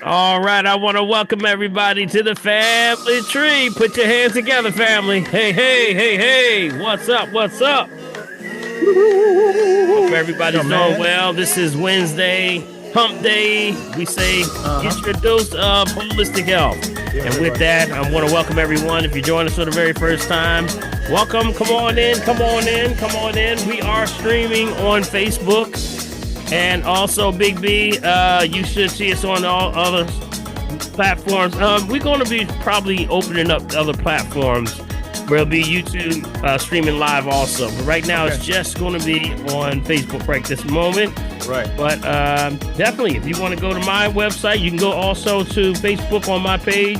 All right, I want to welcome everybody to the family tree. Put your hands together, family. Hey, hey, hey, hey. What's up? What's up? Hope everybody's doing well. This is Wednesday, hump day. We say get your dose of holistic health. And with that, I want to welcome everyone. If you're joining us for the very first time, welcome. Come on in. Come on in. Come on in. We are streaming on Facebook. And also, Big B, you should see us on all other platforms. We're going to be probably opening up other platforms where it'll be YouTube streaming live also. But right now, it's just going to be on Facebook right this moment. Right. But definitely, if you want to go to my website, you can go also to Facebook on my page.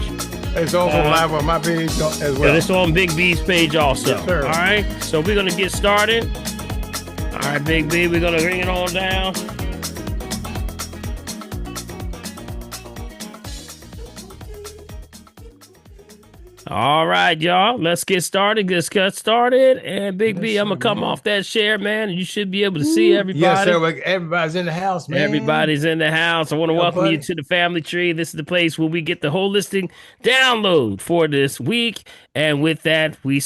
It's also live on my page as well. And it's on Big B's page also. Yes, sir. All right. So we're going to get started. All right, Big B, we're going to bring it on down. All right, y'all. Let's get started. Let's get started. And Big B, I'm going to come off that share, man. And you should be able to see everybody. Yes, sir. Everybody's in the house, man. Everybody's in the house. I want to welcome you to the family tree. This is the place where we get the holistic download for this week. And with that, we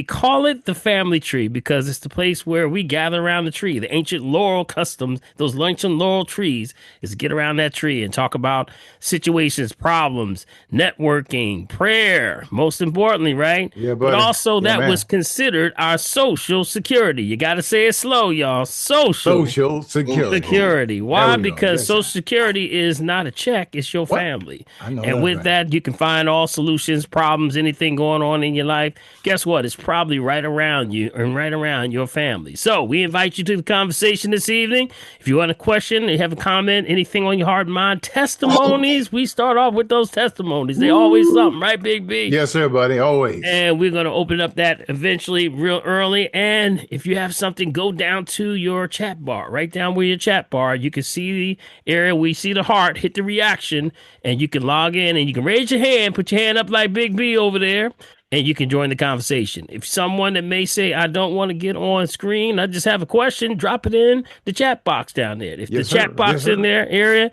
call it the family tree because it's the place where we gather around the tree. The ancient laurel customs, those ancient laurel trees, is get around that tree and talk about situations, problems, networking, prayer, most importantly, right? Yeah, buddy. But also that was man. considered our social security. You got to say it slow, y'all. Social security. Why? Because Social Security is not a check. It's your family. I know and with that, you can find all solutions, problems, anything going on in your life. Guess what? It's probably right around you and right around your family. So we invite you to the conversation this evening. If you want a question, you have a comment, anything on your heart and mind, testimonies. We start off with those testimonies. They always something, right, Big B? Yes, sir, buddy. Always. And we're going to open up that eventually real early. And if you have something, go down to your chat bar, right down where your chat bar. You can see the area where you see the heart, hit the reaction, and you can log in and you can raise your hand, put your hand up like Big B over there. And you can join the conversation. If someone that may say, I don't want to get on screen, I just have a question, drop it in the chat box down there. If the chat box in there area,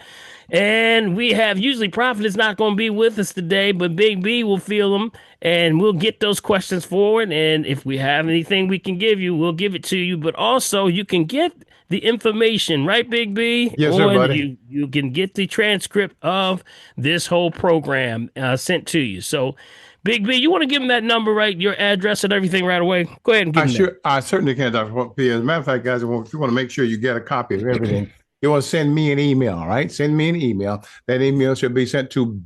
and we have usually Prophet is not going to be with us today, but Big B will feel them and we'll get those questions forward. And if we have anything we can give you, we'll give it to you. But also you can get the information, right, Big B? Yes, sir, buddy. You can get the transcript of this whole program sent to you. So Big B, you want to give him that number, right? Your address and everything right away? Go ahead and give him that. I certainly can, Dr. P. As a matter of fact, guys, if you want to make sure you get a copy of everything, you want to send me an email, all right? Send me an email. That email should be sent to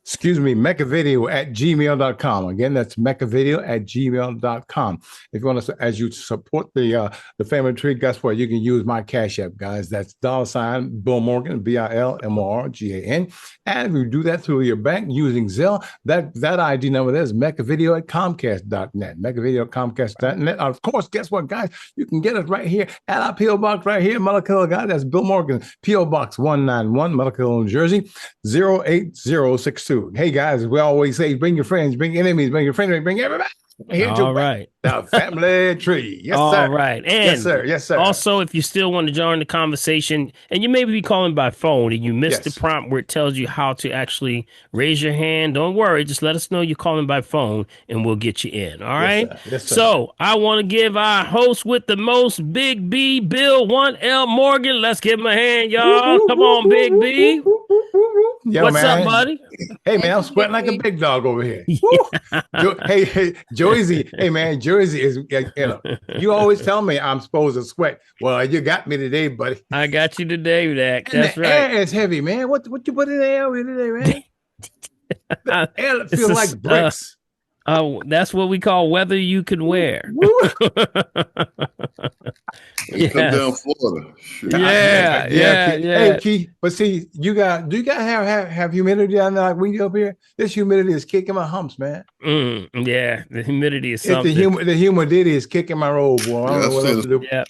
mechavideo@gmail.com. Again, that's mechavideo@gmail.com. If you want to, as you support the family tree, guess what? You can use my Cash App, guys. That's $ Bill Morgan, BILMORGAN. And if you do that through your bank using Zelle, that ID number there is mechavideo@comcast.net. Mechavideo@comcast.net. Of course, guess what, guys? You can get us right here at our P.O. Box right here, Melico, guys. That's Bill Morgan, P.O. Box 191, Melico, New Jersey, 08062. Hey guys, we always say, bring your friends, bring enemies, bring your friends, bring everybody. Here's all right. The family tree. Yes, all sir. All right. And yes, sir. Yes, sir. Also, if you still want to join the conversation, and you may be calling by phone and you missed the prompt where it tells you how to actually raise your hand, don't worry. Just let us know you're calling by phone and we'll get you in. All right. Yes, sir. Yes, sir. So I want to give our host with the most, Big B, Bill 1L Morgan. Let's give him a hand, y'all. Come on, Big B. Yo, What's man. up, buddy? Hey, man, I'm sweating like a big dog over here. Hey, Jersey. Hey, man, Jersey is, you always tell me I'm supposed to sweat. Well, you got me today, buddy. I got you today, Dak. That's right. Air is heavy, man. What you put in the air today, man? The air feels like bricks. That's what we call weather you can wear. Come down Florida. Sure. Yeah. Hey, Keith, but see, do you guys have humidity down there like we do up here? This humidity is kicking my humps, man. Yeah, the humidity is something. The humidity is kicking my robe, boy. I don't know what else to do. Yeah.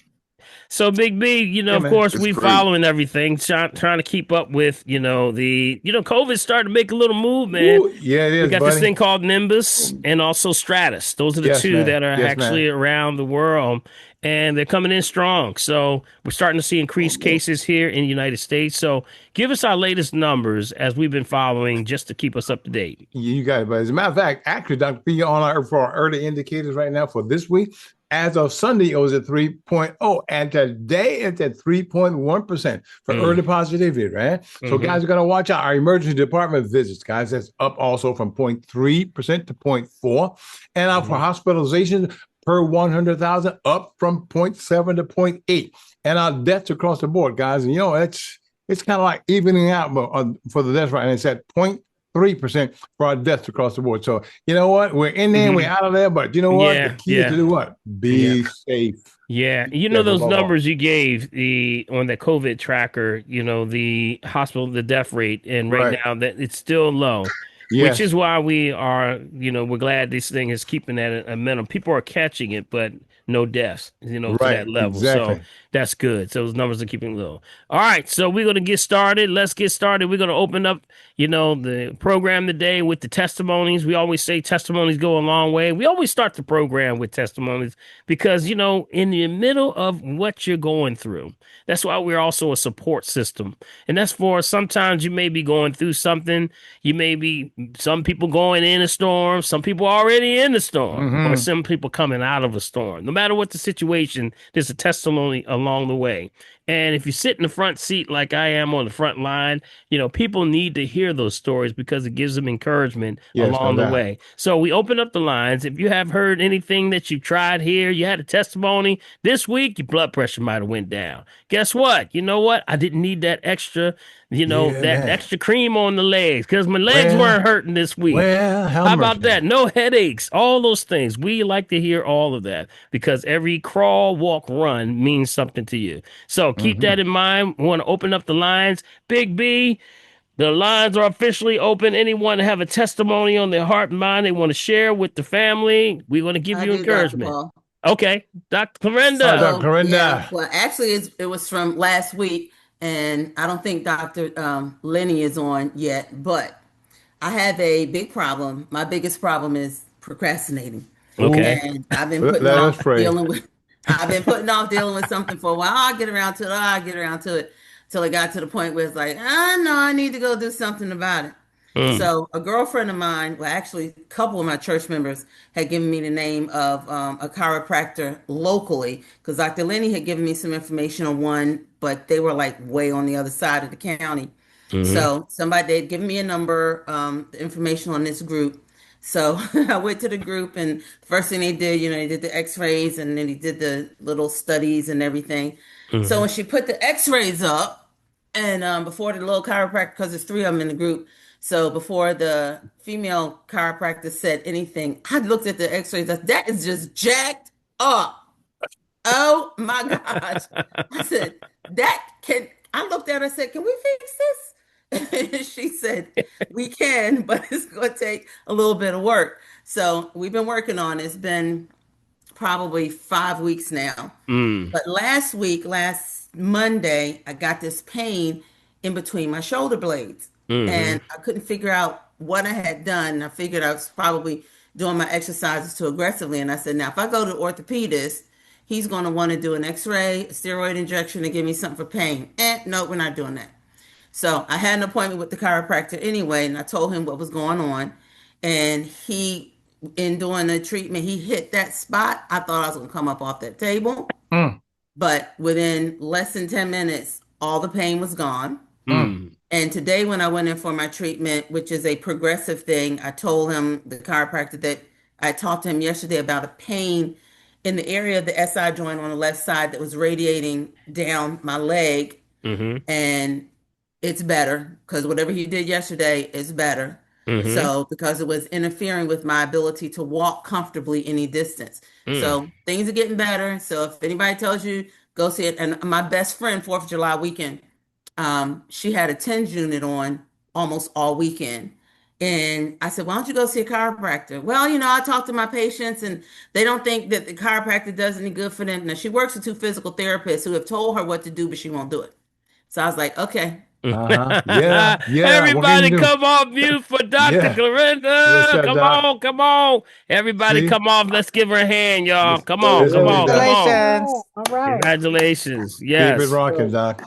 So Big B, Yeah, of man. course, It's we crazy. following everything, trying to keep up with, COVID's starting to make a little move, man. Ooh, yeah, it We is, got this buddy. thing called Nimbus and also Stratus. Those are the Yes, two man. that are Yes, man. actually around the world, and they're coming in strong. So we're starting to see increased cases here in the United States. So give us our latest numbers as we've been following just to keep us up to date. You got it, but as a matter of fact, actually, Dr. P, on for our early indicators right now for this week, as of Sunday, it was at 3.0, and today it's at 3.1% for Mm, early positivity, right? So, hmm guys, are going to watch out our emergency department visits, guys. That's up also from 0.3% to 0.4. And for hmm hospitalizations per 100,000, up from zero point 0.7 to zero point 0.8. And our deaths across the board, guys, and it's kind of like evening out for the deaths right now. It's at 0.3% for our deaths across the board. So you know what? We're in there, we're hmm out of there, but you know what? The Yeah, key is to yeah, do what? yeah. Be safe. Yeah, Be safe those above all. numbers you gave the on the COVID tracker, the hospital, the death rate, and right Right. now that it's still low, which is Yes. why we are, we're glad this thing is keeping that a minimum. People are catching it, but no deaths, to that Right. level. So Exactly. that's good. So those numbers are keeping low. All right, so we're gonna get started. Let's get started. We're gonna open up, the program today with the testimonies. We always say testimonies go a long way. We always start the program with testimonies because in the middle of what you're going through, that's why we're also a support system. And that's for sometimes you may be going through something, you may be some people going in a storm, some people already in the storm, or Mm-hmm. some people coming out of a storm. No matter what the situation, there's a testimony along the way. And if you sit in the front seat like I am on the front line, people need to hear those stories because it gives them encouragement Yes, no along the doubt. way. So we open up the lines. If you have heard anything that you tried here, you had a testimony this week, your blood pressure might have went down. Guess what? You know what? I didn't need that extra, Yeah, that man. extra cream on the legs because my legs Well, weren't hurting this week. well, have How mercy about that? now. No headaches, all those things. We like to hear all of that because every crawl, walk, run means something to you. So keep that Mm-hmm. in mind. We want to open up the lines. Big B, the lines are officially open. Anyone have a testimony on their heart and mind they want to share with the family, we want to give I you do, Dr. encouragement. Paul. Okay, Dr. All right, Clarenda. Dr. So, yeah, Corinda. well, actually, it was from last week, and I don't think Dr. Lenny is on yet, but I have a big problem. My biggest problem is procrastinating. Ooh, Okay. And I've been let putting us off pray. dealing with, I've been putting off dealing with something for a while. I'll get around to it. I'll get around to it till it got to the point where it's like, I know I need to go do something about it. Mm, So a girlfriend of mine, well, actually, a couple of my church members had given me the name of a chiropractor locally because Dr. Lenny had given me some information on one, but they were like way on the other side of the county. mm-hmm, So somebody they'd given me a number, the information on this group. So I went to the group, and the first thing they did, they did the X-rays, and then he did the little studies and everything. So mm-hmm. when she put the X-rays up, and before the little chiropractor, because there's three of them in the group, so before the female chiropractor said anything, I looked at the X-rays. That is just jacked up. Oh my gosh! I said that can. I looked at her. I said, "Can we fix this?" And she said, "We can, but it's going to take a little bit of work." So we've been working on it. It's been probably 5 weeks now. Mm, But last Monday, I got this pain in between my shoulder blades, mm-hmm, and I couldn't figure out what I had done. I figured I was probably doing my exercises too aggressively, and I said, now if I go to the orthopedist, he's going to want to do an X-ray, a steroid injection, and give me something for pain. No, we're not doing that. So I had an appointment with the chiropractor anyway, and I told him what was going on. And in doing the treatment, he hit that spot. I thought I was going to come up off that table. Mm, But within less than 10 minutes, all the pain was gone. mm. mm, And today, when I went in for my treatment, which is a progressive thing, I told him, the chiropractor, that I talked to him yesterday about a pain in the area of the SI joint on the left side that was radiating down my leg. mm-hmm, And it's better because whatever he did yesterday is better. mm-hmm, So, because it was interfering with my ability to walk comfortably any distance. mm, So, things are getting better. So, if anybody tells you, go see it. And my best friend, 4th of July weekend, she had a TENS unit on almost all weekend. And I said, why don't you go see a chiropractor? Well, I talk to my patients and they don't think that the chiropractor does any good for them. Now, she works with two physical therapists who have told her what to do, but she won't do it. So I was like, okay. Uh-huh. Yeah. Yeah. What can you Everybody do? come off mute for Dr. Yeah. Yes, Clarenda. sir, Come Doc. on, come on. Everybody See? come off. Let's give her a hand, y'all. Yes. Come on, Yes, come sir, on, come Doc. on. Congratulations. All right. Congratulations. Keep it Yes. rocking, Doc.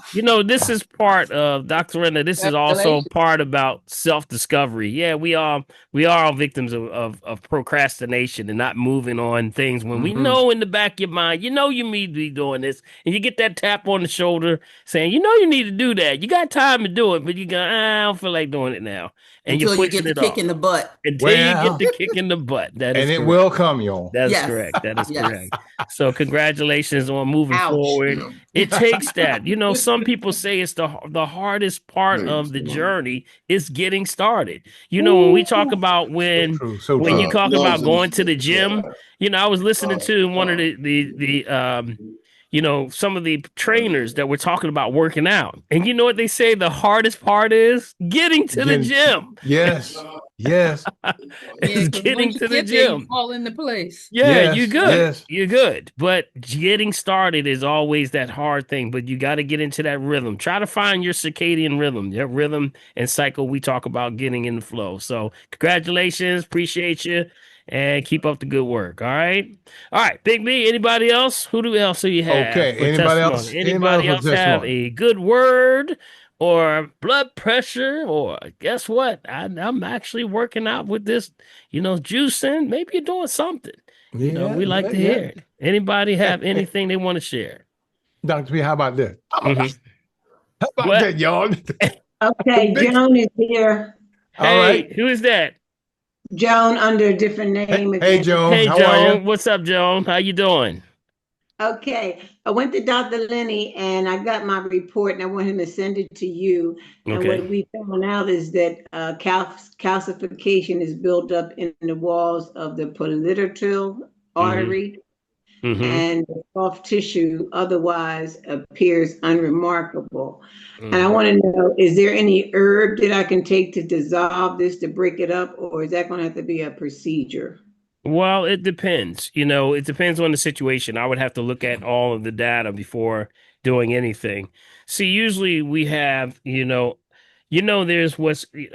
This is part of Dr. Renda. This is also Congratulations. part about self-discovery. Yeah, we are all victims of procrastination and not moving on things when we Hmm. know in the back of your mind, you need to be doing this. And you get that tap on the shoulder saying, you need to do that. You got time to do it, but you go, I don't feel like doing it now. And you're Until you pushing get the it kick off in the butt. until you get Well, the kick in the butt. That and is it correct. will come, y'all. That is Yes. correct. That is Yes. correct. So congratulations on moving Ouch. forward. Yeah. It takes that. Some people say it's the hardest part Thanks, of the man. journey is getting started. When we Ooh. talk about So true. So when you true. talk about Loves in going this to the book. gym, I was listening to one of some of the trainers that were talking about working out. And you know what they say the hardest part is? Getting to the Again, gym. yes. Yes. Yeah, Is because once getting you to the get there, you gym. fall into place. Yeah, you're Yes. good. Yes. You're good. But getting started is always that hard thing. But you got to get into that rhythm. Try to find your circadian rhythm, your rhythm and cycle. We talk about getting in the flow. So, congratulations. Appreciate you. And keep up the good work. All right. All right. Big B, anybody else? Else do you have Okay. for Anybody else? testimony? Anybody else Anybody with else have testimony? a good word or blood pressure? Or guess what? I'm actually working out with this juicing. Maybe you're doing something. Yeah. We like Yeah. to Yeah. hear it. Anybody have Eh, anything they want to share? Dr. B, how about this? Hmm. How about What? that, y'all? Okay, Big. Joan is here. All right. Hey, who is that? Joan under a different Hey, name hey, again. Joan. Hey, How are you? Joan. What's up, Joan? How you doing? Okay, I went to Dr. Lenny and I got my report and I want him to send it to you. And Okay. what we found out is that calcification is built up in the walls of the polyteral Mm-hmm. artery, Mm-hmm. and the soft tissue otherwise appears unremarkable. And I Mm-hmm. want to know, is there any herb that I can take to dissolve this to break it up, or is that going to have to be a procedure? Well, it depends. It depends on the situation. I would have to look at all of the data before doing anything. See, usually we have, there's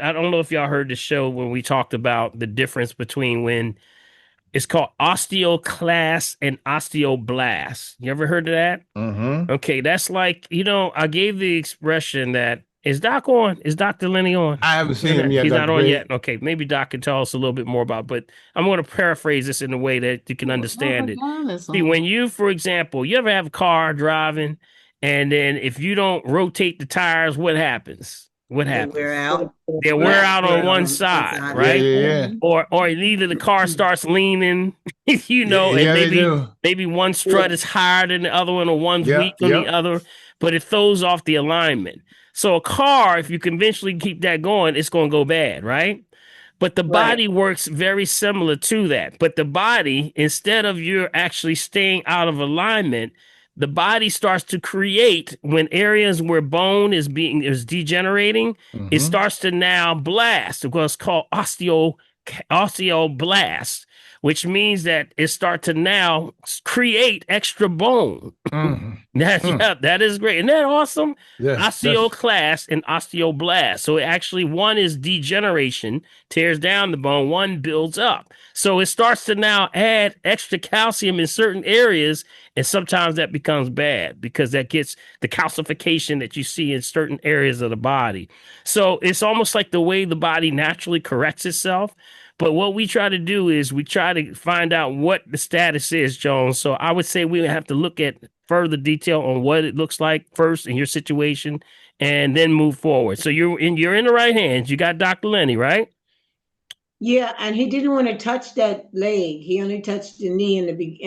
I don't know if y'all heard the show when we talked about the difference between when it's called osteoclast and osteoblast. You ever heard of that? Mm-hmm. Okay, that's like, I gave the expression that is Doc on? Is Dr. Lenny on? I haven't seen him yet, He's not Dr. on B. yet. Okay, maybe Doc can tell us a little bit more about, but I'm going to paraphrase this in a way that you can understand it. See, when you, for example, you ever have a car driving, and then if you don't rotate the tires, what happens? What They wear happens? out. They wear Flat out on wear out one on one side, side. Yeah, right? yeah, yeah. Or either the car starts leaning, Yeah, and yeah, they maybe do. one strut is higher than the other one, or one's weak Yep, on the yep. other, but it throws off the alignment. So a car, if you conventionally keep that going, it's going to go bad, right? But the Right. body works very similar to that. But the body, instead of you actually staying out of alignment, the body starts to create when areas where bone is degenerating, it Mm-hmm. starts to now blast. What's called osteoblast, which means that it starts to now create extra bone. Mm-hmm. That is great. Isn't that awesome? Yes, that's Osteoclast and osteoblast. So actually, one is degeneration, tears down the bone, one builds up. So it starts to now add extra calcium in certain areas, and sometimes that becomes bad because that gets the calcification that you see in certain areas of the body. So it's almost like the way the body naturally corrects itself. But what we try to do is we try to find out what the status is, Jones. So I would say we would have to look at further detail on what it looks like first in your situation, and then move forward. So you're in the right hands. You got Dr. Lenny, right? Yeah, and he didn't want to touch that leg. He only touched the knee in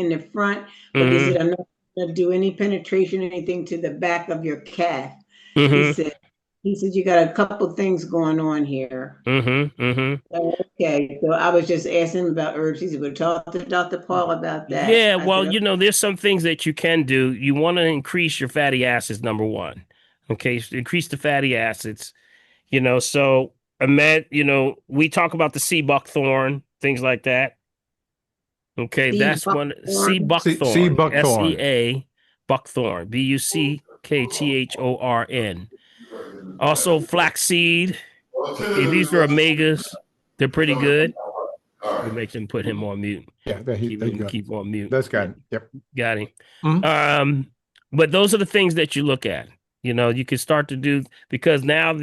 the front, but he Mm-hmm. said, "I'm not going to do any penetration or anything to the back of your calf." He Mm-hmm. said, he said, "You got a couple things going on here." Mm-hmm. Mm-hmm. Okay, so I was just asking him about herbs. He said, "We'll talk to Dr. Paul about that." Yeah, I well, said, there's some things that you can do. You want to increase your fatty acids, number one. Okay, so increase the fatty acids. So we talk about the sea buckthorn, things like that. Okay, Sea that's one sea buckthorn. Sea buckthorn, buckthorn. SEA buckthorn, BUCKTHORN. Also flaxseed. Okay, these are omegas. They're pretty good. We make them put him on mute. Yeah, there you go. Keep on mute. That's got it. Yep. Got him. Mhm. But those are the things that you look at. You can start to do, because now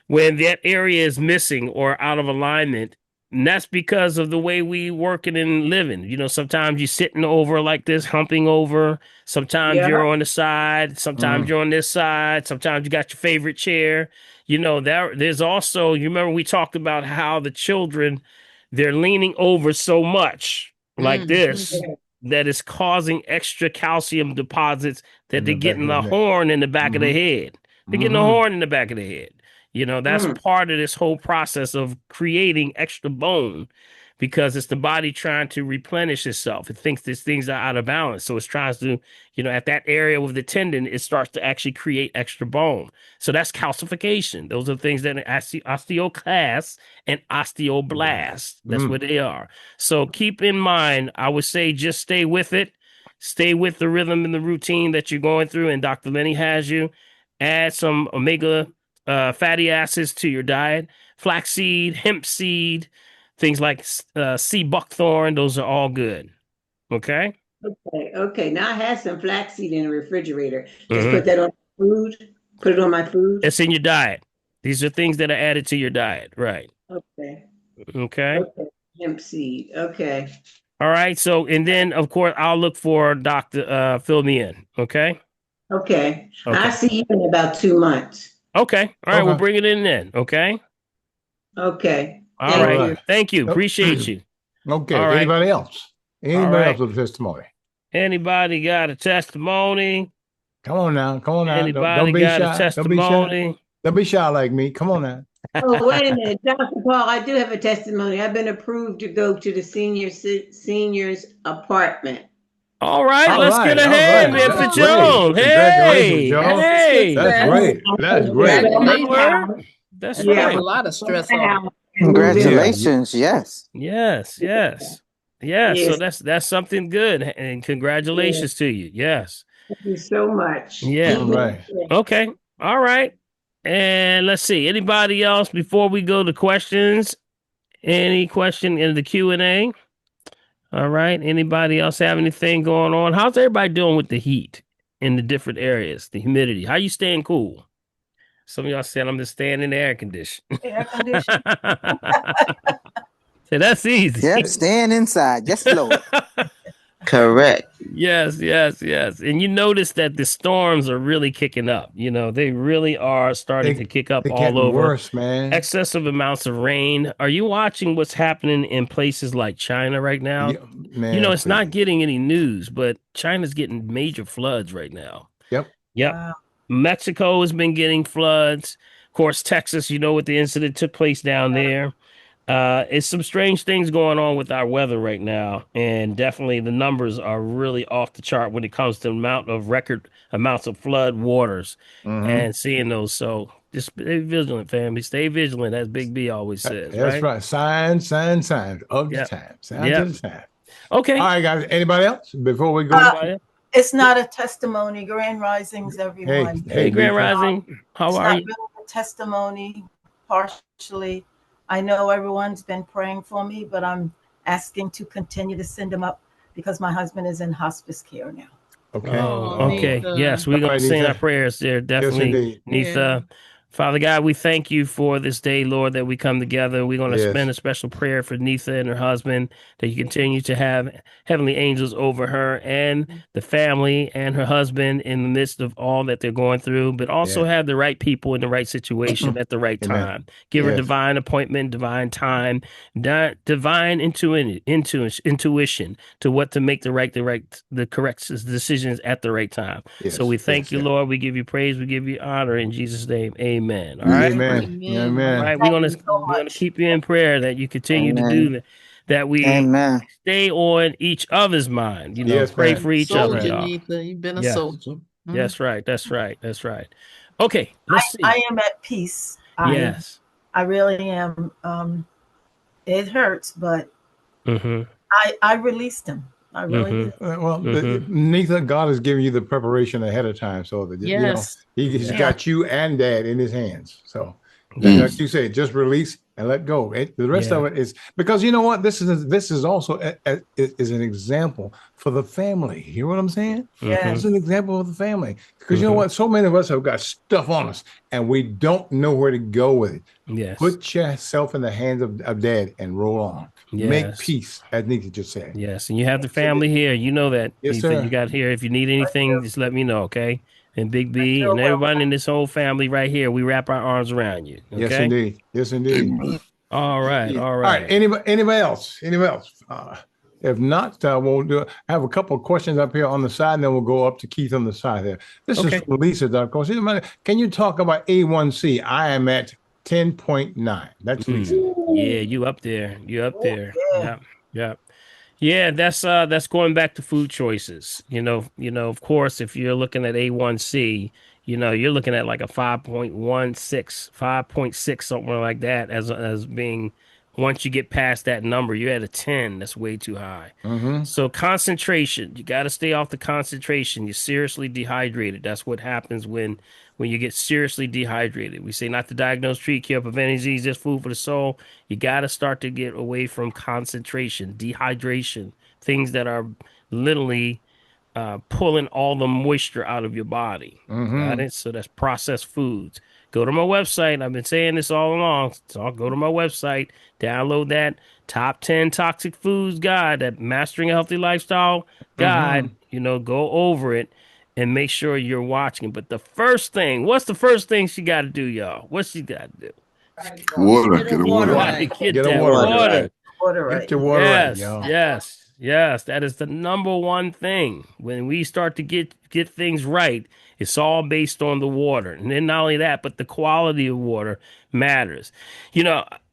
when that area is missing or out of alignment, and that's because of the way we working and living. Sometimes you're sitting over like this, humping over. Sometimes Yeah. you're on the side. Sometimes you're on this side. Sometimes you got your favorite chair. There's also, you remember we talked about how the children, they're leaning over so much like this that is causing extra calcium deposits that they're getting the horn in the back of the head. They're getting a horn in the back of the head. That's part of this whole process of creating extra bone, because it's the body trying to replenish itself. It thinks these things are out of balance. So it's trying to, at that area with the tendon, it starts to actually create extra bone. So that's calcification. Those are things that osteoclast and osteoblast. That's what they are. So keep in mind, I would say just stay with it. Stay with the rhythm and the routine that you're going through. And Dr. Lenny has you. Add some omega fatty acids to your diet, flaxseed, hemp seed, things like sea buckthorn. Those are all good. Okay. Okay. Now I had some flaxseed in the refrigerator. Just put that on food. Put it on my food. It's in your diet. These are things that are added to your diet, right? Okay. Hemp seed. Okay. All right. So, and then of course I'll look for Dr. Fill me in. Okay. Okay. I'll see you in about 2 months. Okay. All right. We'll bring it in then. Okay. Okay. All right. Thank you. Appreciate you. Okay. All right. Anybody else? Anybody else with a testimony? Anybody got a testimony? Come on now. Anybody got a testimony? Don't be shy like me. Come on now. Oh, wait a minute. Dr. Paul, I do have a testimony. I've been approved to go to the seniors apartment. All right, let's get a hand there for Joe. Hey, Joe. Hey, that's great. That's great. That's right. A lot of stress on. Congratulations. Yes. So that's something good, and congratulations to you. Yes. Thank you so much. Yeah. Right. Okay. All right. And let's see. Anybody else before we go to questions? Any question in the Q&A? All right. Anybody else have anything going on? How's everybody doing with the heat in the different areas, the humidity? How you staying cool? Some of y'all said I'm just staying in the air conditioning. So that's easy. Yep, staying inside. Yes, Lord. Correct. Yes. And you notice that the storms are really kicking up. They really are starting to kick up all over. Worse, man. Excessive amounts of rain. Are you watching what's happening in places like China right now? Yeah, man, it's not getting any news, but China's getting major floods right now. Yep. Wow. Mexico has been getting floods. Of course, Texas, what the incident took place down there. It's some strange things going on with our weather right now, and definitely the numbers are really off the chart when it comes to record amounts of flood waters and seeing those. So just stay vigilant, family. Stay vigilant, as Big B always says. That's right. Signs of the time. Signs of the time. Okay. All right, guys. Anybody else before we go? It's not a testimony. Grand Risings, everyone. Hey, Grand Rising. How are you? It's not really a testimony, partially. I know everyone's been praying for me, but I'm asking to continue to send them up because my husband is in hospice care now. Okay. Okay. Yes, we're going to send our prayers there. Definitely. Nitha. Father God, we thank you for this day, Lord, that we come together. We're going to spend a special prayer for Nitha and her husband, that you continue to have heavenly angels over her and the family and her husband in the midst of all that they're going through, but also have the right people in the right situation at the right time. Give her divine appointment, divine time, divine intuition to what to make the correct decisions at the right time. So we thank you, Lord. We give you praise. We give you honor in Jesus' name. Amen. All right. Amen. All right. We're gonna keep you in prayer that you continue to do that. That we stay on each other's mind. Pray for each other. You've been a soldier. Mm-hmm. That's right. Okay. Let's see. I am at peace. Yes. I really am. It hurts, but Mm-hmm. I released him. I really did. Well, neither God has given you the preparation ahead of time, so that Yes. He's Yeah. got you and Dad in His hands. So, Yes. like you say, just release and let go. The rest Yeah. of it is because you know what this is also is an example for the family. You hear what I'm saying? Yes. It's an example of the family because you know what? So many of us have got stuff on us and we don't know where to go with it. Yes. Put yourself in the hands of Dad and roll on. Make Yes. peace, as Nikki just said. Yes, and you have the family here. You know that. Yes, Ethan, sir. you got here. If you need anything, just let me know, okay? And Big B sure and will. everybody in this whole family right here, we wrap our arms around you, okay? Yes, indeed. Yes, indeed. Amen. All right, all All right. right. Anybody else? Anybody else? If not, we'll do. I have a couple of questions up here on the side, and then we'll go up to Keith on the side there. This Okay. is from Lisa. Of course, can you talk about A1C? I am at 10.9. That's Lisa. Yeah, you up there. You up there. yeah. Yeah. Yeah, that's going back to food choices. Of course, if you're looking at A1C, you're looking at like a 5.16, 5.6, something like that as being once you get past that number, you're at a 10. That's way too high. Mm-hmm. So concentration, you got to stay off the concentration. You're seriously dehydrated. That's what happens when you get seriously dehydrated. We say not to diagnose, treat, cure, prevent any disease, just food for the soul. You got to start to get away from concentration, dehydration, things that are literally pulling all the moisture out of your body. Got it? So that's processed foods. Go to my website. I've been saying this all along. So I'll go to my website, download that top 10 toxic foods guide, that mastering a healthy lifestyle guide, go over it and make sure you're watching. But the first thing, what's the first thing she got to do, y'all? What she got to do? Water. Get the water. Gotta get Get the that water water. right. Water right. Get your water right, Yes, y'all. yes. That is the number one thing. When we start to get things right, it's all based on the water. And then not only that, but the quality of water matters.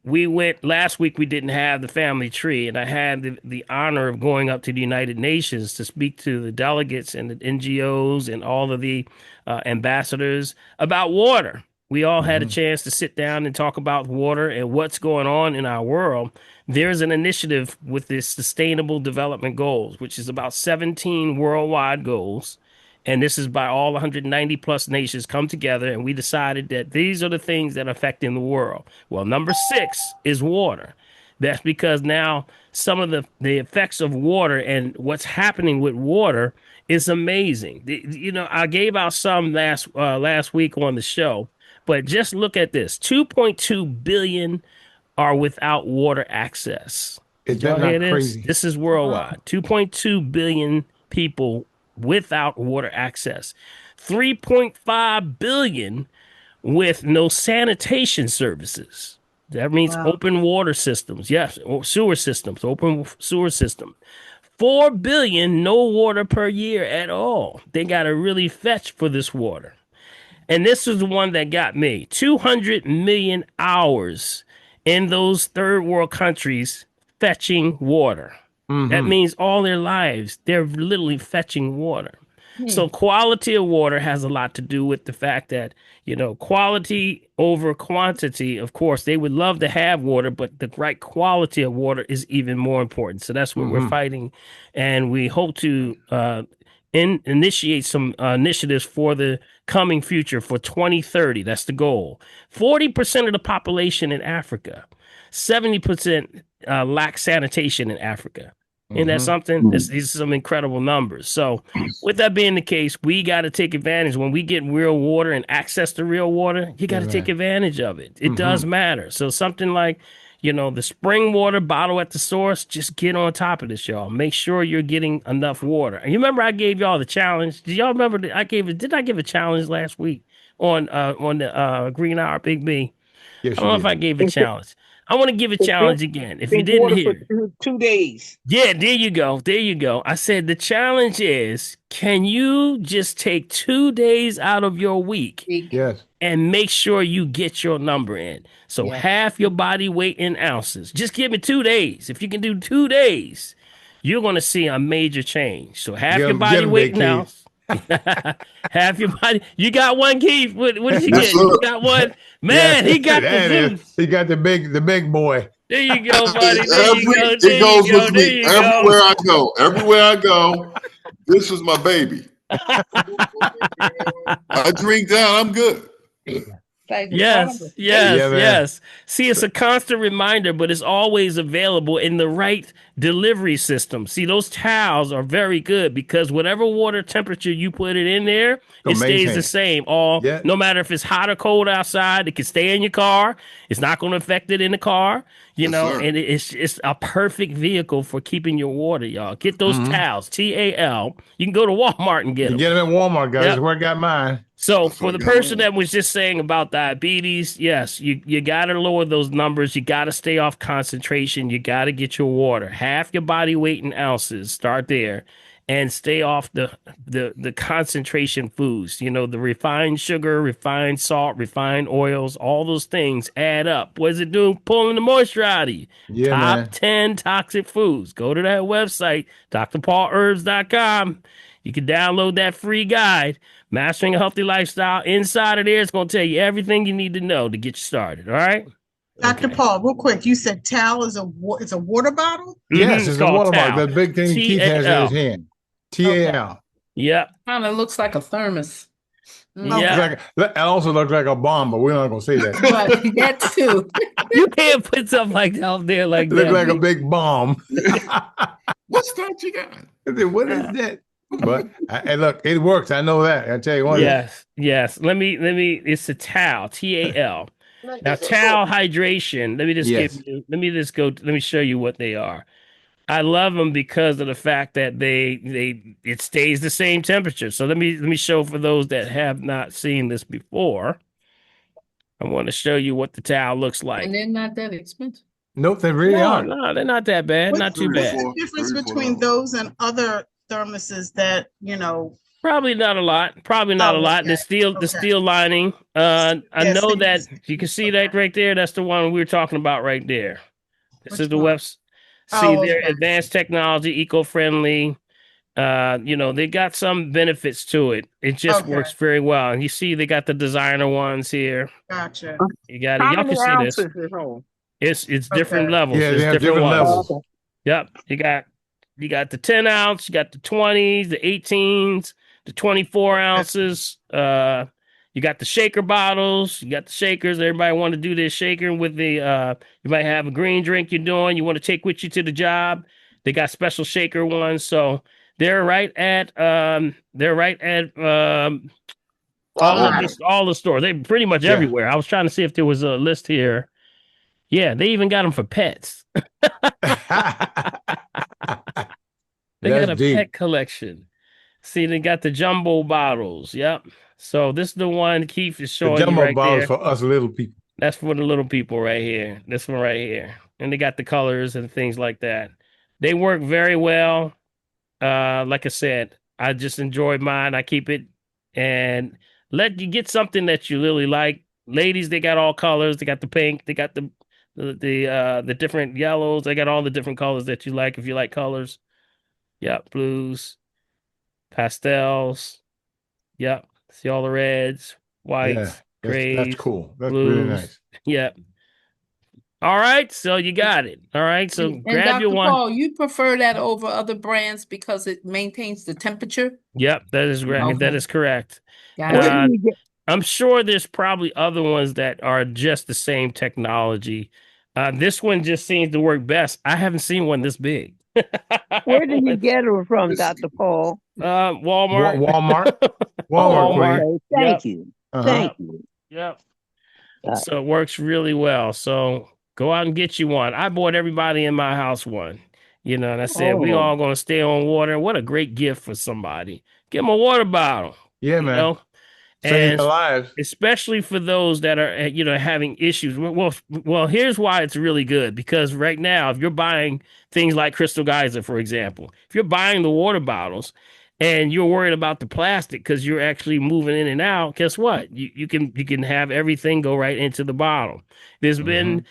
We went last week, we didn't have the family tree, and I had the honor of going up to the United Nations to speak to the delegates and the NGOs and all of the ambassadors about water. We all had a chance to sit down and talk about water and what's going on in our world. There's an initiative with this Sustainable Development Goals, which is about 17 worldwide goals. And this is by all 190 plus nations come together. And we decided that these are the things that are affecting the world. Well, number 6 is water. That's because now some of the effects of water and what's happening with water is amazing. I gave out some last week on the show, but just look at this: 2.2 billion are without water access. Is Did y'all that hear not this? crazy? This is worldwide. 2.2 billion people without water access. 3.5 billion with no sanitation services. That means open water systems. Yes, or sewer systems, open sewer system. 4 billion, no water per year at all. They got to really fetch for this water. And this is the one that got me. 200 million hours in those third world countries fetching water. That means all their lives, they're literally fetching water. So quality of water has a lot to do with the fact that, quality over quantity. Of course, they would love to have water, but the right quality of water is even more important. So that's what we're fighting. And we hope to initiate some initiatives for the coming future for 2030. That's the goal. 40% of the population in Africa, 70% lack sanitation in Africa. Isn't that something? These are some incredible numbers. So with that being the case, we got to take advantage. When we get real water and access to real water, you got to take advantage of it. It does matter. So something like, the spring water bottle at the source, just get on top of this, y'all. Make sure you're getting enough water. And you remember I gave y'all the challenge? Did y'all remember did I give a challenge last week on the Green Hour Big B? Yes, I don't know if I gave a challenge. I want to give a challenge again. If you didn't hear it. 2 days. Yeah, there you go. There you go. I said the challenge is, can you just take 2 days out of your week Yes. and make sure you get your number in? So half your body weight in ounces. Just give me 2 days. If you can do 2 days, you're going to see a major change. So half your body weight in ounces. Half your body. You got one, Keith. What did you Yes, get? sir. You got one. Man, he got the That is. Zeus. He got the big boy. There you go, buddy. There you go. It There you goes go. with There me you everywhere go. I go. Everywhere I go, this is my baby. I drink down, I'm good. Yes, Yeah, man. yes. See, it's a constant reminder, but it's always available in the right delivery system. See, those towels are very good because whatever water temperature you put it in there, it stays the Maintain. same. Yeah. No matter if it's hot or cold outside, it can stay in your car. It's not going to affect it in the car, Yes, sir. and it's a perfect vehicle for keeping your water, y'all. Get those towels, TAL. You can go to Walmart and get You them. get them at Walmart, guys. Yep. That's where I got mine. So That's for what the I got. person that was just saying about diabetes, yes, you got to lower those numbers. You got to stay off concentration. You got to get your water. Half your body weight in ounces. Start there. And stay off the concentration foods. You know, the refined sugar, refined salt, refined oils, all those things add up. What does it do? Pulling the moisture out of you. Yeah, Top man. 10 toxic foods. Go to that website, drpaulherbs.com. You can download that free guide, Mastering a Healthy Lifestyle. Inside of there, it's going to tell you everything you need to know to get you started. All right? Dr. Paul, real quick, you said towel is it's a water bottle? Yes, it's a called water TAL. bottle. That big thing Keith has in TAL. his hand. TAL. Yep. Kind of looks like a thermos. Yeah. It also looks like a bomb, but we're not going to say that. But that too. You can't put something like that out there like It looks that. like a big bomb. What's that you got? I said, what is that? But and look, it works. I know that. I tell you one. Yes. Let me. It's a TAL. TAL. Now, TAL hydration. Let me just Yes. give you. Let me just go. Let me show you what they are. I love them because of the fact that it stays the same temperature. So let me show for those that have not seen this before. I want to show you what the towel looks like. And they're not that expensive. Nope, they really aren't. No, they're not that bad. Not too What's bad. the difference between those and other thermoses that, Probably not a lot. Probably not a lot. The steel lining. I know that you can see that right there. That's the one we were talking about right there. This is the website. See, they're advanced technology, eco-friendly. They got some benefits to it. It just works very well. And you see, they got the designer ones here. Gotcha. You got it. Y'all can see this. It's different levels. Yeah, It's they have different levels. Yep. You got the 10 ounce, you got the 20s, the 18s, the 24 ounces. You got the shaker bottles, you got the shakers. Everybody want to do this shaker with the you might have a green drink you're doing, you want to take with you to the job. They got special shaker ones. So they're right at all the stores. They pretty much everywhere. I was trying to see if there was a list here. Yeah, they even got them for pets. They got a pet collection. See, they got the jumbo bottles. Yep. So this is the one Keith is showing the jumbo you right bottles there. for us little people. That's for the little people right here. This one right here. And they got the colors and things like that. They work very well. Like I said, I just enjoyed mine. I keep it and let you get something that you really like. Ladies, they got all colors. They got the pink. They got the different yellows. They got all the different colors that you like if you like colors. Yep, blues, pastels. Yep, see all the reds, whites, grays. That's cool. That's blues. really nice. Yep. All right, so you got it. All right, so grab Dr. your one. Paul, you prefer that over other brands because it maintains the temperature? Yep, that is right. Okay. That is correct. I'm sure there's probably other ones that are just the same technology. This one just seems to work best. I haven't seen one this big. Where did you get it from, Dr. Paul? Walmart. Walmart. Okay. Thank you. Thank you. Yep. So it works really well. So go out and get you one. I bought everybody in my house one. And I said, we all going to stay on water. What a great gift for somebody. Give them a water bottle. Yeah, man. Save their lives. Especially for those that are, having issues. Well, here's why it's really good. Because right now, if you're buying things like Crystal Geyser, for example, if you're buying the water bottles and you're worried about the plastic because you're actually moving in and out, guess what? You can have everything go right into the bottle. There's been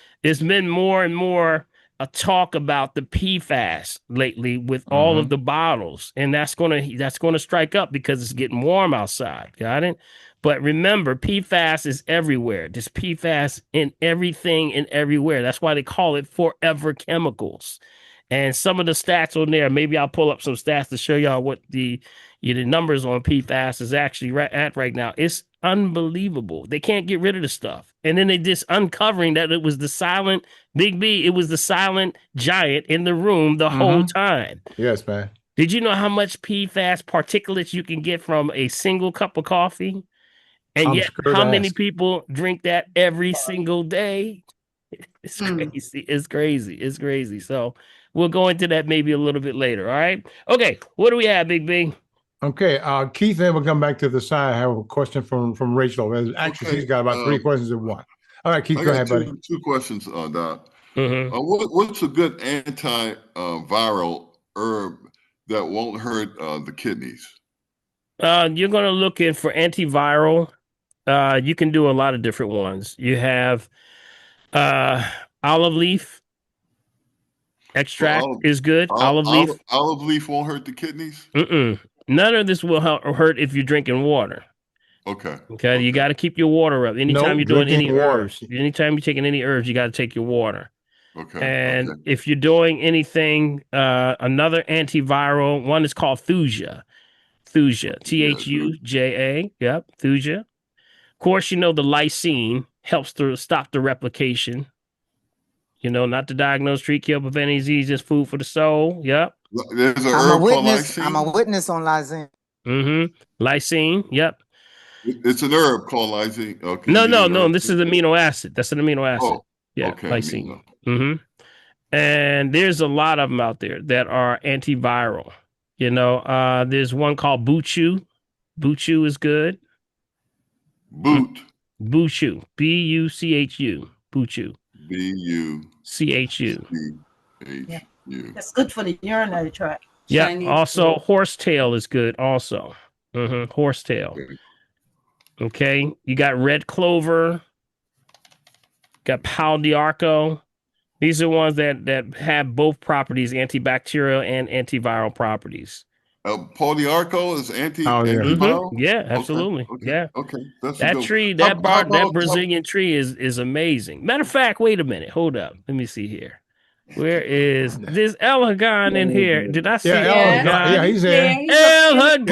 more and more talk about the PFAS lately with all of the bottles, and that's gonna strike up because it's getting warm outside. Got it? But remember, PFAS is everywhere. There's PFAS in everything and everywhere. That's why they call it forever chemicals. And some of the stats on there, maybe I'll pull up some stats to show y'all what the numbers on PFAS is actually at right now. It's unbelievable. They can't get rid of the stuff. And then they just uncovering that it was the silent Big B, it was the silent giant in the room the whole time. Yes, man. Did you know how much PFAS particulates you can get from a single cup of coffee? And I'm yet, scared how to many ask. people drink that every single day? It's crazy. It's crazy. It's crazy. So we'll go into that maybe a little bit later. All right. Okay. What do we have, Big B? Okay, Keith, then we'll come back to the side. I have a question from Rachel. Actually, Okay, she's got about three questions in one. All right, Keith, I go got ahead, buddy. two questions, Doc. Mm-hmm. What's a good antiviral herb that won't hurt the kidneys? You're going to look in for antiviral. You can do a lot of different ones. You have olive leaf extract is good. Olive leaf. Olive leaf won't hurt the kidneys? None of this will hurt if you're drinking water. Okay. You got to keep your water up. Anytime you're doing any herbs, anytime you're taking any herbs, you got to take your water. And if you're doing anything, another antiviral, one is called Thuja. Thuja. Thuja. Yep. Thuja. Of course, the lysine helps to stop the replication. Not to diagnose, treat, kill, prevent any disease, just food for the soul. Yep. There's a herb called lysine. I'm a witness on lysine. Lysine. Yep. It's an herb called lysine. Okay. No. This is amino acid. That's an amino acid. Oh, yeah. Okay. Lysine. And there's a lot of them out there that are antiviral. There's one called Buchu. Buchu is good. Buchu. Buchu. Buchu. Buchu. Buchu. Yeah. That's good for the urinary tract. Yeah. Chinese Also, food. horsetail is good. Also, horsetail. Okay. You got red clover. Got pau d'arco. These are ones that have both properties, antibacterial and antiviral properties. Pau d'arco is antiviral? Yeah, absolutely. Okay. Yeah. Okay. That's That good. tree, How that about- Brazilian tree is amazing. Matter of fact, wait a minute. Hold up. Let me see here. Where is this El Hagan in here? Did I see El Hagan? Yeah, he's there. El Hagan!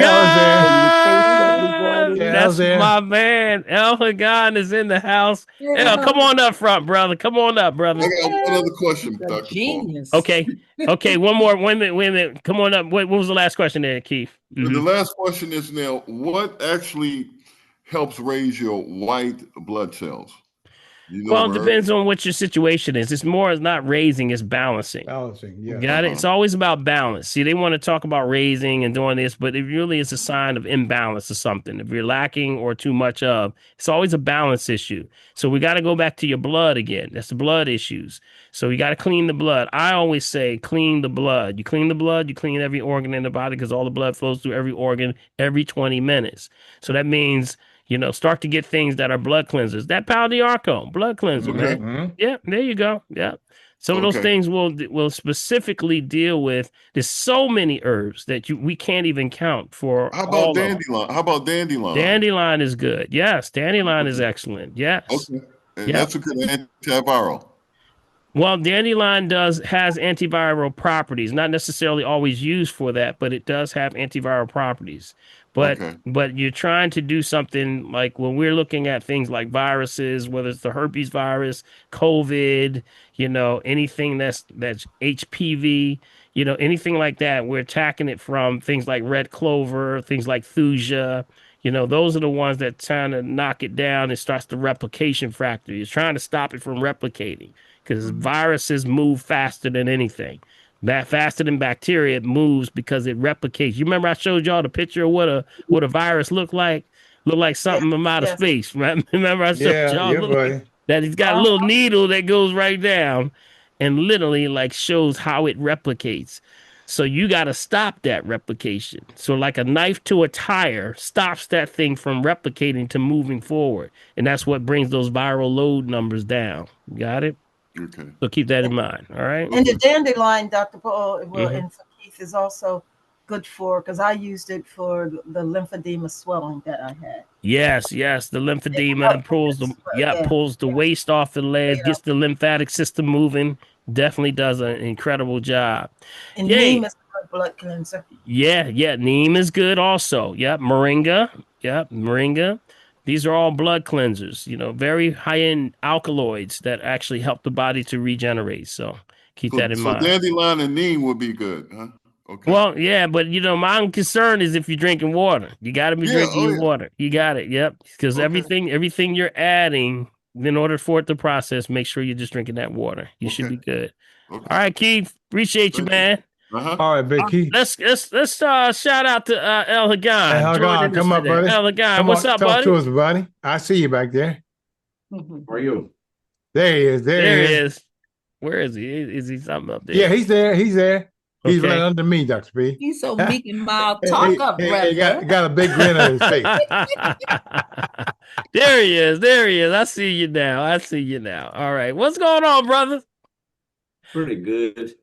Yeah, That's there. my man. El Hagan is in the house. El, come on up front, brother. Come on up, brother. I got one other question, Dr. Paul. Genius. Okay. One more. Wait a minute. Come on up. What was the last question there, Keith? The last question is now, what actually helps raise your white blood cells? Well, it depends on what your situation is. It's not raising, it's balancing. Yeah. Got it? It's always about balance. See, they want to talk about raising and doing this, but it really is a sign of imbalance or something. If you're lacking or too much of, it's always a balance issue. So we got to go back to your blood again. That's the blood issues. So you got to clean the blood. I always say clean the blood. You clean the blood, you clean every organ in the body because all the blood flows through every organ every 20 minutes. So that means start to get things that are blood cleansers. That pau d'arco, blood cleanser, man. Yeah, there you go. Yeah. Some of those things will specifically deal with. There's so many herbs that we can't even count for. How about dandelion? How about dandelion? Dandelion is good. Yes, dandelion is excellent. Yes. Okay. And that's a good antiviral. Well, dandelion has antiviral properties, not necessarily always used for that, but it does have antiviral properties. But you're trying to do something like when we're looking at things like viruses, whether it's the herpes virus, COVID, anything that's HPV, anything like that, we're attacking it from things like red clover, things like Thuja. Those are the ones that trying to knock it down and starts the replication factor. You're trying to stop it from replicating because viruses move faster than anything. Faster than bacteria, it moves because it replicates. You remember I showed y'all the picture of what a virus looked like? Looked like something from outer space, right? Remember I showed y'all that it's got a little needle that goes right down and literally shows how it replicates. So you got to stop that replication. So like a knife to a tire stops that thing from replicating to moving forward. And that's what brings those viral load numbers down. Got it? Okay. So keep that in mind. All right. And the dandelion, Dr. Paul, well, Mhm. and for Keith is also good for, because I used it for the lymphedema swelling that I had. Yes, the It lymphedema helped with pulls the the swell. Yeah, pulls the waste off the legs, yeah. gets the lymphatic system moving. Definitely does an incredible job. And neem Yay. is a good blood cleanser. Yeah. Neem is good also. Yep. Moringa. Yep. Moringa. These are all blood cleansers, very high end alkaloids that actually help the body to regenerate. So keep that in So mind. dandelion and neem would be good, huh? Okay. Well, yeah, but my concern is if you're drinking water, you got to be Yeah. drinking Oh your yeah. water. You got it. Yep. Because Okay. everything you're adding in order for it to process, make sure you're just drinking that water. You should Okay. be good. Okay. All right, Keith. Appreciate you, Thank you. man. Uh-huh. All right, Big Key. Let's shout out to El Hey, Hagan Hagan, joining us come up, today. buddy. El Hagan, Come what's on, up, talk buddy? to us, buddy. I see you back there. Mhm. How are you? There he is. There he is. Where is he? Is he something up there? Yeah, he's there. He's there. He's Okay. right under me, Dr. B. He's so meek and mild. He- Talk he- up, he brother. got a big grin on his face. There he is. There he is. I see you now. All right. What's going on, brother? Pretty good.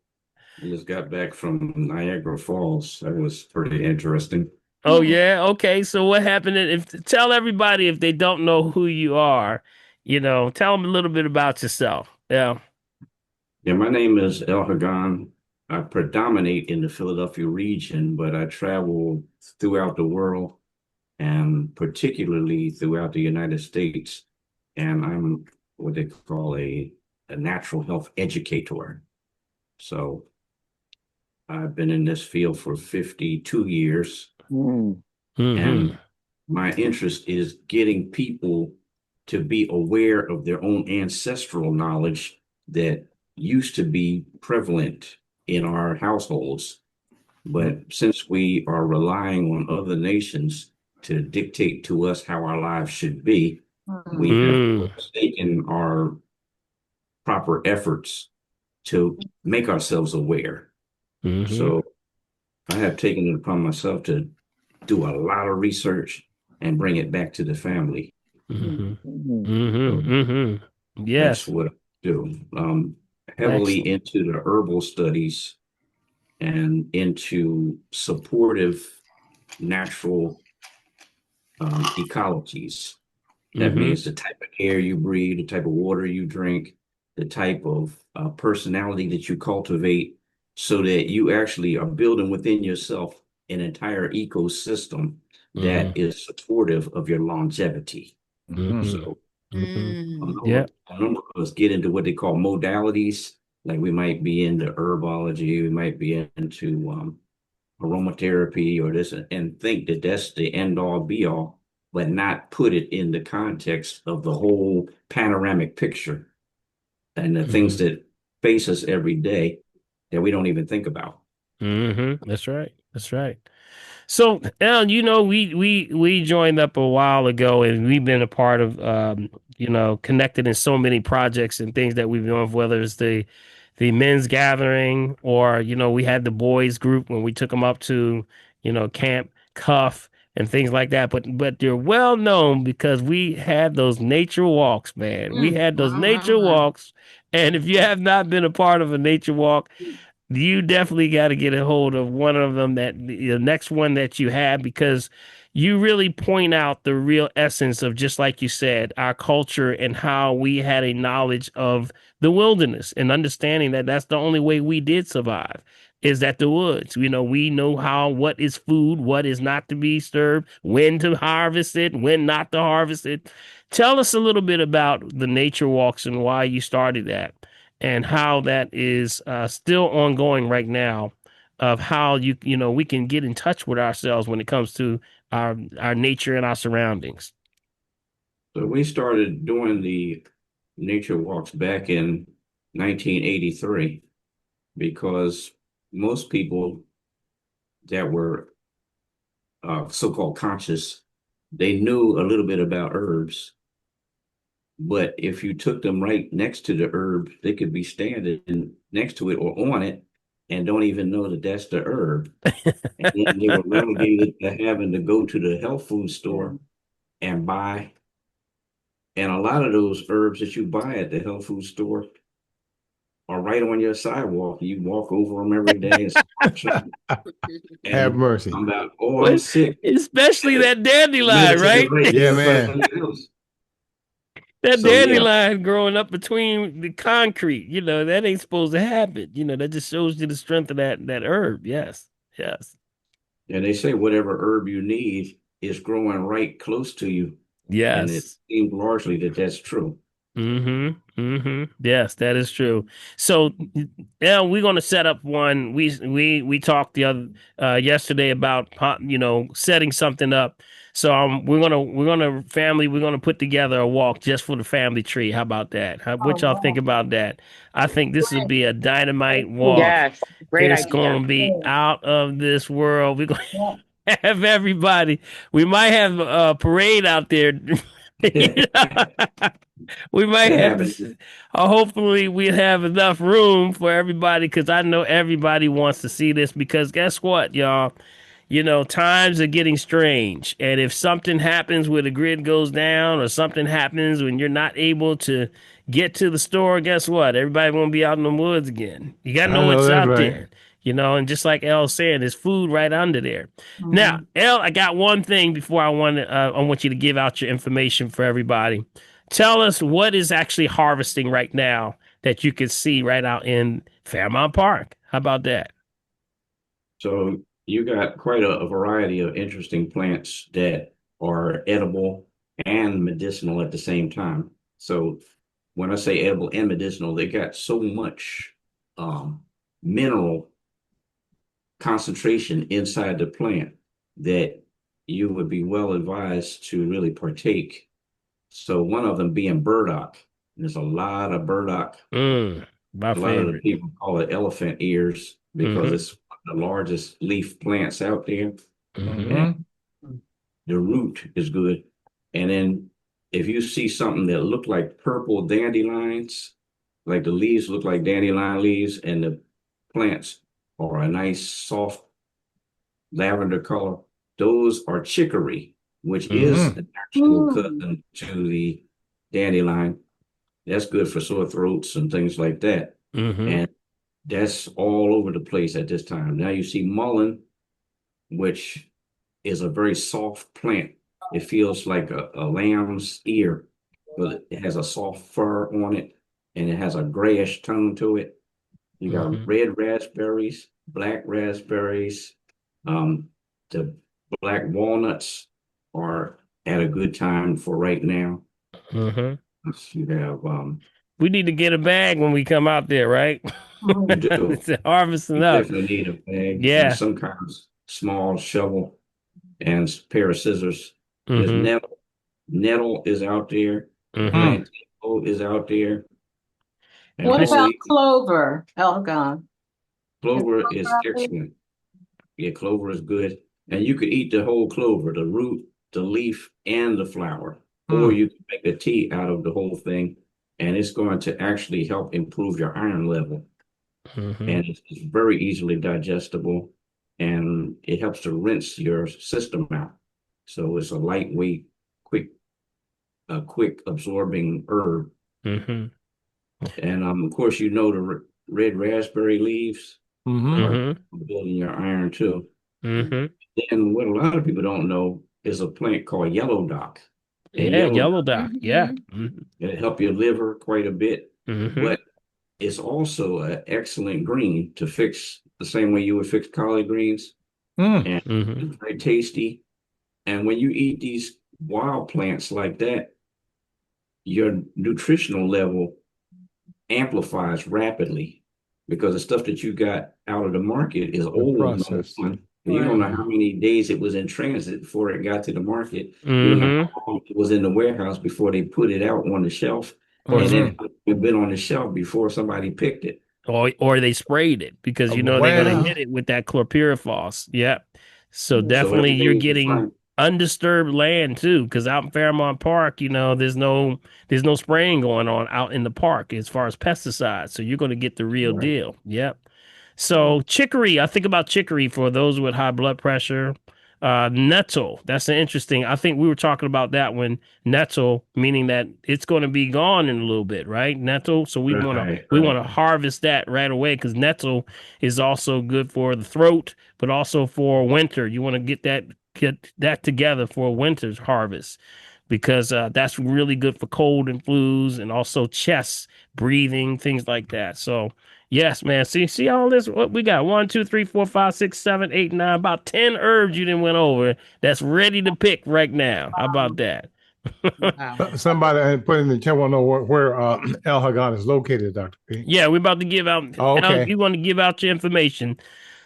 I just got back from Niagara Falls. That was pretty interesting. Oh yeah. Okay. So what happened? Tell everybody if they don't know who you are, tell them a little bit about yourself. Yeah. Yeah, my name is El Hagan. I predominate in the Philadelphia region, but I travel throughout the world and particularly throughout the United States. And I'm what they call a natural health educator. So I've been in this field for 52 years. Mm. And my interest is getting people to be aware of their own ancestral knowledge that used to be prevalent in our households. But since we are relying on other nations to dictate to us how our lives should be, we have mistaken our proper efforts to make ourselves aware. So I have taken it upon myself to do a lot of research and bring it back to the family. Yes. That's what I do. Heavily into the herbal studies and into supportive natural ecologies. That means the type of air you breathe, the type of water you drink, the type of personality that you cultivate, so that you actually are building within yourself an entire ecosystem that is supportive of your longevity. So Yeah. a number of us get into what they call modalities. Like we might be into herbology, we might be into aromatherapy or this, and think that that's the end all be all, but not put it in the context of the whole panoramic picture and the things that face us every day that we don't even think about. That's right. So, El, we joined up a while ago, and we've been a part of, connected in so many projects and things that we've been doing, whether it's the men's gathering or, we had the boys group when we took them up to, Camp Cuff and things like that. But they're well known because we had those nature walks, man. We had those nature walks. And if you have not been a part of a nature walk, you definitely got to get a hold of one of them, that the next one that you have, because you really point out the real essence of, just like you said, our culture and how we had a knowledge of the wilderness and understanding that that's the only way we did survive, is that the woods. We know what is food, what is not to be disturbed, when to harvest it, when not to harvest it. Tell us a little bit about the nature walks and why you started that, and how that is still ongoing right now, of how we can get in touch with ourselves when it comes to our nature and our surroundings. So we started doing the nature walks back in 1983 because most people that were so-called conscious, they knew a little bit about herbs. But if you took them right next to the herb, they could be standing next to it or on it and don't even know that that's the herb. And then they were relegated to having to go to the health food store and buy. And a lot of those herbs that you buy at the health food store are right on your sidewalk. You walk over them every day Have and mercy. I'm about, oh, I'm sick. Especially that dandelion, Medicine right? right Yeah, there in front man. of your house. That So yeah, dandelion growing up between the concrete, that ain't supposed to happen. That just shows you the strength of that herb. Yes. Yes. and they say whatever herb you need is growing right close to you, and it Yes. seems largely that that's true. Yes, that is true. So, yeah, we're going to set up one. We talked the other yesterday about setting something up. So we're gonna put together a walk just for the family tree. How about that? What y'all think about that? I think this would be a dynamite walk. Yes, great It's idea. going to be out of this world. We're going to have everybody. We might have a parade out there. We might That have happened. to, hopefully we'll have enough room for everybody because I know everybody wants to see this because guess what, y'all? Times are getting strange. And if something happens where the grid goes down or something happens when you're not able to get to the store, guess what? Everybody won't be out in the woods again. You got to I know know what's that's out right. there. And just like El's saying, there's food right under there. Now, El, I got one thing before I want you to give out your information for everybody. Tell us what is actually harvesting right now that you can see right out in Fairmount Park. How about that? So you got quite a variety of interesting plants that are edible and medicinal at the same time. So when I say edible and medicinal, they got so much mineral concentration inside the plant that you would be well advised to really partake. So one of them being burdock. There's a lot of burdock. My A lot of the favorite. people call it elephant ears because it's the largest leaf plants out there. And the root is good. And then if you see something that look like purple dandelions, like the leaves look like dandelion leaves and the plants are a nice soft lavender color, those are chicory, which is an actual cousin to the dandelion. That's good for sore throats and things like that. And that's all over the place at this time. Now you see mullein, which is a very soft plant. It feels like a lamb's ear, but it has a soft fur on it and it has a grayish tone to it. You got red raspberries, black raspberries. The black walnuts are at a good time for right now. You have we need to get a bag when we come out there, right? you do. Harvesting You up. definitely need a bag and Yeah. some kind of small shovel and pair of scissors. There's Mm-hmm. nettle. Nettle is out there. Mm-hmm. Plantain is out there. And What about holy clover, Elgon? clover is excellent. Yeah, clover is good. And you could eat the whole clover, the root, the leaf, and the flower. Or you can make a tea out of the whole thing. And it's going to actually help improve your iron level. And it's very easily digestible. And it helps to rinse your system out. So it's a lightweight, quick absorbing herb. And of course, the red raspberry leaves are building your iron too. And what a lot of people don't know is a plant called yellow dock. And Yeah, yellow dock. Yeah. It'll help your liver quite a bit, but it's also an excellent green to fix the same way you would fix collard greens. And it's very tasty. And when you eat these wild plants like that, your nutritional level amplifies rapidly because the stuff that you got out of the market is old, number one. You don't know how many days it was in transit before it got to the market. You don't know how long it was in the warehouse before they put it out on the shelf. And then it been on the shelf before somebody picked it. Or they sprayed it because they're gonna hit it with that chlorpyrifos. Yep. So definitely you're getting undisturbed land too, because out in Fairmount Park, there's no spraying going on out in the park as far as pesticides. So you're gonna get the real deal. Yep. So chicory, I think about chicory for those with high blood pressure. nettle. That's an interesting. I think we were talking about that when nettle, meaning that it's going to be gone in a little bit, right? Nettle. So we want to harvest that right away because nettle is also good for the throat, but also for winter. You want to get that together for a winter's harvest because that's really good for cold and flus and also chest breathing, things like that. So yes, man. See all this? What we got? 1, 2, 3, 4, 5, 6, 7, 8, 9. About 10 herbs you didn't went over. That's ready to pick right now. How about that? Somebody put in the chat. Want to know where El Hagan is located, Dr. P. Yeah, we're about to give out. Oh, okay. You want to give out your information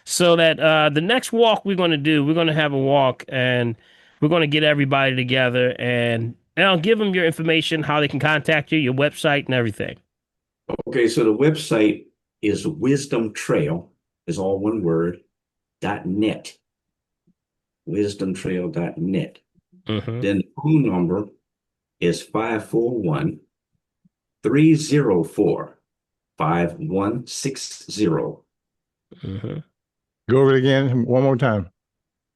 so that the next walk we're going to do, we're going to have a walk and we're going to get everybody together and I'll give them your information, how they can contact you, your website, and everything. Okay, so the website is Wisdom Trail, is all one word, .net. Wisdomtrail.net. Mm-hmm. Then the phone number is 541-304-5160. Mm-hmm. Go over it again one more time.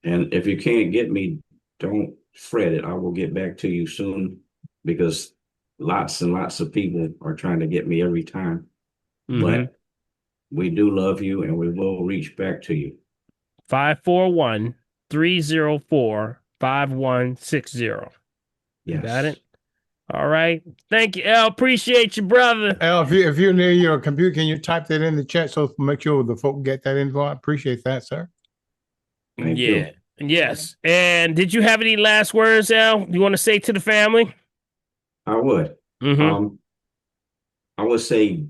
And if you can't get me, don't fret it. I will get back to you soon because lots and lots of people are trying to get me every time. Mm-hmm. But we do love you and we will reach back to you. 541-304-5160. Yes. Got it? All right. Thank you, El. Appreciate you, brother. El, if you're near your computer, can you type that in the chat so make sure the folk get that info? I appreciate that, sir. Thank you. Yes. And did you have any last words, El? You want to say to the family? I would. Mm-hmm. I would say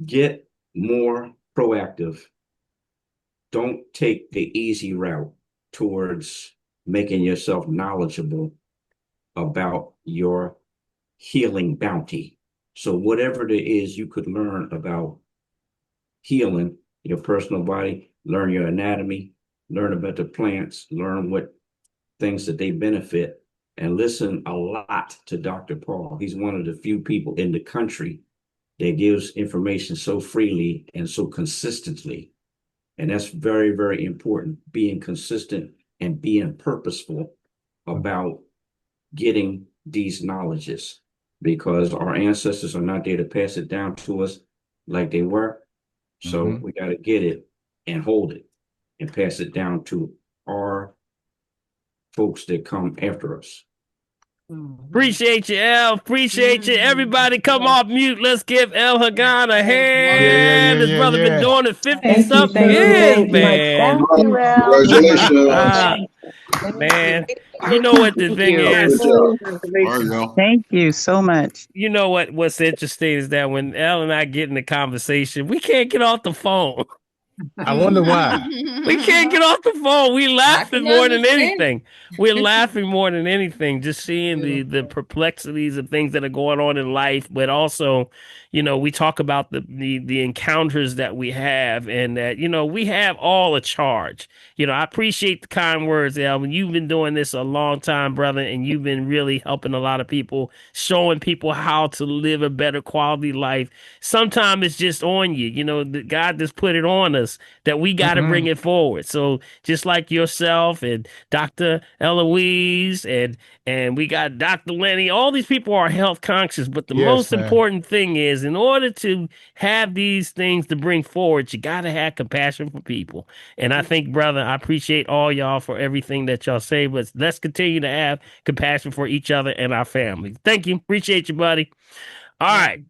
get more proactive. Don't take the easy route towards making yourself knowledgeable about your healing bounty. So whatever it is you could learn about healing your personal body, learn your anatomy, learn about the plants, learn what things that they benefit, and listen a lot to Dr. Paul. He's one of the few people in the country that gives information so freely and so consistently. And that's very, very important, being consistent and being purposeful about getting these knowledges, because our ancestors are not there to pass it down to us like they were. So we got to get it and hold it and pass it down to our folks that come after us. Appreciate you, El. Appreciate you. Everybody come off mute. Let's give El Hagan a hand. His brother been doing it 50-something years, man. Thank you, Al. Congratulations. Man, you know what the thing is? Thank you so much. You know what's interesting is that when El and I get in the conversation, we can't get off the phone. I wonder why. We can't get off the phone. We laughing more than anything. We're laughing more than anything, just seeing the perplexities and things that are going on in life, but also, you know, we talk about the encounters that we have and that, you know, we have all a charge. You know, I appreciate the kind words, Alvin. You've been doing this a long time, brother, and you've been really helping a lot of people, showing people how to live a better quality life. Sometimes it's just on you. You know, God just put it on us that we got to bring it forward. So just like yourself and Dr. Eloise and we got Dr. Lenny, all these people are health conscious, but the most important thing is in order to have these things to bring forward, you got to have compassion for people. And I think, brother, I appreciate all y'all for everything that y'all say, but let's continue to have compassion for each other and our family. Thank you. Appreciate you, buddy. All right.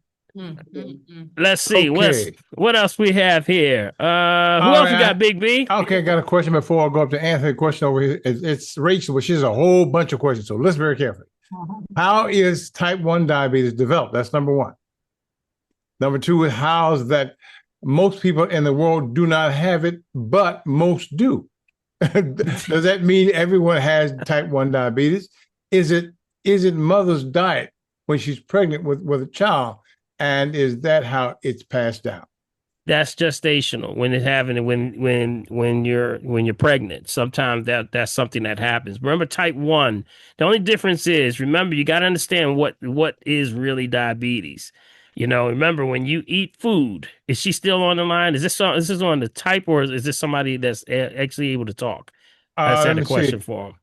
Let's see. Okay. What else we have here? Who else we got, Big B? Okay, I got a question before I go up to Anthony. Question over here. It's Rachel, but she has a whole bunch of questions. So listen very carefully. How is type 1 diabetes developed? That's number one. Number two is how is that most people in the world do not have it, but most do. Does that mean everyone has type 1 diabetes? Is it mother's diet when she's pregnant with a child? And is that how it's passed down? That's gestational when it happened when you're pregnant. Sometimes that's something that happens. Remember type 1. The only difference is, remember, you got to understand what is really diabetes. Remember when you eat food, is she still on the line? Is this on the type, or is this somebody that's actually able to talk? I just Let had a me see. question for him.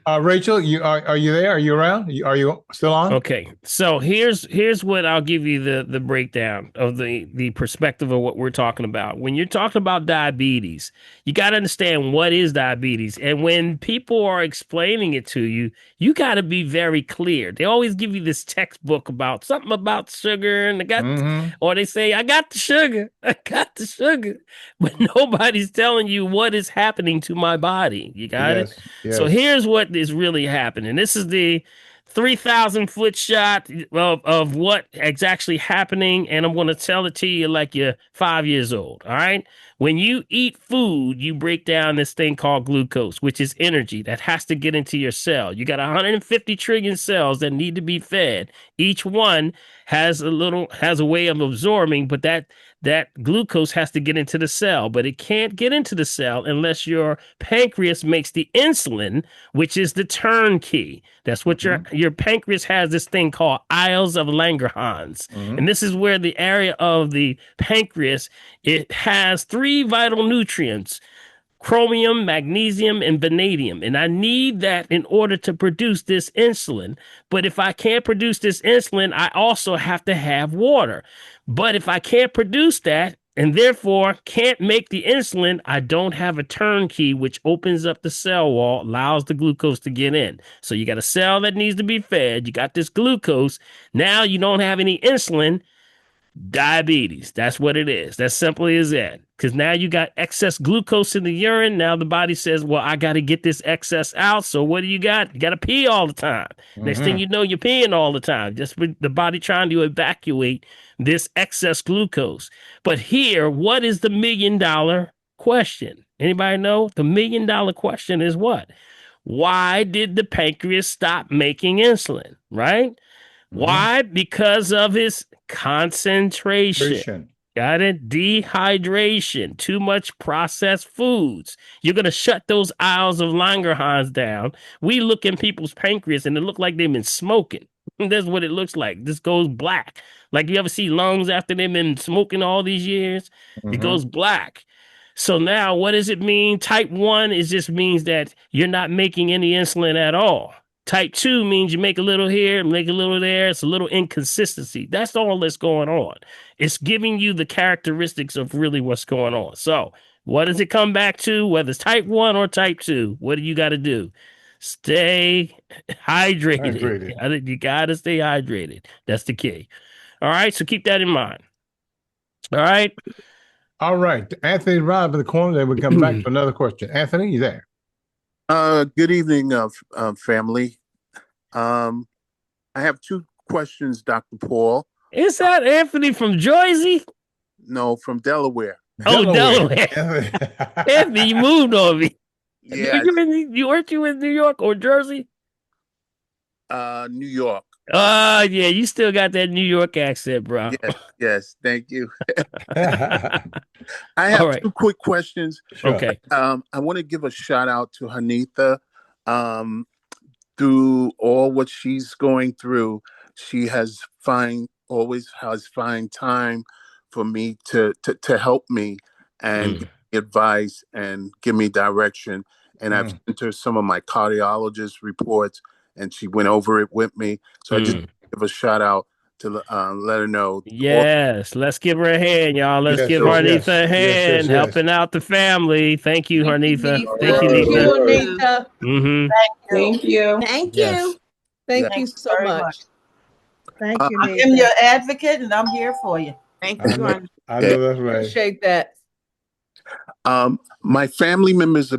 Rachel, are you there? Are you around? Are you still on? Okay, so here's what I'll give you the breakdown of the perspective of what we're talking about. When you're talking about diabetes, you got to understand what is diabetes, and when people are explaining it to you, you got to be very clear. They always give you this textbook about something about sugar, and or they say, "I got the sugar, I got the sugar," but nobody's telling you what is happening to my body. You got it? So Yes. here's what is really happening. This is the 3,000-foot shot of what is actually happening, and I'm going to tell it to you like you're 5 years old. All right. When you eat food, you break down this thing called glucose, which is energy that has to get into your cell. You got 150 trillion cells that need to be fed. Each one has a way of absorbing, but that glucose has to get into the cell, but it can't get into the cell unless your pancreas makes the insulin, which is the turnkey. That's what your pancreas has, this thing called aisles of Langerhans. And this is where the area of the pancreas, it has 3 vital nutrients: chromium, magnesium, and vanadium. And I need that in order to produce this insulin. But if I can't produce this insulin, I also have to have water. But if I can't produce that, and therefore can't make the insulin, I don't have a turnkey, which opens up the cell wall, allows the glucose to get in. So you got a cell that needs to be fed. You got this glucose. Now you don't have any insulin. Diabetes. That's what it is. That's simply as that. Because now you got excess glucose in the urine. Now the body says, well, I got to get this excess out. So what do you got? You got to pee all the time. Next thing you know, you're peeing all the time. Just with the body trying to evacuate this excess glucose. But here, what is the $1 million question? Anybody know? The $1 million question is what? Why did the pancreas stop making insulin? Right? Why? Because of his concentration. Got it? Dehydration, too much processed foods. You're going to shut those aisles of Langerhans down. We look in people's pancreas and it look like they've been smoking. That's what it looks like. This goes black. Like you ever see lungs after they've been smoking all these years? It goes black. So now what does it mean? Type 1 is just means that you're not making any insulin at all. Type 2 means you make a little here, make a little there. It's a little inconsistency. That's all that's going on. It's giving you the characteristics of really what's going on. So what does it come back to? Whether it's type 1 or type 2, what do you got to do? Stay hydrated. You got to stay hydrated. That's the key. All right. So keep that in mind. All right. All right. Anthony Robb in the corner. Then we come back to another question. Anthony, you there? Good evening, family. I have 2 questions, Dr. Paul. Is that Anthony from Jersey? No, from Delaware. Oh, Delaware. Anthony, you moved on me. Yeah. Weren't you in New York or Jersey? New York. Yeah, you still got that New York accent, bro. Yes, thank you. I have 2 quick questions. Sure. Okay. I want to give a shout out to Hanitha. Through all what she's going through, she always has find time for me to help me and give me advice and give me direction. And I've sent her some of my cardiologist reports, and she went over it with me. So I just give a shout out to let her know. Yes, let's give her a hand, y'all. Let's give Harnitha a hand, helping out the family. Thank you, Harnitha. Thank you, Nitha. Thank you. Thank you. Thank you so much. Thank you, I am your advocate, and I'm here for you. Thank you. I know that's right. Appreciate that. My family members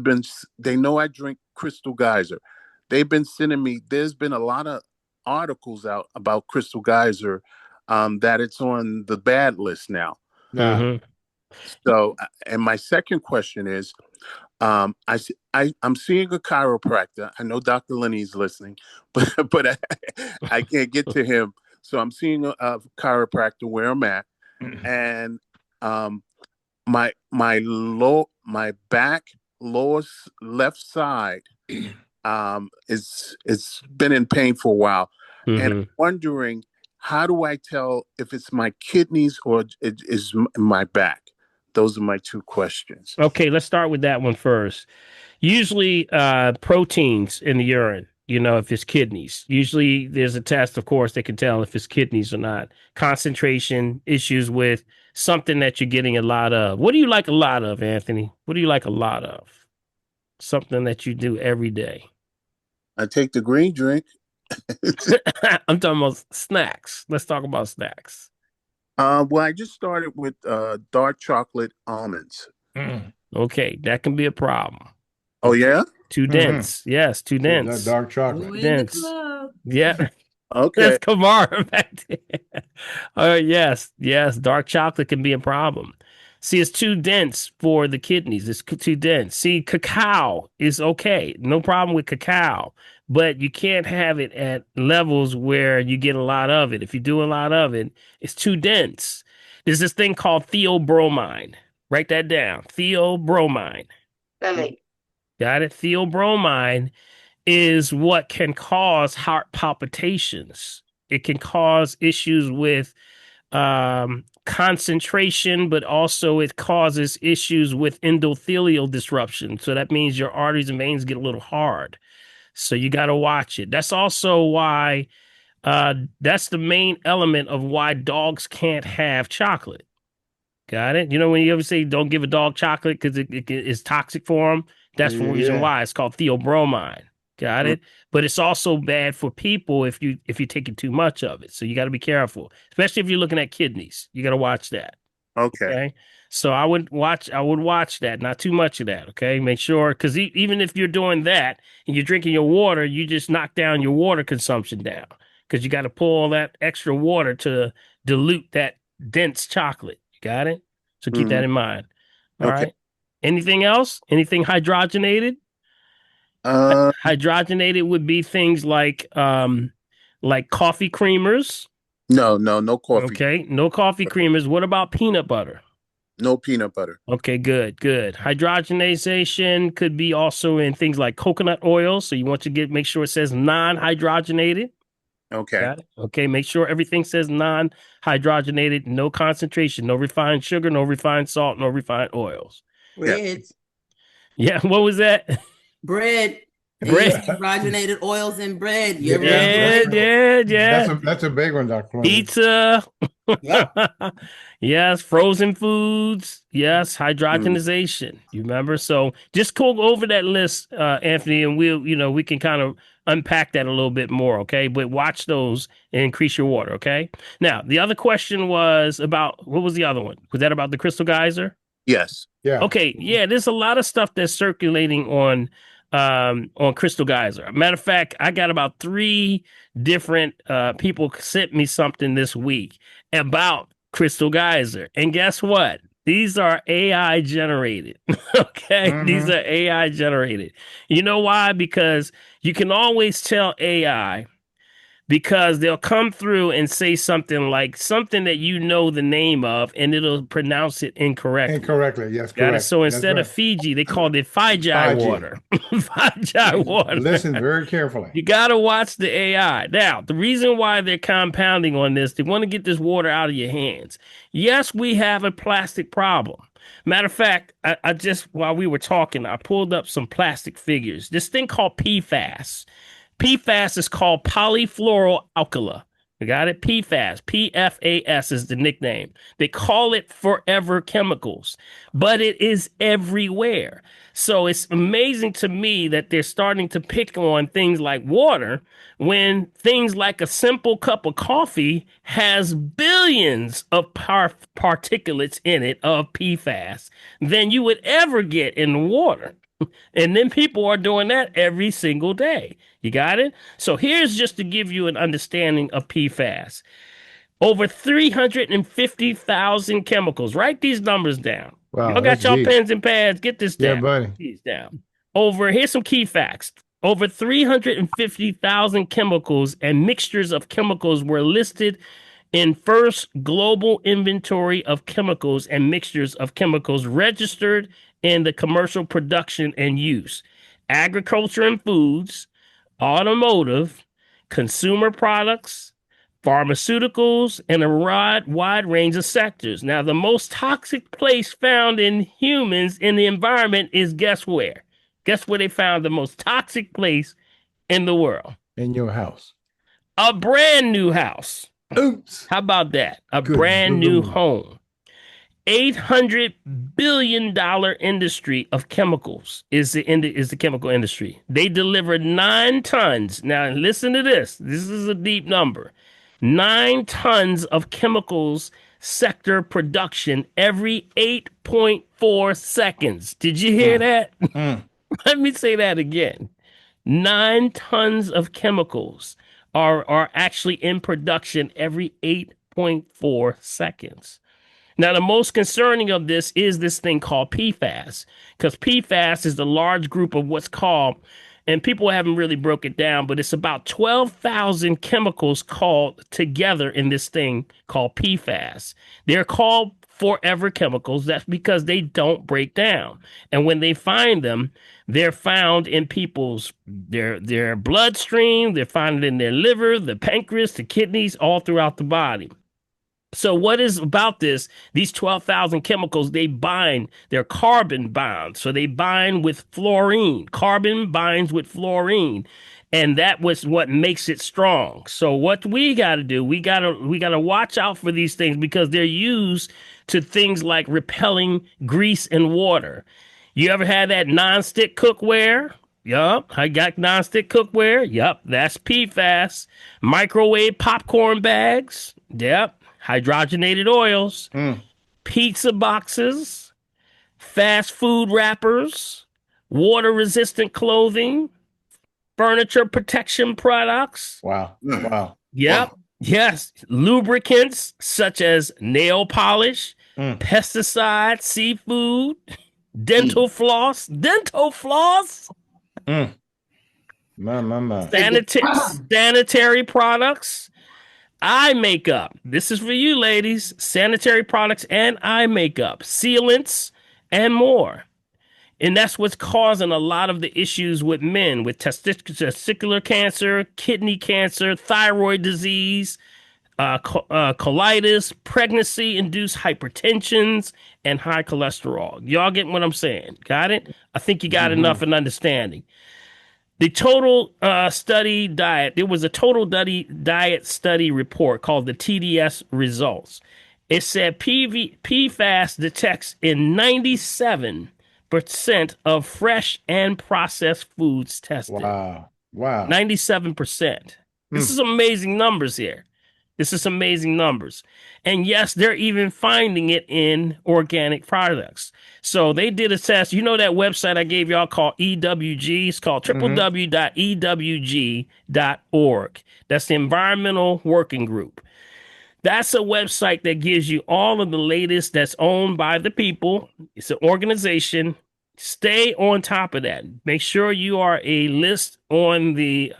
they know I drink Crystal Geyser. They've been sending me, there's been a lot of articles out about Crystal Geyser, that it's on the bad list now. So, and my second question is, I'm seeing a chiropractor. I know Dr. Lenny's listening, but I can't get to him. So I'm seeing a chiropractor where I'm at, and my back lower left side it's been in pain for a while, and I'm wondering how do I tell if it's my kidneys or it is my back? Those are my two questions. Okay, let's start with that one first. Usually, proteins in the urine, if it's kidneys. Usually, there's a test, of course, that can tell if it's kidneys or not. Concentration, issues with something that you're getting a lot of. What do you like a lot of, Anthony? What do you like a lot of? Something that you do every day. I take the green drink. I'm talking about snacks. Let's talk about snacks. Well, I just started with dark chocolate almonds. Okay, that can be a problem. Oh, yeah? Too dense. Yes, too dense. Dark chocolate. Dense. Yeah. Okay. That's Kamara back there. Yes, dark chocolate can be a problem. See, it's too dense for the kidneys. It's too dense. See, cacao is okay. No problem with cacao, but you can't have it at levels where you get a lot of it. If you do a lot of it, it's too dense. There's this thing called theobromine. Write that down. Theobromine. Got it? Theobromine is what can cause heart palpitations. It can cause issues with concentration, but also it causes issues with endothelial disruption. So that means your arteries and veins get a little hard. So you got to watch it. That's also why that's the main element of why dogs can't have chocolate. Got it? When you ever say don't give a dog chocolate because it is toxic for them, that's the reason why. It's called theobromine. Got it? But it's also bad for people if you're taking too much of it. So you got to be careful, especially if you're looking at kidneys. You got to watch that. Okay. So I would watch that, not too much of that. Okay. Make sure, because even if you're doing that and you're drinking your water, you just knock down your water consumption down because you got to pull all that extra water to dilute that dense chocolate. You got it? So keep that in mind. All right. Anything else? Anything hydrogenated? Hydrogenated would be things like coffee creamers. No coffee. Okay, no coffee creamers. What about peanut butter? No peanut butter. Okay, good. Hydrogenation could be also in things like coconut oil. So you want to make sure it says non-hydrogenated. Okay. Okay, make sure everything says non-hydrogenated, no concentration, no refined sugar, no refined salt, no refined oils. Bread. Yeah, what was that? Bread. Bread. Hydrogenated oils in bread. Yeah. That's a big one, Dr. Pizza. Yes, frozen foods. Yes, hydrogenization. You remember? So just go over that list, Anthony, and we can kind of unpack that a little bit more, okay? But watch those and increase your water, okay? Now, the other question was about, what was the other one? Was that about the crystal geyser? Yes. Yeah. Okay. Yeah, there's a lot of stuff that's circulating on crystal geyser. Matter of fact, I got about 3 different people sent me something this week about crystal geyser, and guess what? These are AI generated. Okay, these are AI generated. You know why? Because you can always tell AI, because they'll come through and say something like something that the name of, and it'll pronounce it incorrectly. Yes, Got it? correct. So instead of Fiji, they called it Fiji water. Fiji water. Listen very carefully. You got to watch the AI. Now, the reason why they're compounding on this, they want to get this water out of your hands. Yes, we have a plastic problem. Matter of fact, I just, while we were talking, I pulled up some plastic figures. This thing called PFAS. PFAS is called polyfluoroalkyl. You got it? PFAS. PFAS is the nickname. They call it forever chemicals, but it is everywhere. So it's amazing to me that they're starting to pick on things like water when things like a simple cup of coffee has billions of particulates in it of PFAS than you would ever get in water. And then people are doing that every single day. You got it? So here's just to give you an understanding of PFAS. Over 350,000 chemicals. Write these numbers down. Wow, Y'all got y'all pens and pads. Get this down. Yeah, buddy. These down. Here's some key facts. Over 350,000 chemicals and mixtures of chemicals were listed in first global inventory of chemicals and mixtures of chemicals registered in the commercial production and use, agriculture and foods, automotive, consumer products, pharmaceuticals, and a wide range of sectors. Now, the most toxic place found in humans in the environment is guess where? Guess where they found the most toxic place in the world? In your house. A brand new house. Oops. How about that? A Good brand new Lord. home. $800 billion industry of chemicals is the chemical industry. They deliver 9 tons. Now, listen to this. This is a deep number. 9 tons of chemicals sector production every 8.4 seconds. Did you hear that? Let me say that again. 9 tons of chemicals are actually in production every 8.4 seconds. Now, the most concerning of this is this thing called PFAS, because PFAS is the large group of what's called, and people haven't really broke it down, but it's about 12,000 chemicals called together in this thing called PFAS. They're called forever chemicals. That's because they don't break down. And when they find them, they're found in people's their bloodstream, they're found in their liver, the pancreas, the kidneys, all throughout the body. So what is about this? These 12,000 chemicals, they're carbon bound. So they bind with fluorine. Carbon binds with fluorine. And that was what makes it strong. So what we got to do, we got to watch out for these things because they're used to things like repelling grease and water. You ever had that nonstick cookware? Yup, I got nonstick cookware. Yup, that's PFAS. Microwave popcorn bags. Yep. Hydrogenated oils, pizza boxes, fast food wrappers, water-resistant clothing, furniture protection products. Wow. Wow. Yep. Wow. Yes. Lubricants such as nail polish, pesticides, seafood, dental floss. Dental floss? Sanitary products. Eye makeup. This is for you, ladies. Sanitary products and eye makeup, sealants, and more. And that's what's causing a lot of the issues with men with testicular cancer, kidney cancer, thyroid disease, colitis, pregnancy-induced hypertensions, and high cholesterol. Y'all getting what I'm saying? Got it? I think you got enough in understanding. The total study diet, there was a total diet study report called the TDS results. It said PFAS detects in 97% of fresh and processed foods tested. Wow. 97%. This is amazing numbers here. This is amazing numbers. And yes, they're even finding it in organic products. So they did a test. You know that website I gave y'all called EWG? It's called www.ewg.org. That's the Environmental Working Group. That's a website that gives you all of the latest that's owned by the people. It's an organization. Stay on top of that. Make sure you are a list on the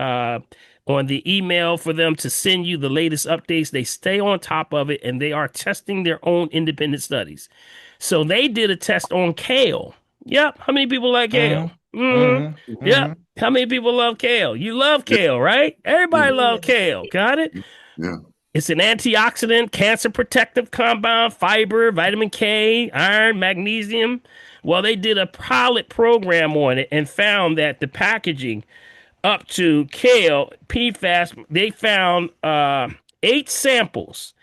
email for them to send you the latest updates. They stay on top of it, and they are testing their own independent studies. So they did a test on kale. Yep. How many people like kale? Yep. How many people love kale? You love kale, right? Everybody love kale. Got it? Yeah. It's an antioxidant, cancer protective compound, fiber, vitamin K, iron, magnesium. Well, they did a pilot program on it and found that the packaging up to kale, PFAS, they found 8 samples,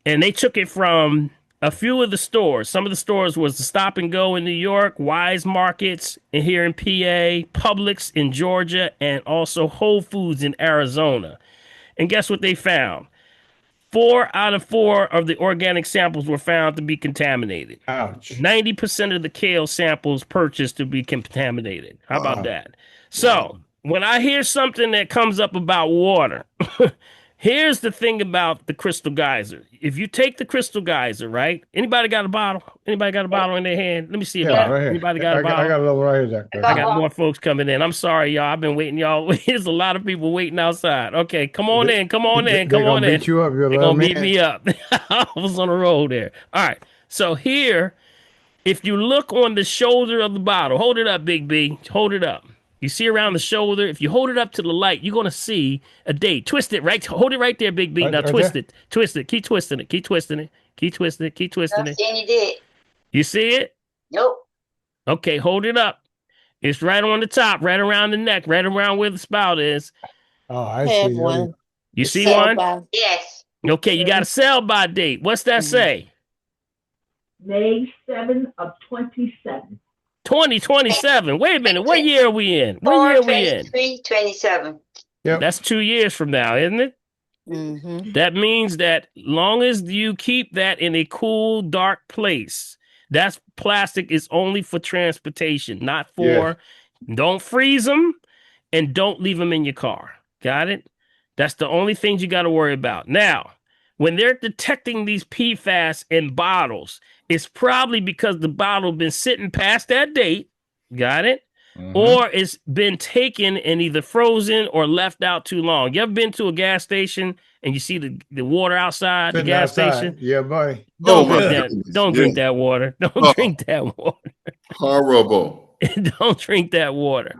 and they took it from a few of the stores. Some of the stores was the Stop and Go in New York, Wise Markets here in PA, Publix in Georgia, and also Whole Foods in Arizona. And guess what they found? 4 out of 4 of the organic samples were found to be contaminated. Ouch. 90% of the kale samples purchased to be contaminated. How about that? So when I hear something that comes up about water, here's the thing about the Crystal Geyser. If you take the Crystal Geyser, right? Anybody got a bottle? Anybody got a bottle in their hand? Let me see. Right Anybody got a bottle? I got a little right here. I got more folks coming in. I'm sorry, y'all. I've been waiting, y'all. There's a lot of people waiting outside. Okay, come on in. Come on in. Come on in. They're going to beat you up. They're going to beat me up. I was on the road there. All right. So here, if you look on the shoulder of the bottle, hold it up, Big B. Hold it up. You see around the shoulder. If you hold it up to the light, you're going to see a date. Twist it, right? Hold it right there, Big B. Now twist it. Twist it. Keep twisting it. Keep twisting it. Keep twisting it. Keep twisting it. And you did. You see it? Nope. Okay, hold it up. It's right on the top, right around the neck, right around where the spout is. Oh, I see one. You see one? Yes. Okay, you got a sell-by date. What's that say? May 7 of 27. 2027. Wait a minute. What year are we in? What year are we in? 27. Yep. That's 2 years from now, isn't it? Mm-hmm. That means that long as you keep that in a cool, dark place, that's plastic is only for transportation, not for, don't freeze them and don't leave them in your car. Got it? That's the only things you got to worry about. Now, when they're detecting these PFAS in bottles, it's probably because the bottle been sitting past that date. Got it? Or it's been taken and either frozen or left out too long. You ever been to a gas station and you see the water outside the gas station? Yeah, buddy. Don't drink that. Don't drink that water. Don't drink that water. Horrible. Don't drink that water.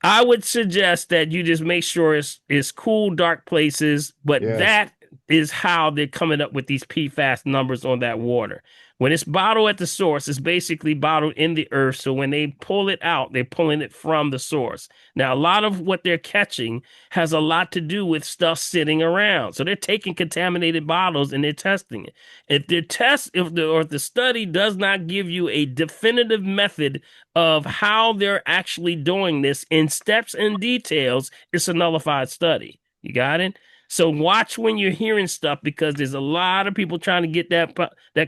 I would suggest that you just make sure it's cool, dark places, but that is how they're coming up with these PFAS numbers on that water. When it's bottled at the source, it's basically bottled in the earth. So when they pull it out, they're pulling it from the source. Now, a lot of what they're catching has a lot to do with stuff sitting around. So they're taking contaminated bottles and they're testing it. If the study does not give you a definitive method of how they're actually doing this in steps and details, it's a nullified study. You got it? So watch when you're hearing stuff, because there's a lot of people trying to get that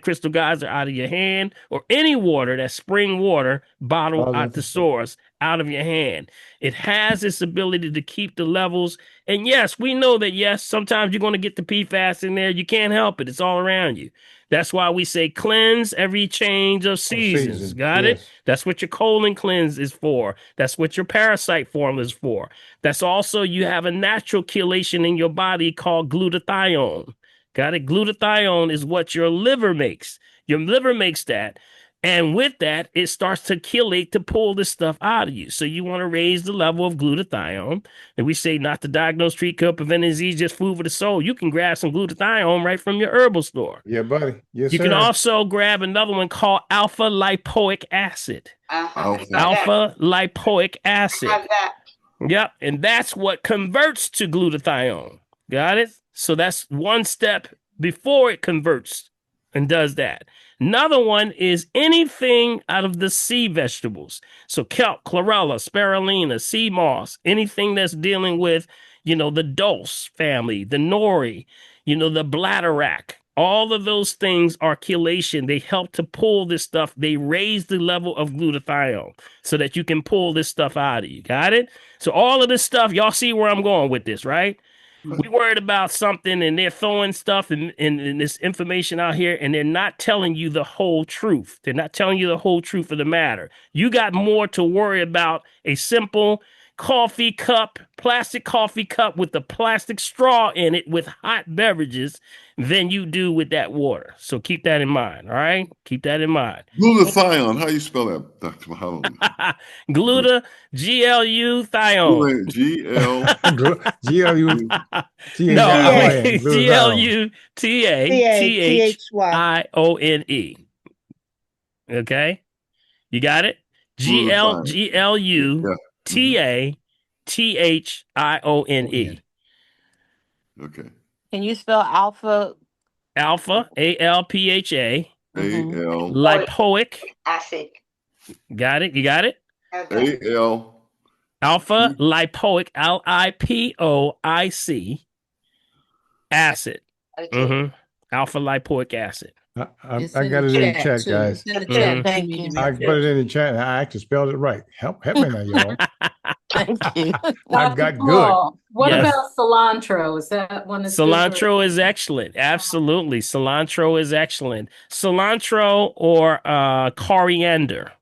crystal geyser out of your hand, or any water, that spring water bottle at the source, out of your hand. It has this ability to keep the levels. And yes, we know that, yes, sometimes you're going to get the PFAS in there. You can't help it. It's all around you. That's why we say cleanse every change of seasons. Got it? That's what your colon cleanse is for. That's what your parasite formula is for. That's also, you have a natural chelation in your body called glutathione. Got it? Glutathione is what your liver makes. Your liver makes that. And with that, it starts to chelate to pull this stuff out of you. So you want to raise the level of glutathione. And we say not to diagnose, treat, cure, prevent disease, just food for the soul. You can grab some glutathione right from your herbal store. Yeah, buddy. Yes, you can also grab another one called alpha lipoic acid. Alpha lipoic acid. Yep. And that's what converts to glutathione. Got it? So that's one step before it converts and does that. Another one is anything out of the sea vegetables. So kelp, chlorella, spirulina, sea moss, anything that's dealing with, the dulse family, the nori, the bladderwrack. All of those things are chelation. They help to pull this stuff. They raise the level of glutathione so that you can pull this stuff out of you. Got it? So all of this stuff, y'all see where I'm going with this, right? We worried about something and they're throwing stuff and this information out here, and they're not telling you the whole truth. They're not telling you the whole truth of the matter. You got more to worry about a simple plastic coffee cup with a plastic straw in it with hot beverages than you do with that water. So keep that in mind. All right. Keep that in mind. Glutathione. How you spell that, Dr. Mahalo? Gluta, G-L-U, thione. G-L-U-T-A-T-H-I-O-N-E. Okay. You got it? G-L-U-T-A-T-H-I-O-N-E. Okay. Can you spell alpha? Alpha, A-L-P-H-A. A-L. Lipoic. Acid. Got it? You got it? A-L. Alpha lipoic, L-I-P-O-I-C. Acid. Alpha lipoic acid. I got it in the chat, guys. Thank you. I put it in the chat, and I actually spelled it right. Help me now, y'all. Thank you. I got good. What about cilantro? Is that one that's cilantro is excellent. Absolutely. Cilantro is excellent. Cilantro or coriander.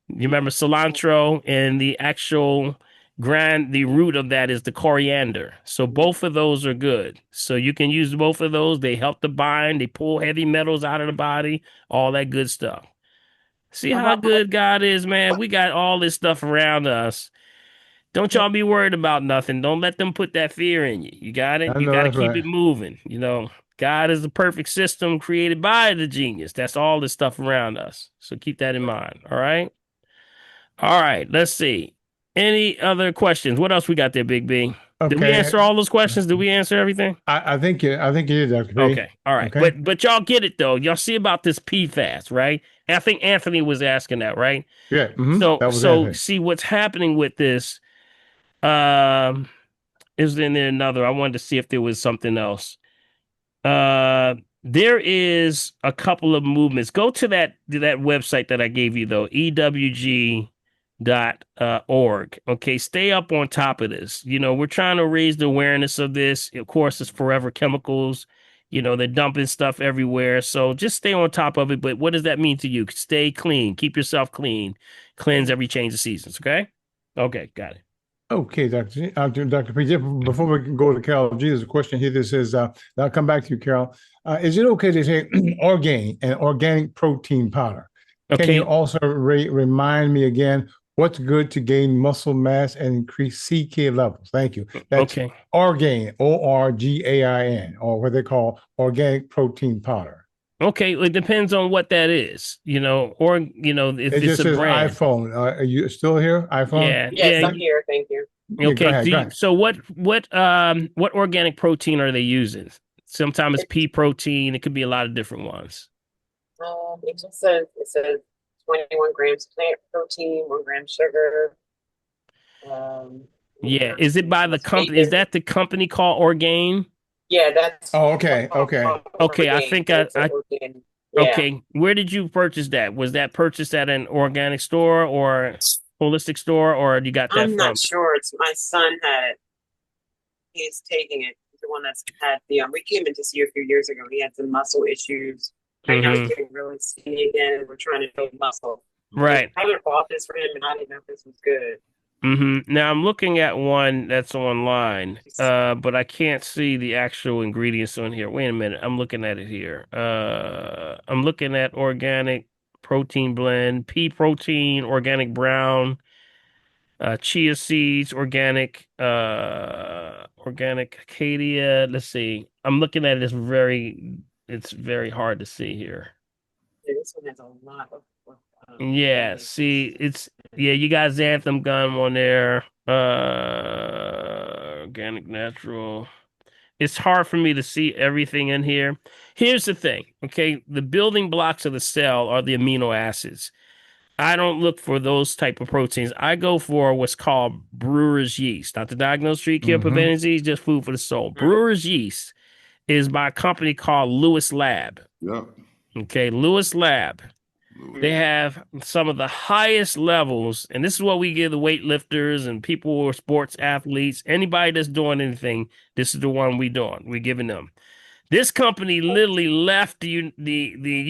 You remember cilantro, and the actual the root of that is the coriander. So both of those are good. So you can use both of those. They help to bind. They pull heavy metals out of the body, all that good stuff. See how good God is, man. We got all this stuff around us. Don't y'all be worried about nothing. Don't let them put that fear in you. You got it? I You know got to that's keep right. it moving. You know, God is the perfect system created by the genius. That's all the stuff around us. So keep that in mind. All right? All right, let's see. Any other questions? What else we got there, Big B? Did we Okay. answer all those questions? Did we answer everything? I think you did, Dr. P. Okay. All right. Okay. But y'all get it though. Y'all see about this PFAS, right? And I think Anthony was asking that, right? Yeah. So That was so Anthony. see what's happening with this. Is there another? I wanted to see if there was something else. There is a couple of movements. Go to that website that I gave you though, ewg.org. Okay, stay up on top of this. You know, we're trying to raise the awareness of this. Of course, it's forever chemicals. You know, they're dumping stuff everywhere. So just stay on top of it. But what does that mean to you? Stay clean. Keep yourself clean. Cleanse every change of seasons. Okay? Okay, got it. Okay, Dr. P. Just before we can go to Carol G, there's a question here that says, I'll come back to you, Carol. Is it okay to say Orgain and organic protein powder? Can Okay. you also remind me again what's good to gain muscle mass and increase CK levels? Thank you. That's Okay. Orgain, ORGAIN, or what they call organic protein powder. Okay, it depends on what that is, you know, or you know, if It it's just a says brand. iPhone. Are you still here? iPhone? Yeah, Yes, yeah. I'm here. Thank you. Yeah, go Okay. ahead, go ahead. So what organic protein are they using? Sometimes it's pea protein. It could be a lot of different ones. It says 21 grams plant protein, 1 gram sugar. Yeah. Is it by the company? Is that the company called Orgain? Yeah, that's Oh, okay, okay. Okay, I Orgain. think It's I Orgain. Yeah. okay. Where did you purchase that? Was that purchased at an organic store or holistic store, or you got that I'm from? not sure. It's my son had it. He's taking it. He's the one that's had the we came in to see you a few years ago. He had some muscle issues. Right now he's getting really skinny again, and we're trying to build muscle. Right. I haven't bought this for him, and I didn't know if this was good. Now I'm looking at one that's online, but I can't see the actual ingredients on here. Wait a minute, I'm looking at it here. I'm looking at organic protein blend, pea protein, organic brown, chia seeds, organic Acadia. Let's see. I'm looking at it. It's very hard to see here. Yeah, this one has a lot of. Yeah, see, you got Xanthan gum on there. Organic natural. It's hard for me to see everything in here. Here's the thing, okay? The building blocks of the cell are the amino acids. I don't look for those type of proteins. I go for what's called brewer's yeast. Not to diagnose, treat, cure, prevent disease, just food for the soul. Brewer's yeast is by a company called Lewis Lab. Yep. Okay, Lewis Lab. They have some of the highest levels, and this is what we give the weightlifters and people who are sports athletes. Anybody that's doing anything, this is the one we're giving them. This company literally left the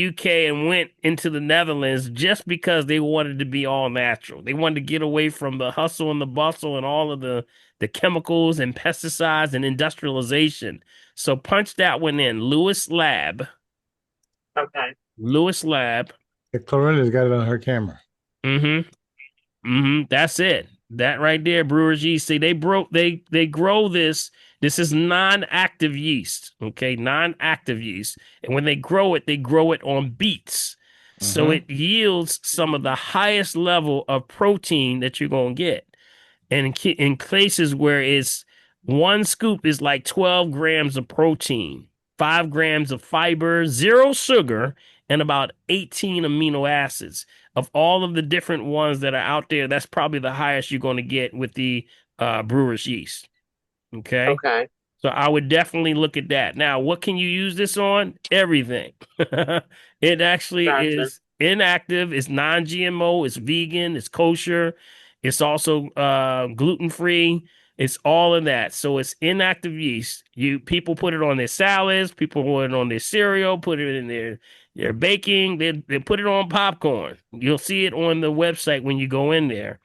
UK and went into the Netherlands just because they wanted to be all natural. They wanted to get away from the hustle and the bustle and all of the chemicals and pesticides and industrialization. So punch that one in. Lewis Lab. Okay. Lewis Lab. Clorella's got it on her camera. That's it. That right there, brewer's yeast. See, they grow this. This is non-active yeast. Okay, non-active yeast. And when they grow it on beets. So it yields some of the highest level of protein that you're gonna get. And in places where it's one scoop is like 12 grams of protein, 5 grams of fiber, 0 sugar, and about 18 amino acids. Of all of the different ones that are out there, that's probably the highest you're going to get with the brewer's yeast. Okay. Okay. So I would definitely look at that. Now, what can you use this on? Everything. It actually is inactive. It's non-GMO. It's vegan. It's kosher. It's also gluten-free. It's all of that. So it's inactive yeast. People put it on their salads. People put it on their cereal. Put it in their baking. They put it on popcorn. You'll see it on the website when you go in there.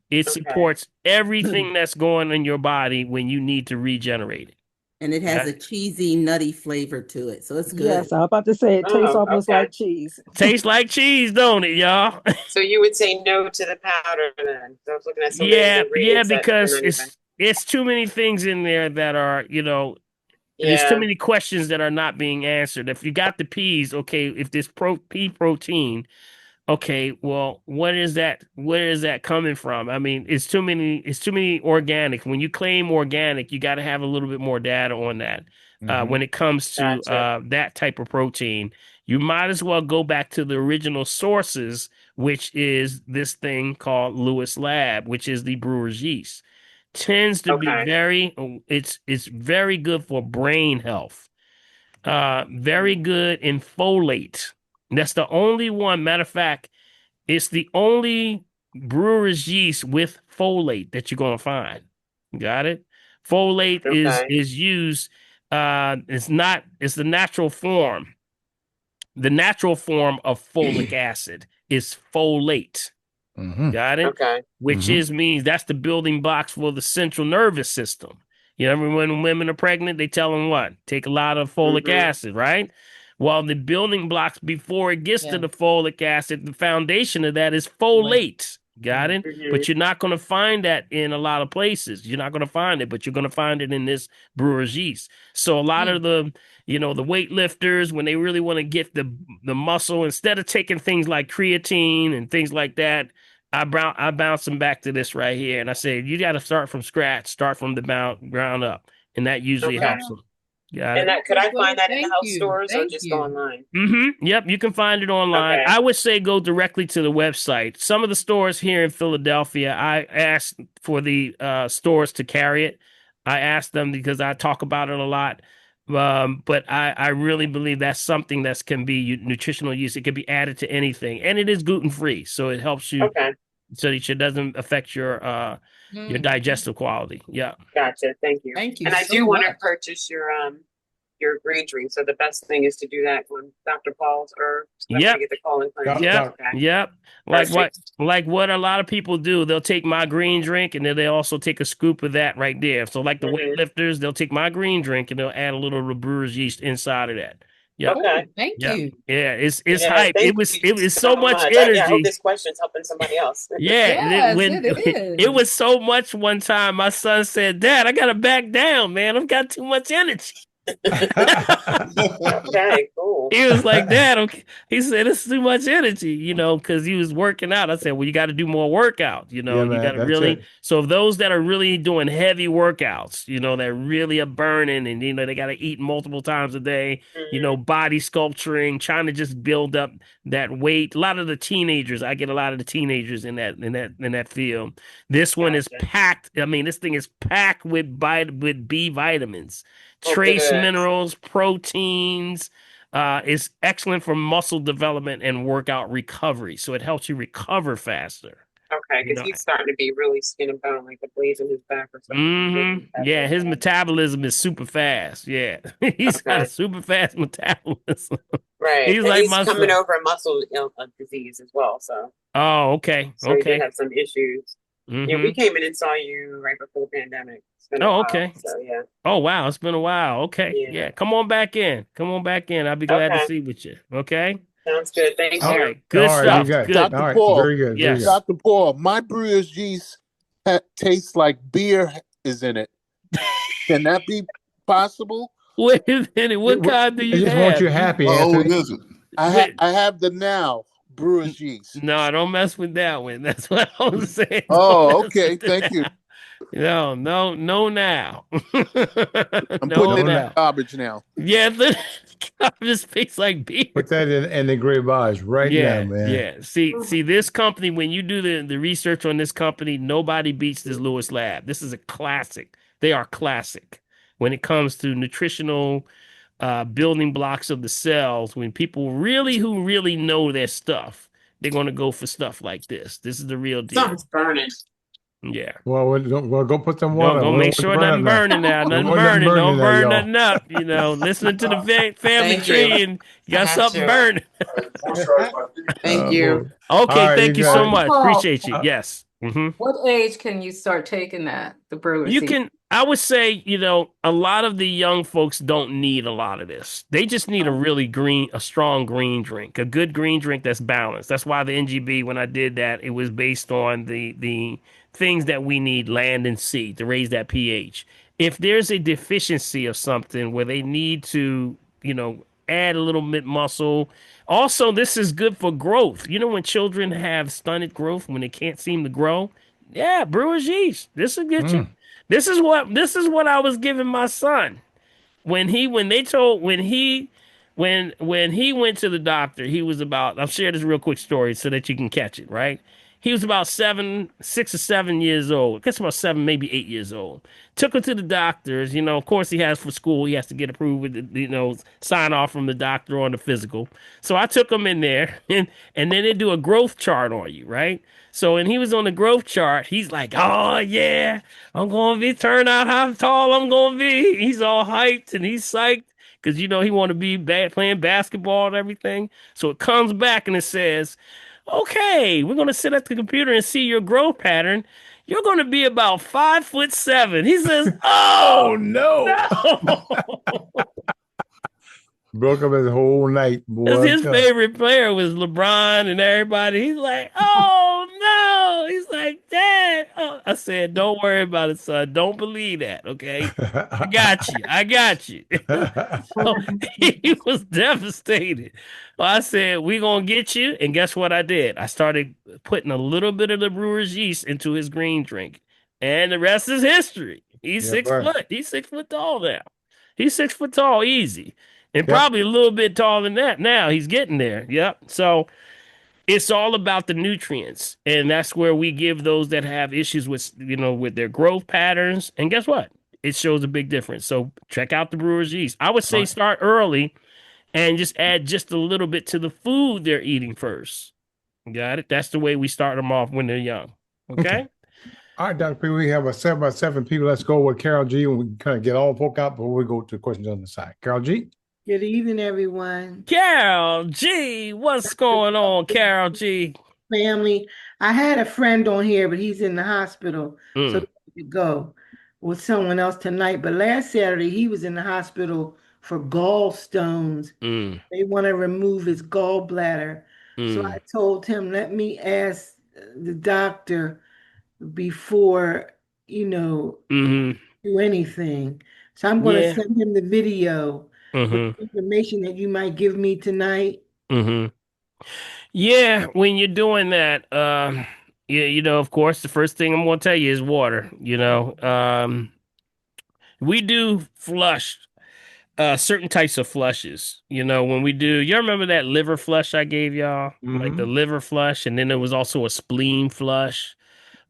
It supports everything that's going in your body when you need to regenerate it. and it has a cheesy, nutty flavor to it. So it's good. Yes, I'm about to say it tastes Oh, almost okay. like cheese. Tastes like cheese, don't it, y'all? So you would say no to the powder then? So I was looking at some of Yeah, the ingredients that are because not even. it's too many things in there that are, there's too many questions that are not being answered. If you got the peas, okay, if this pea protein, okay, well, what is that? Where is that coming from? I mean, it's too many organic. When you claim organic, you got to have a little bit more data on that. When it comes to that type of protein, you might as well go back to the original sources, which is this thing called Lewis Lab, which is the brewer's yeast. Tends to be it's very good for brain health. Very good in folate. That's the only one. Matter of fact, it's the only brewer's yeast with folate that you're gonna find. Got it? Folate is used. It's the natural form. The natural form of folic acid is folate. Got it? Okay. Which means that's the building blocks for the central nervous system. You know, when women are pregnant, they tell them what? Take a lot of folic acid, right? Well, the building blocks before it gets to the folic acid, the foundation of that is folate. Got it? But you're not going to find that in a lot of places. You're not going to find it, but you're going to find it in this brewer's yeast. So a lot of the the weightlifters, when they really want to get the muscle, instead of taking things like creatine and things like that, I bounce them back to this right here, and I say you got to start from scratch, start from the ground up, and that usually helps them. Got it? And that could I find that in the health stores or just go online? Yep, you can find it online. Okay. I would say go directly to the website. Some of the stores here in Philadelphia, I asked for the stores to carry it. I asked them because I talk about it a lot. But I really believe that's something that can be nutritional use. It can be added to anything, and it is gluten free, so it helps you. So it doesn't affect your digestive quality. Yeah. Gotcha. Thank you. Thank you And I so do want to much. purchase your green drink. So the best thing is to do that on Dr. Paul's herbs. Yep. Get the call in first. Yep. Okay. Yep. Like what a lot of people do, they'll take my green drink and then they also take a scoop of that right there. So like the weightlifters, they'll take my green drink and they'll add a little of the brewer's yeast inside of that. Yeah. Okay. Thank you. Yeah, it's hype. It was so much I energy. hope this question's helping somebody else. Yeah, Yes, it is. it was so much one time. My son said, "Dad, I gotta back down, man. I've got too much energy." Okay, cool. He was like, Dad, okay. He said, it's too much energy, because he was working out. I said, well, you got to do more workout, Yeah, you man, got to that's really. it. So those that are really doing heavy workouts, that really are burning and, they got to eat multiple times a day, body sculpturing, trying to just build up that weight. A lot of the teenagers, I get a lot of the teenagers in that field. This one is packed. I mean, this thing is packed with B vitamins. Trace minerals, proteins. It's excellent for muscle development and workout recovery. So it helps you recover faster. Okay, because he's starting to be really skin and bone, like the blades in his back or something. Yeah, his metabolism is super fast. Yeah, he's got a super fast metabolism. Right. He's and like he's my coming son. over a muscle disease as well. So. Oh, okay. So he did have some issues. Yeah, we came in and saw you right before the pandemic. It's been a while, okay. So yeah. Oh wow, it's been a while. Okay. Yeah. Come on back in. I'll be glad to see with you. Okay. Sounds good. Thank you. All right. Good stuff. Good. Dr. Paul. Very good. Yes. Dr. Paul, my brewer's yeast tastes like beer is in it. Can that be possible? Wait a minute. What kind do you have? I just want you happy, Anthony. What is it? I have the now brewer's yeast. No, don't mess with that one. That's what I was saying. Oh, okay. Thank you. No, now. I'm putting it in the garbage now. Yeah, the garbage tastes like beer. Put that in the garbage right now, man. Yeah. See, this company, when you do the research on this company, nobody beats this Lewis Lab. This is a classic. They are classic when it comes to nutritional building blocks of the cells. When people who really know their stuff, they're going to go for stuff like this. This is the real deal. Something's burning. Yeah. Well, go put some water. Go make sure nothing burning now. Nothing burning. Don't burn nothing up. Listening to the family tree and you got something burning. Thank you. Okay, right, thank you so much. Appreciate you. Yes. What age can you start taking that? The brewer's You yeast? can. I would say, a lot of the young folks don't need a lot of this. They just need a strong green drink, a good green drink that's balanced. That's why the NGB, when I did that, it was based on the things that we need, land and sea, to raise that pH. If there's a deficiency of something where they need to, add a little bit muscle. Also, this is good for growth. When children have stunted growth, when they can't seem to grow, yeah, brewer's yeast. This will get you. This is what I was giving my son when he went to the doctor. He was about, I'll share this real quick story so that you can catch it, right? He was about 6 or 7 years old. I guess about 7, maybe 8 years old. Took him to the doctors. Of course he has for school. He has to get approved with, sign off from the doctor on the physical. So I took him in there and then they do a growth chart on you, right? So when he was on the growth chart, he's like, "Oh yeah, I'm gonna be turn out how tall I'm gonna be." He's all hyped and he's psyched because he want to be playing basketball and everything. So it comes back and it says, "Okay, we're gonna sit at the computer and see your growth pattern. You're gonna be about 5'7". He says, "Oh no!" Broke up his whole night, Because boy. his favorite player was LeBron and everybody. He's like, "Oh no!" He's like, "Dad." Oh. I said, "Don't worry about it, son. Don't believe that. Okay, I got you. I got you." So he was devastated. Well, I said, "We gonna get you." And guess what I did? I started putting a little bit of the brewer's yeast into his green drink, and the rest is history. He's Yeah, 6 foot. right. He's 6 foot tall now. He's 6 foot tall, easy. And Yep. probably a little bit taller than that now. He's getting there. Yep. So it's all about the nutrients. And that's where we give those that have issues with their growth patterns. And guess what? It shows a big difference. So check out the brewer's yeast. I would say Right. start early and just add just a little bit to the food they're eating first. Got it? That's the way we start them off when they're young. Okay? All right, Dr. P, we have a 7 by 7 people. Let's go with Carol G, and we can kind of get all folk out before we go to questions on the side. Carol G? Good evening, everyone. Carol G, what's going on, Carol G? Family. I had a friend on here, but he's in the hospital, so Mm. he had to go with someone else tonight. But last Saturday, he was in the hospital for gallstones. Mm. They want to remove his gallbladder. So Mm. I told him, let me ask the doctor before, Mm-hmm. do anything. So I'm going to Yeah. send him the video with Mm-hmm. information that you might give me tonight. Mm-hmm. Yeah, when you're doing that, of course, the first thing I'm gonna tell you is water. We do flush certain types of flushes. When we do, you remember that liver flush I gave y'all? Like the liver flush, and then there was also a spleen flush.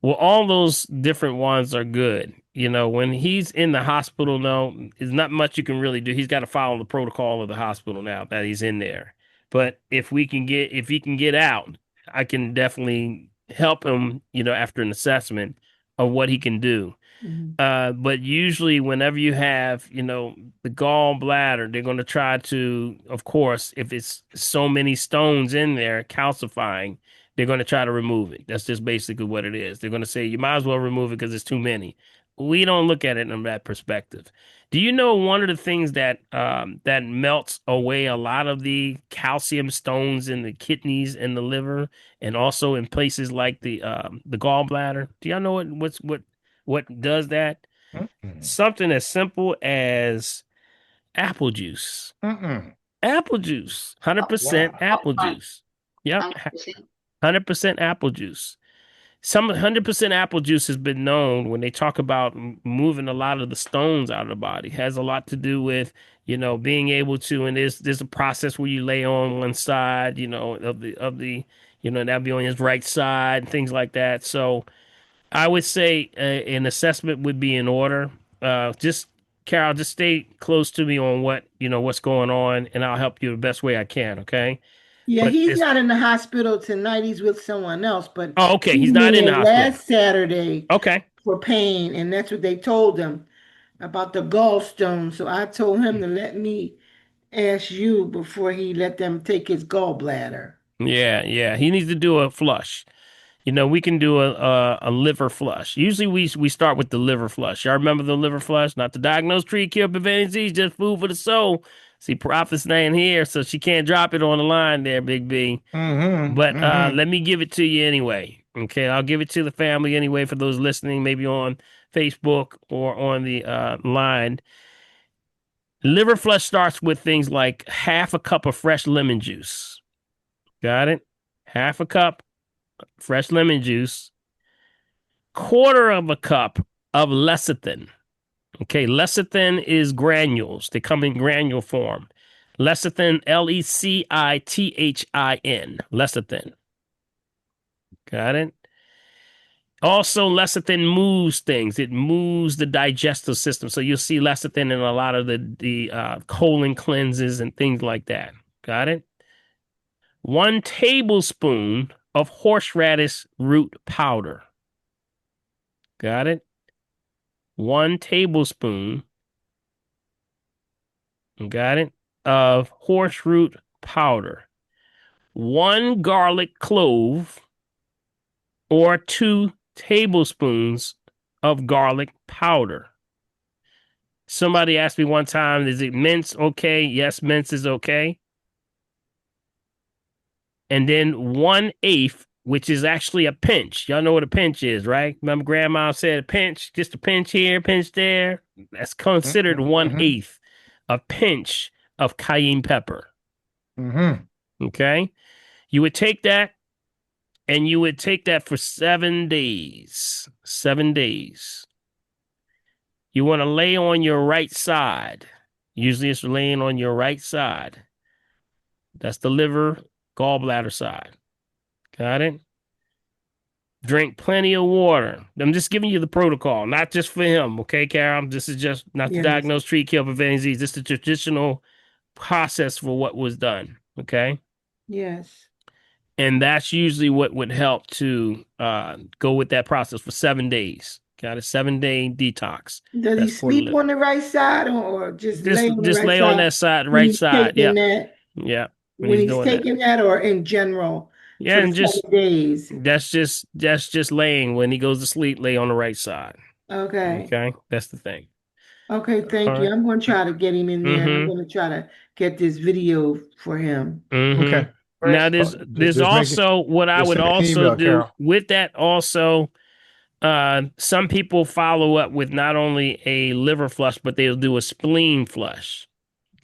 Well, all those different ones are good. When he's in the hospital now, there's not much you can really do. He's got to follow the protocol of the hospital now that he's in there. But if he can get out, I can definitely help him, after an assessment of what he can do. But usually whenever you have, the gallbladder, they're going to try to, of course, if it's so many stones in there calcifying, they're going to try to remove it. That's just basically what it is. They're going to say, you might as well remove it because it's too many. We don't look at it from that perspective. Do you know one of the things that melts away a lot of the calcium stones in the kidneys and the liver, and also in places like the gallbladder? Do y'all know what does that? Something as simple as apple juice. Apple juice, 100% apple juice. Yep, 100% apple juice. Some 100% apple juice has been known when they talk about moving a lot of the stones out of the body. It has a lot to do with, being able to, and there's a process where you lay on one side, of the, that'll be on his right side, things like that. So I would say an assessment would be in order. Just Carol, just stay close to me on what's going on, and I'll help you the best way I can. Okay. Yeah, But he's not in the hospital tonight. He's with someone else, but oh, okay. he He's went not in the there hospital. last Saturday Okay. for pain, and that's what they told him about the gallstone. So I told him to let me ask you before he let them take his gallbladder. Yeah. He needs to do a flush. we can do a liver flush. Usually we start with the liver flush. Y'all remember the liver flush? Not to diagnose, treat, cure, prevent disease, just food for the soul. See, Prophet's name here, so she can't drop it on the line there, Big B. But let me give it to you anyway. Okay, I'll give it to the family anyway for those listening, maybe on Facebook or on the line. Liver flush starts with things like half a cup of fresh lemon juice. Got it? Half a cup fresh lemon juice. Quarter of a cup of lecithin. Okay, lecithin is granules. They come in granule form. Lecithin, Lecithin. Lecithin. Got it? Also, lecithin moves things. It moves the digestive system. So you'll see lecithin in a lot of the colon cleanses and things like that. Got it? 1 tablespoon of horseradish root powder. Got it? 1 tablespoon, got it, of horse root powder. 1 garlic clove or 2 tablespoons of garlic powder. Somebody asked me one time, is it mince okay? Yes, mince is okay. And then 1/8, which is actually a pinch. Y'all know what a pinch is, right? Remember grandma said a pinch, just a pinch here, pinch there. That's considered 1/8, a pinch of cayenne pepper. Okay? You would take that and you would take that for 7 days. 7 days. You want to lay on your right side. Usually it's laying on your right side. That's the liver, gallbladder side. Got it? Drink plenty of water. I'm just giving you the protocol, not just for him, okay, Carol? This is just not to diagnose, treat, kill, prevent disease. This is the traditional process for what was done, okay? Yes. And that's usually what would help to go with that process for 7 days. Got a 7-day detox. Does he sleep on the right side or just lay on the right lay side? on that side, right side. Yeah. That, yeah. When he's taking that or in general? Yeah, and just 7 days. That's just laying when he goes to sleep, lay on the right side. Okay. Okay. That's the thing. Okay, thank you. I'm going to try to get him in there. I'm going to try to get this video for him. Okay. Now there's also what I would also do Carol. with that also. Some people follow up with not only a liver flush, but they'll do a spleen flush.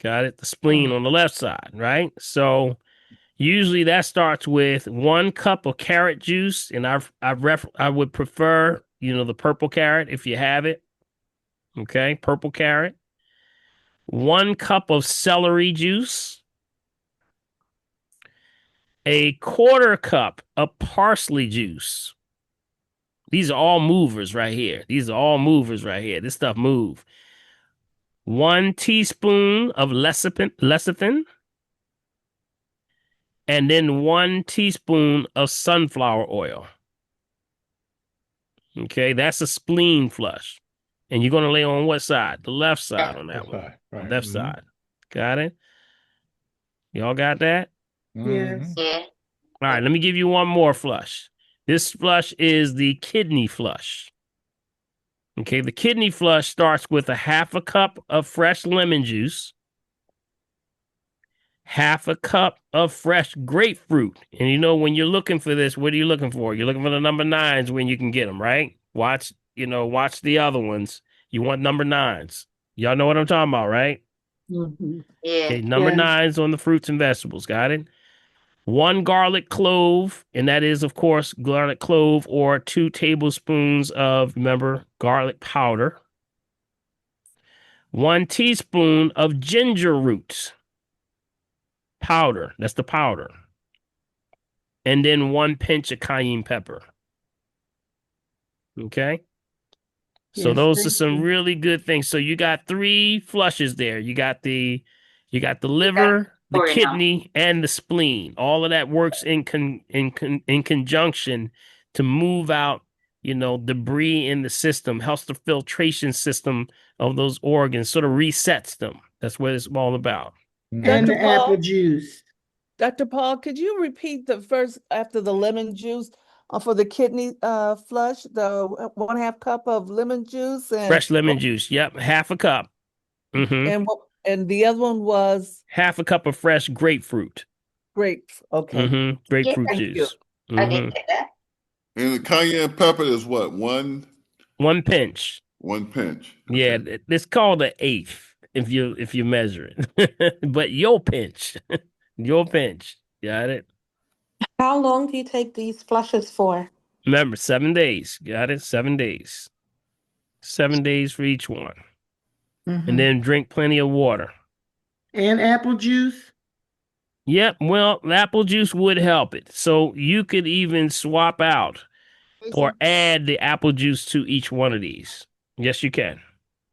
Got it? The spleen on the left side, right? So usually that starts with 1 cup of carrot juice, and I would prefer, the purple carrot if you have it. Okay, purple carrot. 1 cup of celery juice. A 1/4 cup of parsley juice. These are all movers right here. This stuff move. 1 teaspoon of lecithin. And then 1 teaspoon of sunflower oil. Okay, that's a spleen flush. And you're going to lay on what side? The left side on that one. Right. Left side. Got it? Y'all got that? Yes. Yeah. All right, let me give you one more flush. This flush is the kidney flush. Okay, the kidney flush starts with a 1/2 cup of fresh lemon juice, 1/2 cup of fresh grapefruit. And when you're looking for this, what are you looking for? You're looking for the number 9s when you can get them, right? Watch the other ones. You want number 9s. Y'all know what I'm talking about, right? Yeah. Okay, number 9s on the fruits and vegetables. Got it? 1 garlic clove, and that is, of course, garlic clove or 2 tablespoons of, remember, garlic powder. 1 teaspoon of ginger root powder. That's the powder. And then 1 pinch of cayenne pepper. Okay? So those are some really good things. So you got 3 flushes there. You got the liver, the kidney, and the spleen. All of that works in conjunction to move out, debris in the system, helps the filtration system of those organs, sort of resets them. That's what it's all about. And the apple juice. Dr. Paul, could you repeat the first after the lemon juice? for the kidney flush, the 1/2 cup of lemon juice and Fresh lemon juice. Yep, half a cup. and the other one was half a cup of fresh grapefruit. grapes. Okay. Grapefruit Thank you. juice. Mhm. And the cayenne pepper is what? One pinch. One pinch. Yeah, it's called an eighth if you measure it. But your pinch. Your pinch. Got it? How long do you take these flushes for? Remember, 7 days. Got it? 7 days. 7 days for each one. And then drink plenty of water. And apple juice? Yep, well, apple juice would help it. So you could even swap out or add the apple juice to each one of these. Yes, you can.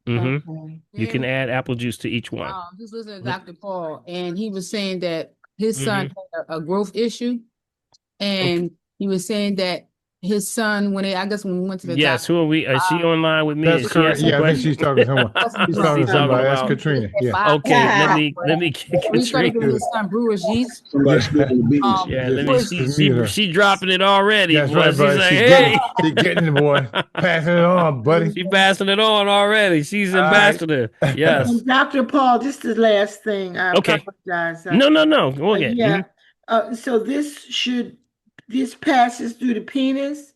Okay. You can add apple juice to each one. Just listening to Dr. Paul, and he was saying that his son had a growth issue, and he was saying that his son, when we went to the Yes, doctor. who are we? Is she online with me? That's Is she correct. asking Yeah, I think questions? she's talking to someone. She's talking to somebody. That's about- Katrina. Yeah. Okay, let me get He's trying to give Katrina. his son brewer's yeast. Yeah, let me see. She dropping it already. That's boy. right, She's buddy. like, She hey. she getting it, boy. Passing it on, buddy. She passing it on already. She's ambassador. Yes. And Dr. Paul, just the last thing. I Okay. apologize. No. Go ahead. Yeah. So this passes through the penis,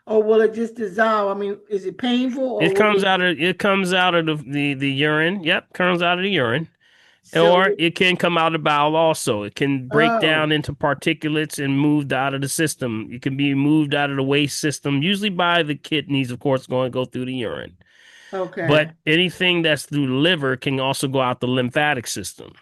or will it just dissolve? I mean, is it painful? Or It comes out of the urine. Yep, comes out of the urine. So- or it can come out of the bowel also. It can break down into particulates and moved out of the system. It can be moved out of the waste system, usually by the kidneys, of course, going to go through the urine. Okay. But anything that's through the liver can also go out the lymphatic system.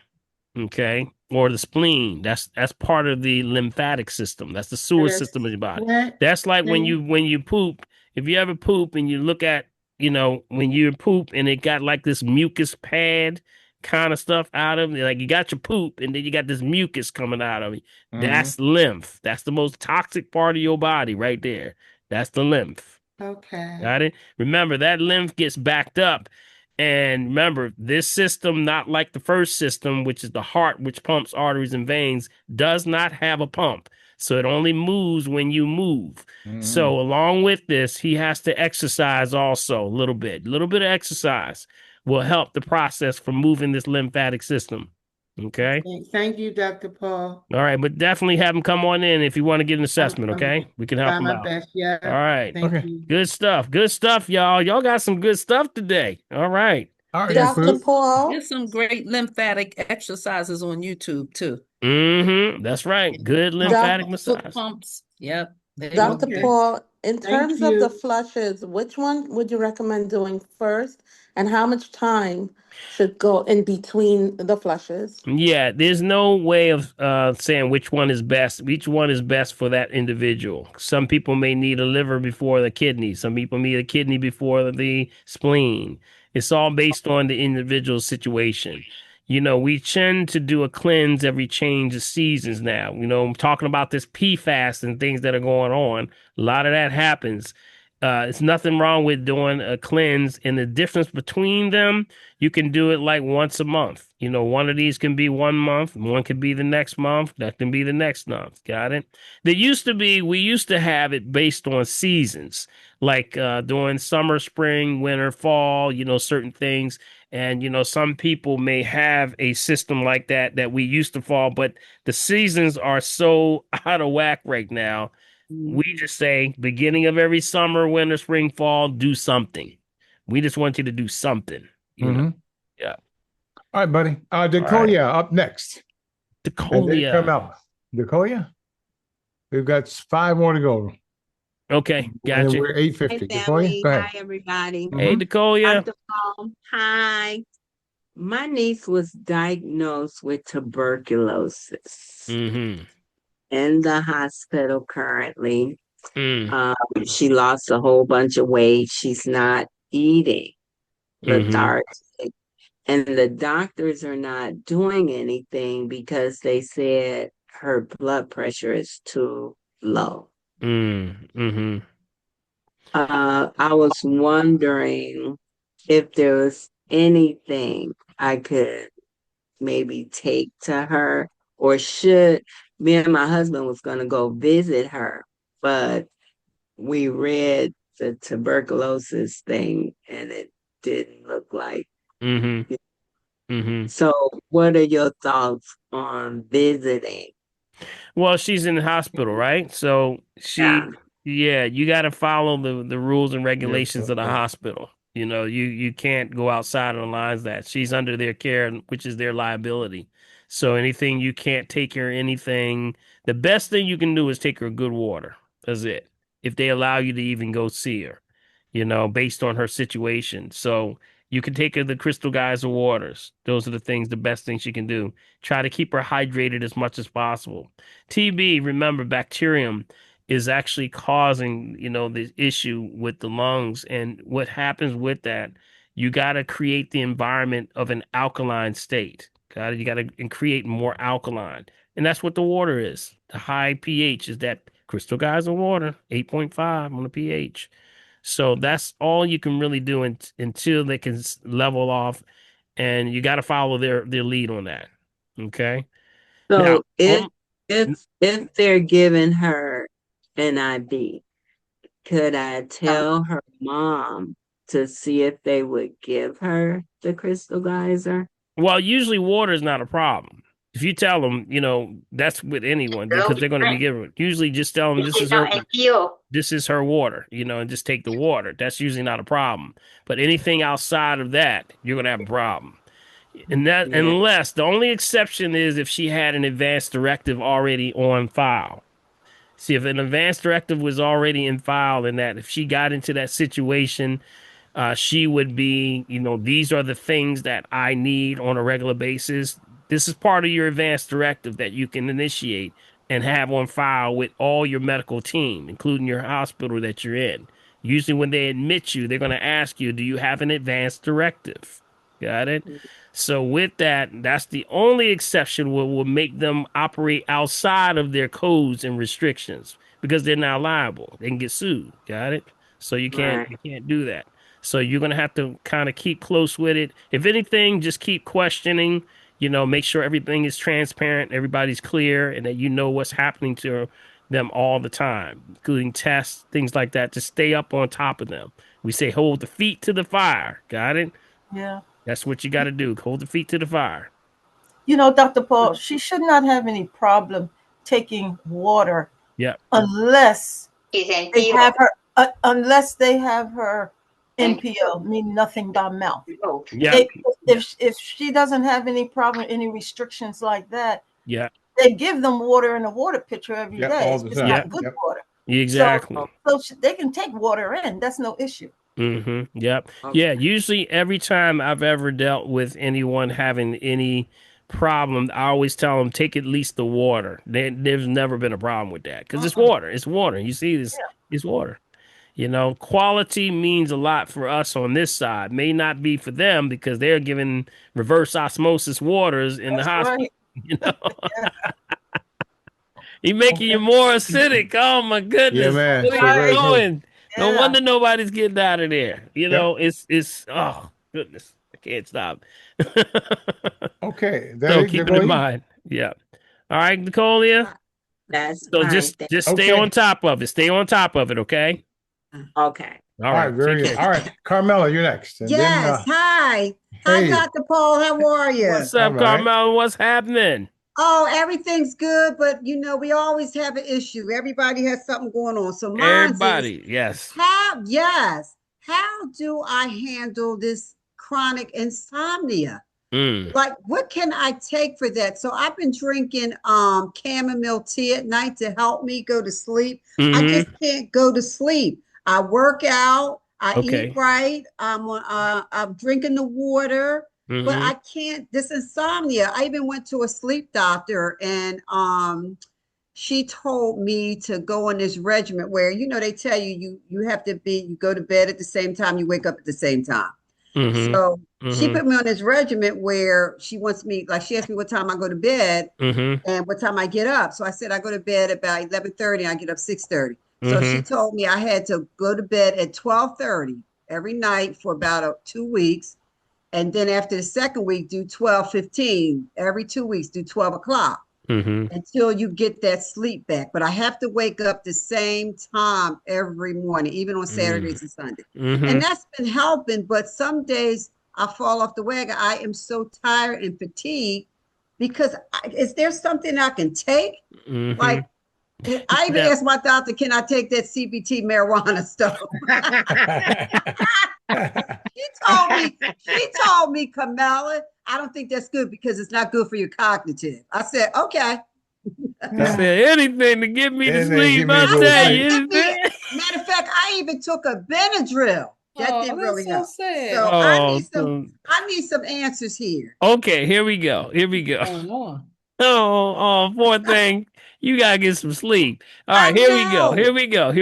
Okay. Or the spleen. That's part of the lymphatic system. That's the sewer system of your body. That's like when you poop. If you ever poop and you look at, when you poop and it got like this mucus pad kind of stuff out of it, like you got your poop and then you got this mucus coming out of it. That's lymph. That's the most toxic part of your body right there. That's the lymph. Okay. Got it? Remember, that lymph gets backed up. And remember, this system, not like the first system, which is the heart, which pumps arteries and veins, does not have a pump. So it only moves when you move. So along with this, he has to exercise also a little bit. A little bit of exercise will help the process for moving this lymphatic system. Okay? Thank you, Dr. Paul. All right, but definitely have him come on in if you want to get an assessment, okay? We can help Try him my out. best, yeah. All right. Thank you. Good stuff. Good stuff, y'all. Y'all got some good stuff today. All right. Dr. Paul. There's some great lymphatic exercises on YouTube too. That's right. Good lymphatic massage. Foot pumps. Yep. Dr. Paul, in Thank terms of the you. flushes, which one would you recommend doing first, and how much time should go in between the flushes? Yeah, there's no way of saying which one is best. Each one is best for that individual. Some people may need a liver before the kidney. Some people need a kidney before the spleen. It's all based on the individual situation. We tend to do a cleanse every change of seasons now. I'm talking about this PFAS and things that are going on. A lot of that happens. It's nothing wrong with doing a cleanse, and the difference between them, you can do it like once a month. One of these can be 1 month, one could be the next month, that can be the next month. Got it? We used to have it based on seasons, like during summer, spring, winter, fall, certain things. And, some people may have a system like that we used to fall, but the seasons are so out of whack right now. We just say beginning of every summer, winter, spring, fall, do something. We just want you to do something. Yeah. All right, buddy. Decoya up next. Decoya. Come out. Decoya. We've got 5 more to go. Okay, And gotcha. we're 8:50. Hey, Decoya, family. go ahead. Hi, everybody. Hey, Decoya. Dr. Paul. Hi. My niece was diagnosed with tuberculosis in the hospital currently. She lost a whole bunch of weight. She's not eating, lethargic. And the doctors are not doing anything because they said her blood pressure is too low. I was wondering if there was anything I could maybe take to her, or should me and my husband was going to go visit her, but we read the tuberculosis thing and it didn't look like. Mm-hmm. Mm-hmm. So what are your thoughts on visiting? Well, she's in the hospital, right? So Yeah. yeah, you got to follow the rules and regulations of the hospital. You can't go outside of the lines that she's under their care, which is their liability. So anything you can't take her anything, the best thing you can do is take her good water. That's it. If they allow you to even go see her, based on her situation. So you can take her the Crystal Geyser waters. Those are the best things you can do. Try to keep her hydrated as much as possible. TB, remember, bacterium is actually causing, this issue with the lungs. And what happens with that, you got to create the environment of an alkaline state. Got it? You got to create more alkaline. And that's what the water is. The high pH is that Crystal Geyser water, 8.5 on the pH. So that's all you can really do until they can level off. And you got to follow their lead on that. Okay. Now, So if they're giving her an IV, could I tell her mom to see if they would give her the Crystal Geyser? well, usually water is not a problem. If you tell them, that's with anyone because they're going to be given. Usually, just tell them this is her water, and just take the water. That's usually not a problem. But anything outside of that, you're going to have a problem. And that, unless the only exception is if she had an advance directive already on file. See, if an advance directive was already in file, and that if she got into that situation, she would be, these are the things that I need on a regular basis. This is part of your advance directive that you can initiate and have on file with all your medical team, including your hospital that you're in. Usually, when they admit you, they're going to ask you, do you have an advance directive? Got it? So, with that, that's the only exception where will make them operate outside of their codes and restrictions because they're now liable. They can get sued. Got it? So you can't do that. So you're going to have to kind of keep close with it. If anything, just keep questioning, make sure everything is transparent, everybody's clear, and that you know what's happening to them all the time, including tests, things like that, to stay up on top of them. We say hold the feet to the fire. Got it? Yeah. That's what you got to do. Hold the feet to the fire. Dr. Paul, she should not have any problem taking water Yeah. unless they have her NPO, mean nothing but mouth. Yeah. If she doesn't have any problem, any restrictions like that, yeah, they give them water in a water pitcher every day. It's not good water. Exactly. So they can take water in. That's no issue. Mm-hmm. Yep. Yeah. Usually, every time I've ever dealt with anyone having any problem, I always tell them take at least the water. There's never been a problem with that because it's water. It's water. You see this? It's water. Quality means a lot for us on this side. May not be for them because they're giving reverse osmosis waters in the hospital. Right. He's making you more acidic. Oh my goodness. Yeah, man. What are you doing? Yeah. No wonder nobody's getting out of there. It's oh goodness. I can't stop. Okay. So keep it in mind. Yeah. All right, Nicolia. That's so fine. just stay on top of it. Stay on top of it, okay? Okay. All right. Very good. All right. Carmela, you're next. And Yes. then, Hi. Hi, hey. Dr. Paul. How are you? What's up, Carmela? What's happening? Oh, everything's good, but we always have an issue. Everybody has something going on. So everybody, yes. How do I handle this chronic insomnia? Like, what can I take for that? So I've been drinking chamomile tea at night to help me go to sleep. I just can't go to sleep. I work out, I eat right, I'm drinking the water, but I can't, this insomnia. I even went to a sleep doctor and she told me to go on this regimen where, they tell you have to you go to bed at the same time, you wake up at the same time. So she put me on this regimen where she wants me, like she asked me what time I go to bed and what time I get up. So I said, I go to bed about 11:30, I get up 6:30. So she told me I had to go to bed at 12:30 every night for about 2 weeks. And then after the second week, do 12:15. Every 2 weeks, do 12 o'clock. until you get that sleep back. But I have to wake up the same time every morning, even on Saturdays and Sundays. And that's been helping. But some days I fall off the wagon. I am so tired and fatigued because is there something I can take? Like, I even asked my doctor, can I take that CBT marijuana stuff? she told me, Kamala, I don't think that's good because it's not good for your cognitive. I said, okay. I said anything to get me to sleep. I tell you, anything. Matter of fact, I even took a Benadryl. That didn't really help. Sad. So I need some answers here. Okay, here we go. Oh, poor thing. You gotta get some sleep. All right, here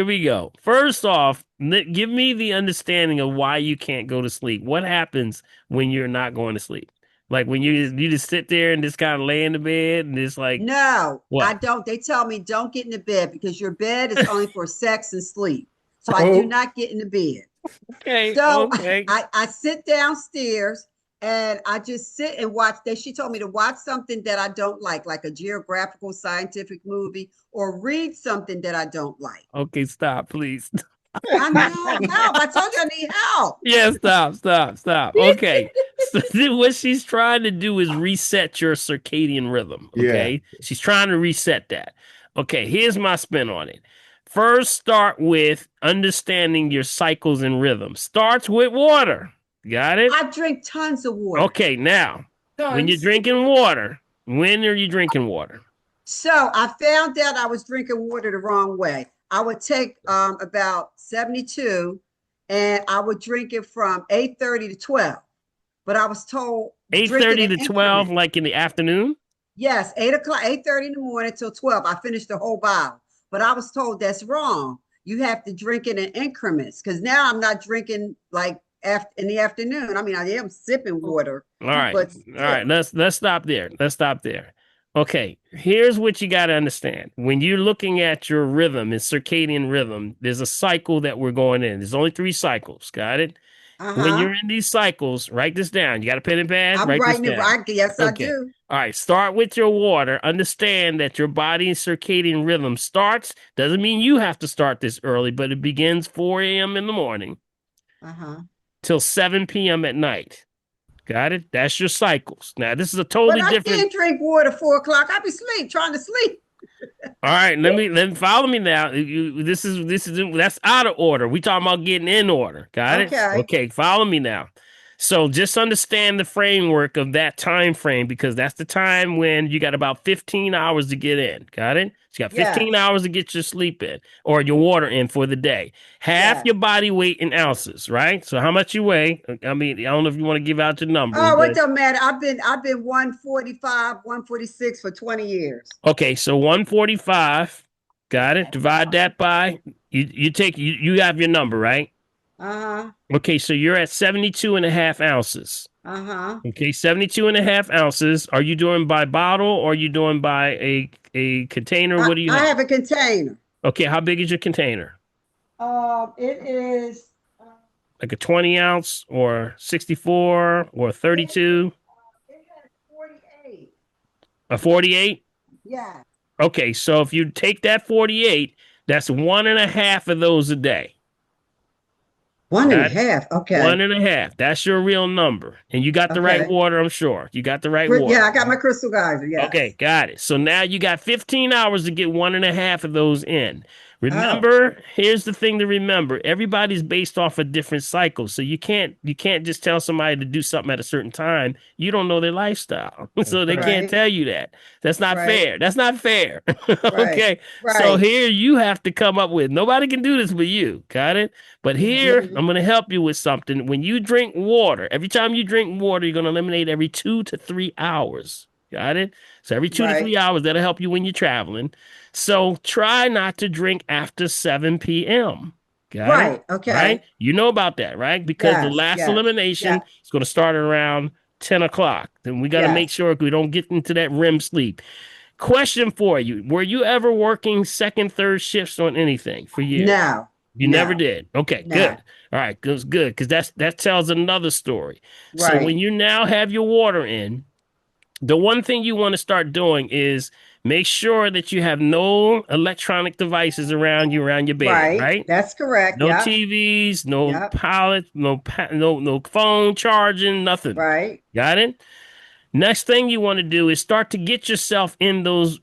we go. First off, give me the understanding of why you can't go to sleep. What happens when you're not going to sleep? Like when you just sit there and just kind of lay in the bed and it's like, no, what? I don't. They tell me don't get in the bed because your bed is only for sex and sleep. So I do not get in the bed. Okay. So I sit downstairs and I just sit and watch. She told me to watch something that I don't like a geographical scientific movie, or read something that I don't like. Okay, stop, please. I know, help. I told you I need help. Yeah, stop. Okay. So what she's trying to do is reset your circadian rhythm. Okay. Yeah. She's trying to reset that. Okay, here's my spin on it. First, start with understanding your cycles and rhythms. Starts with water. Got it? I drink tons of water. Okay, now, when you're drinking water, when are you drinking water? So I found out I was drinking water the wrong way. I would take about 72 and I would drink it from 8:30 to 12. But I was told 8:30 to 12, like in the afternoon? Yes, 8:30 in the morning till 12. I finished the whole bottle. But I was told that's wrong. You have to drink it in increments because now I'm not drinking like in the afternoon. I mean, I am sipping water. All right. All right. Let's stop there. Okay. Here's what you got to understand. When you're looking at your rhythm and circadian rhythm, there's a cycle that we're going in. There's only 3 cycles. Got it? When you're in these cycles, write this down. You got a pen and pad? I'm writing it down. Yes, I do. All right. Start with your water. Understand that your body's circadian rhythm starts. Doesn't mean you have to start this early, but it begins 4 a.m. in the morning till 7 p.m. at night. Got it? That's your cycles. Now, this is a totally different. I can't drink water 4 o'clock. I be trying to sleep. All right, let me follow me now. That's out of order. We talking about getting in order. Got it? Okay, follow me now. So just understand the framework of that time frame because that's the time when you got about 15 hours to get in. Got it? So you got 15 hours to get your sleep in or your water in for the day. Half your body weight in ounces, right? So how much you weigh? I mean, I don't know if you want to give out your numbers. Oh, it don't matter. I've been 145, 146 for 20 years. Okay, so 145. Got it. Divide that by you have your number, right? Okay, so you're at 72 and a half ounces. Okay, 72 and a half ounces. Are you doing by bottle or are you doing by a container? What do you have? I have a container. Okay, how big is your container? It is like a 20 ounce or 64 or 32? It has 48. A 48? Yeah. Okay, so if you take that 48, that's 1.5 of those a day. 1.5. Okay. 1.5. That's your real number. And you got the right water, I'm sure. You got the right water. Yeah, I got my crystal geyser. Yeah. Okay, got it. So now you got 15 hours to get 1.5 of those in. Remember, here's the thing to remember. Everybody's based off a different cycle. So you can't just tell somebody to do something at a certain time. You don't know their lifestyle. So they can't tell you that. That's not fair. That's not fair. Okay. So here you have to come up with, nobody can do this but you. Got it? But here, I'm going to help you with something. When you drink water, every time you drink water, you're going to eliminate every 2 to 3 hours. Got it? So every 2 to 3 hours, that'll help you when you're traveling. So try not to drink after 7 p.m. Got it? Okay. Right? You know about that, right? Because the last elimination is going to start around 10 o'clock. Then we got to make sure we don't get into that REM sleep. Question for you. Were you ever working second, third shifts on anything for years? No. You never did. Okay, good. All right, good. Because that tells another story. So when you now have your water in, the one thing you want to start doing is make sure that you have no electronic devices around you around your bed, right? That's correct. No Yep. TVs, no Yep. pilot, no phone charging, nothing. Right. Got it? Next thing you want to do is start to get yourself in those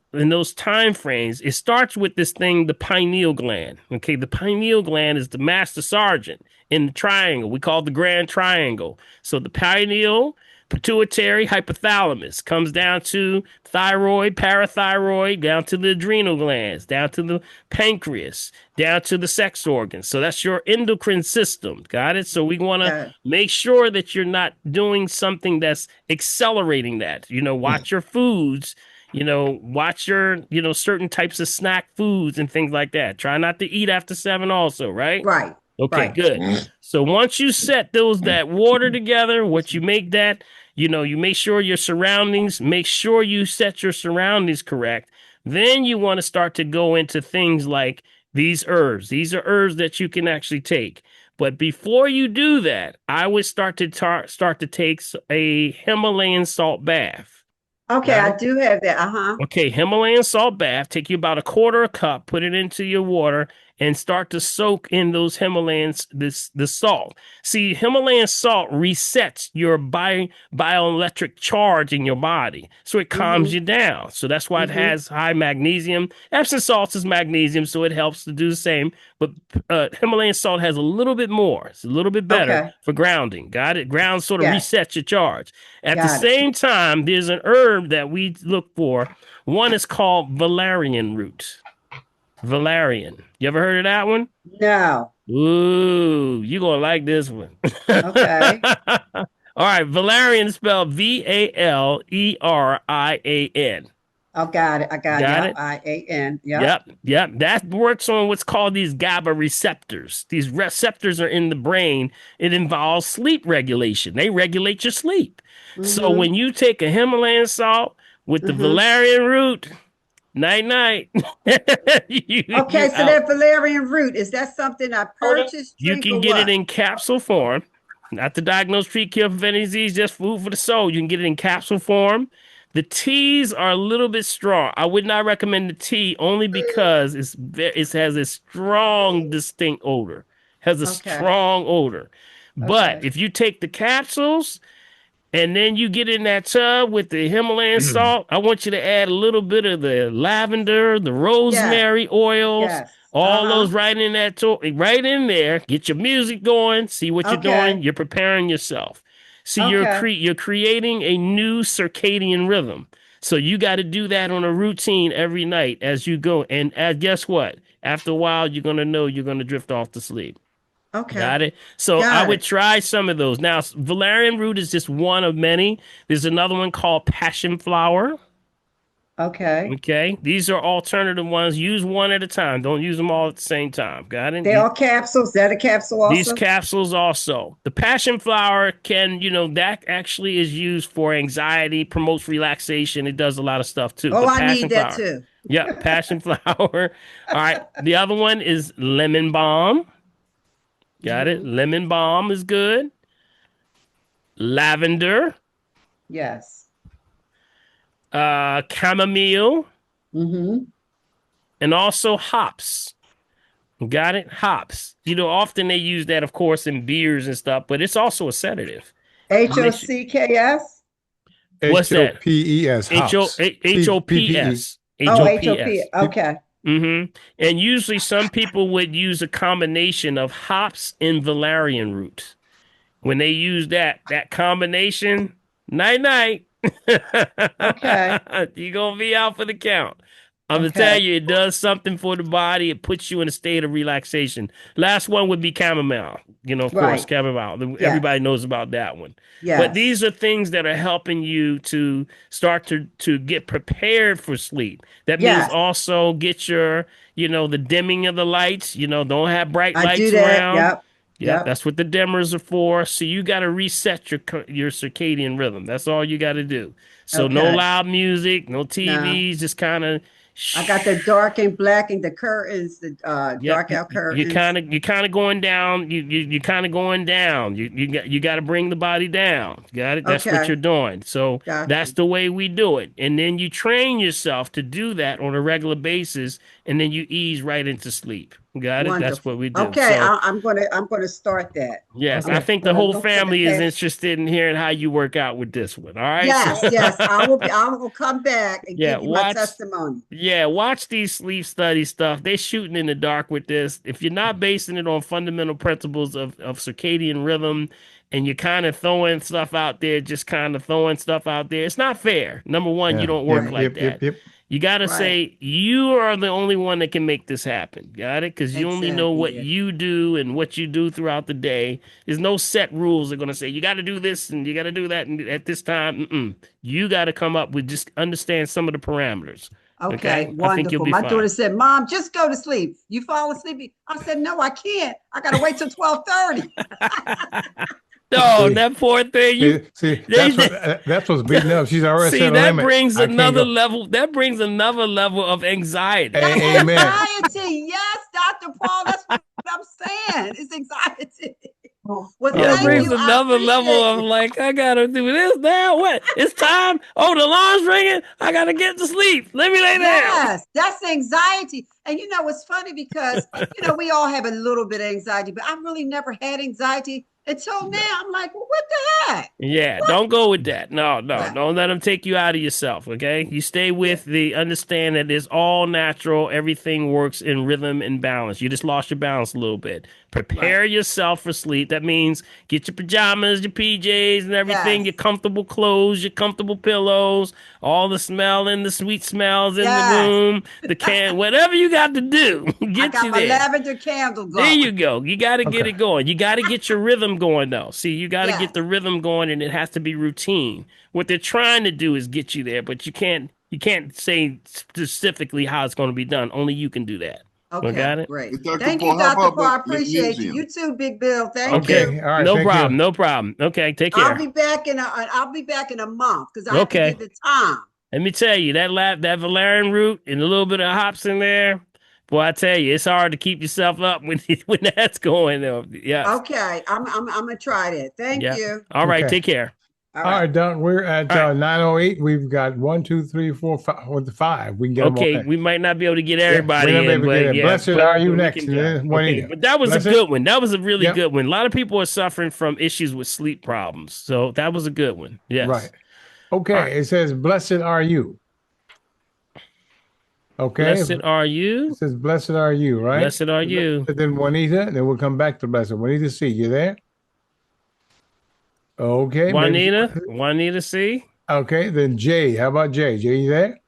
time frames. It starts with this thing, the pineal gland. Okay, the pineal gland is the master sergeant in the triangle. We call it the grand triangle. So the pineal, pituitary, hypothalamus comes down to thyroid, parathyroid, down to the adrenal glands, down to the pancreas, down to the sex organs. So that's your endocrine system. Got it? So we want to make sure that you're not doing something that's accelerating that. Watch your foods. Watch your, certain types of snack foods and things like that. Try not to eat after 7 also, right? Right. Okay, right. good. So once you set that water together, what you make that, you make sure your surroundings, make sure you set your surroundings correct. Then you want to start to go into things like these herbs. These are herbs that you can actually take. But before you do that, I would start to take a Himalayan salt bath. Okay, I do have that. Okay, Himalayan salt bath. Take you about a quarter a cup, put it into your water, and start to soak in those the salt. See, Himalayan salt resets your bioelectric charge in your body, so it calms you down. So that's why it has high magnesium. Epsom salts is magnesium, so it helps to do the same. But Himalayan salt has a little bit more. It's a little bit better for grounding. Got it? Ground sort of resets your charge. At the same time, there's an herb that we look for. One is called valerian root. Valerian. You ever heard of that one? No. Ooh, you're going to like this one. Okay. All right. Valerian is spelled Valerian. Oh, got it. I got it. IAN. Yep. That works on what's called these GABA receptors. These receptors are in the brain. It involves sleep regulation. They regulate your sleep. So when you take a Himalayan salt with the valerian root, night. Okay, so that valerian root, is that something I purchased? You can get it in capsule form. Not to diagnose, treat, cure, prevent any disease, just food for the soul. You can get it in capsule form. The teas are a little bit strong. I would not recommend the tea only because it has a strong, distinct odor. Strong odor. But if you take the capsules and then you get in that tub with the Himalayan salt, I want you to add a little bit of the lavender, the rosemary oils, all those right in that right in there. Get your music going. See what you're doing. You're preparing yourself. See, you're creating a new circadian rhythm. So you got to do that on a routine every night as you go. And guess what? After a while, you're going to know you're going to drift off to sleep. Okay. Got it? So I would try some of those. Now, valerian root is just one of many. There's another one called passion flower. Okay. These are alternative ones. Use one at a time. Don't use them all at the same time. Got it? They are capsules. Is that a capsule also? These capsules also. The passion flower can, that actually is used for anxiety, promotes relaxation. It does a lot of stuff too. Oh, I need that too. Yeah, passion flower. All right. The other one is lemon balm. Got it? Lemon balm is good. Lavender. Yes. Chamomile. And also hops. Got it? Hops. Often they use that, of course, in beers and stuff, but it's also a sedative. HOCKS? What's that? HOPES. HOPS. HOP. Okay. And usually some people would use a combination of hops and valerian root. When they use that combination, night. Okay. You're going to be out for the count. I'm going to tell you, it does something for the body. It puts you in a state of relaxation. Last one would be chamomile. Of course, chamomile. Everybody knows about that one. But these are things that are helping you to start to get prepared for sleep. That means also get your, the dimming of the lights. Don't have bright lights around. Yep, that's what the dimmers are for. So you got to reset your circadian rhythm. That's all you got to do. So no loud music, no TVs, just kind of, I got the dark and black and the curtains, the Yep, dark out you're curtains. kind of going down. You kind of going down. You got to bring the body down. Got it? That's what Okay. you're doing. So Got that's you. the way we do it. And then you train yourself to do that on a regular basis, and then you ease right into sleep. Got it? That's what Wonderful. we do. Okay, So I'm gonna start that. yes, I'm I gonna think the gonna whole look for the family is past. interested in hearing how you work out with this one. All right. Yes, yes. I will be. I will come back and Yeah, give you my testimony. watch these sleep study stuff. They're shooting in the dark with this. If you're not basing it on fundamental principles of circadian rhythm and you're kind of throwing stuff out there, just kind of throwing stuff out there, it's not fair. Number one, you Yeah. don't work Yep. like that. Yep. You got to Right. say you are the only one that can make this happen. Got it? Because you only know Exactly. what Yeah. you do and what you do throughout the day. There's no set rules that are going to say you got to do this and you got to do that at this time. You got to come up with just understand some of the parameters. Okay, I think you'll wonderful. be My fine. daughter said, "Mom, just go to sleep. You fall asleep." I said, "No, I can't. I gotta wait till 12:30." No, See, that poor thing. see, that's what's beating up. She's already See, set a that limit. brings I can't another go. level. That brings another level of anxiety. Amen. Anxiety, yes, Dr. Paul. That's what I'm saying. It's anxiety. Well, Yeah, it thank brings you. I another level appreciate of you. like, I gotta do this now. What? It's time. Oh, the alarm's ringing. I gotta get to sleep. Let me lay down. Yes, that's anxiety. And you know, it's funny because, we all have a little bit of anxiety, but I really never had anxiety until now. I'm like, well, what the heck? Yeah, don't go with that. No, Yeah. don't let them take you out of yourself. Okay, you stay with the understand that it's all natural. Everything works in rhythm and balance. You just lost your balance a little bit. Prepare yourself for sleep. That means get your pajamas, your PJs, and everything. Yes. Your comfortable clothes, your comfortable pillows, all the smell and the sweet smells in the Yes. room. The whatever you got to do, I get got you my there. lavender candle going. There you go. You got to get it going. You got to get your rhythm going, though. See, you got to Yes. get the rhythm going, and it has to be routine. What they're trying to do is get you there, but you can't say specifically how it's going to be done. Only you can do that. Okay, Got it? great. Hey, Dr. Thank Paul, you, how Dr. about Paul. I appreciate you. magnesium? You too, Big Bill. Thank Okay. you. All right. No Thank problem. you. No problem. Okay. Take care. I'll be back in a month because I have to Okay. give the time. Let me tell you, that valerian root and a little bit of hops in there, boy, I tell you, it's hard to keep yourself up when that's going on. Yeah. Okay, I'm gonna try that. Thank Yeah. you. All right. Okay. Take care. All All right. right, Don. We're at All right. 9:08. We've got 1, 2, 3, 4, 5 with the 5. We can get them all Okay, in. we might not be able to get We're everybody not in, able to get but it. yeah, Blessed are you we next, can and try. then Okay, Juanita. but that was Blessed? a good one. That was a really Yep. good one. A lot of people are suffering from issues with sleep problems, so that was a good one. Yes. Right. Okay. All right. It says, "Blessed are you." Okay. Blessed are you. It says, "Blessed are you," right? Blessed are you. And then Juanita, and then we'll come back to Blessed. Juanita C, you there? Okay. maybe she- Juanita C. Okay. Then Jay. How about Jay? Jay, you there?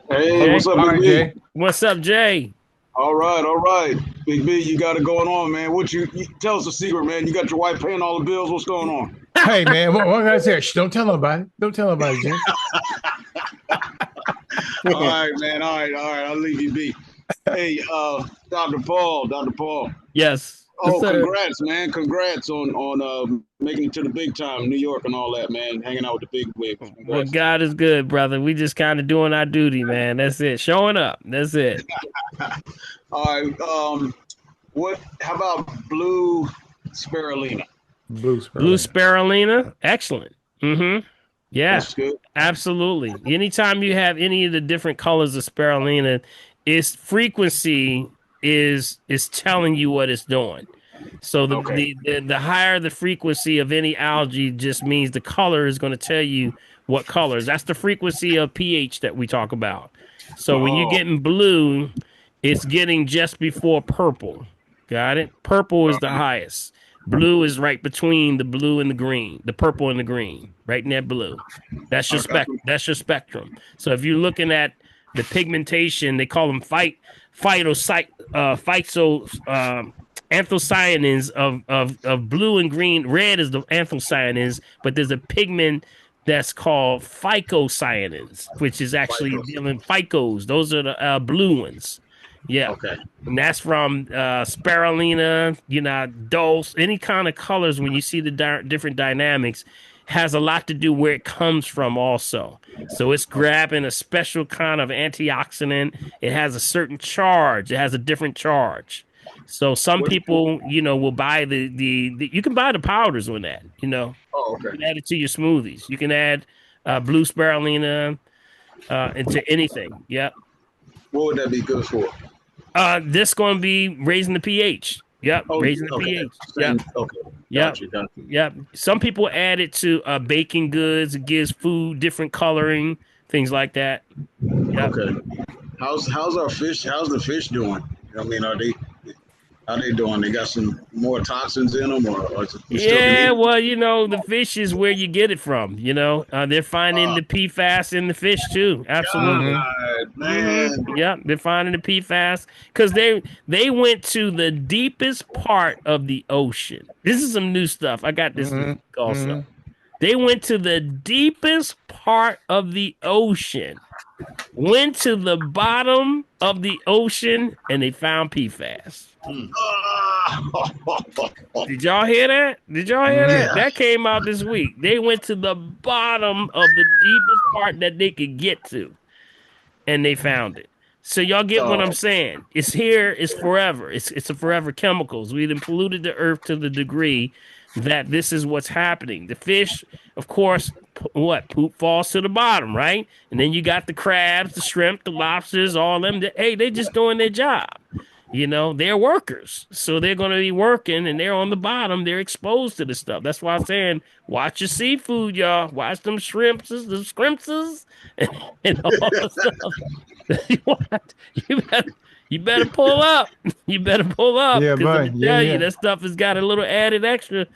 Hey, Okay. what's up, All Big right, B? Jay. What's up, Jay? All right, Big B, you got it going on, man. You tell us the secret, man? You got your wife paying all the bills. What's going on? Hey, man, what can I say? Shh, don't tell nobody. Don't tell nobody, Jay. All right, man. All right. I'll leave you be. Hey, Dr. Paul. Yes. Oh, Yes, sir. congrats, man. Congrats on making it to the big time, New York and all that, man. Hanging out with the big wigs. Well, Congrats. God is good, brother. We just kind of doing our duty, man. That's it. Showing up. That's it. All right. How about blue spirulina? Blue spirulina. Blue spirulina. Excellent. Mm-hmm. Yeah. That's good. Absolutely. Anytime you have any of the different colors of spirulina, its frequency is telling you what it's doing. So the higher the frequency of any algae just means the color is going to tell you what colors. That's the frequency of pH that we talk about. So when you're getting blue, it's getting just before purple. Got it? Purple is the highest. Blue is right between the blue and the green, the purple and the green, right in that blue. That's your That's your spectrum. So if you're looking at the pigmentation, they call them anthocyanins of blue and green. Red is the anthocyanins, but there's a pigment that's called phycocyanins, which is actually dealing ficos. Those are the blue ones. Yeah. Okay. And that's from spirulina, dulse, any kind of colors. When you see the different dynamics, has a lot to do where it comes from also. So it's grabbing a special kind of antioxidant. It has a certain charge. It has a different charge. So some people, will buy the you can buy the powders on that, Oh, You okay. can add it to your smoothies. You can add blue spirulina into anything. Yep. What would that be good for? This going to be raising the pH. Yep, Oh, raising the okay. pH. Yep. Same. Okay. Yep. Gotcha. Yep. Some people add it to baking goods. It gives food different coloring, things like that. Yep. Okay. How's our fish? How's the fish doing? I mean, how they doing? They got some more toxins in them, or we still can eat Yeah, them? well, the fish is where you get it from. They're finding the PFAS in the fish too. Absolutely. God, man. Yep, they're finding the PFAS because they went to the deepest part of the ocean. This is some new stuff. I got this this week also. They went to the deepest part of the ocean, went to the bottom of the ocean, and they found PFAS. Did y'all hear that? Did y'all hear that? Yeah. That came out this week. They went to the bottom of the deepest part that they could get to, and they found it. So y'all get what I'm saying? It's here. It's forever. It's a forever chemicals. We done polluted the earth to the degree that this is what's happening. The fish, of course, poop falls to the bottom, right? And then you got the crabs, the shrimp, the lobsters, all them. Hey, they just doing their job. They're workers. So they're going to be working and they're on the bottom. They're exposed to this stuff. That's why I'm saying, watch your seafood, y'all. Watch them shrimpses, the scrimpses, and all the stuff. You better pull up. You better pull up. Yeah, Because buddy. I Yeah, tell yeah. you, that stuff has got a little added extra.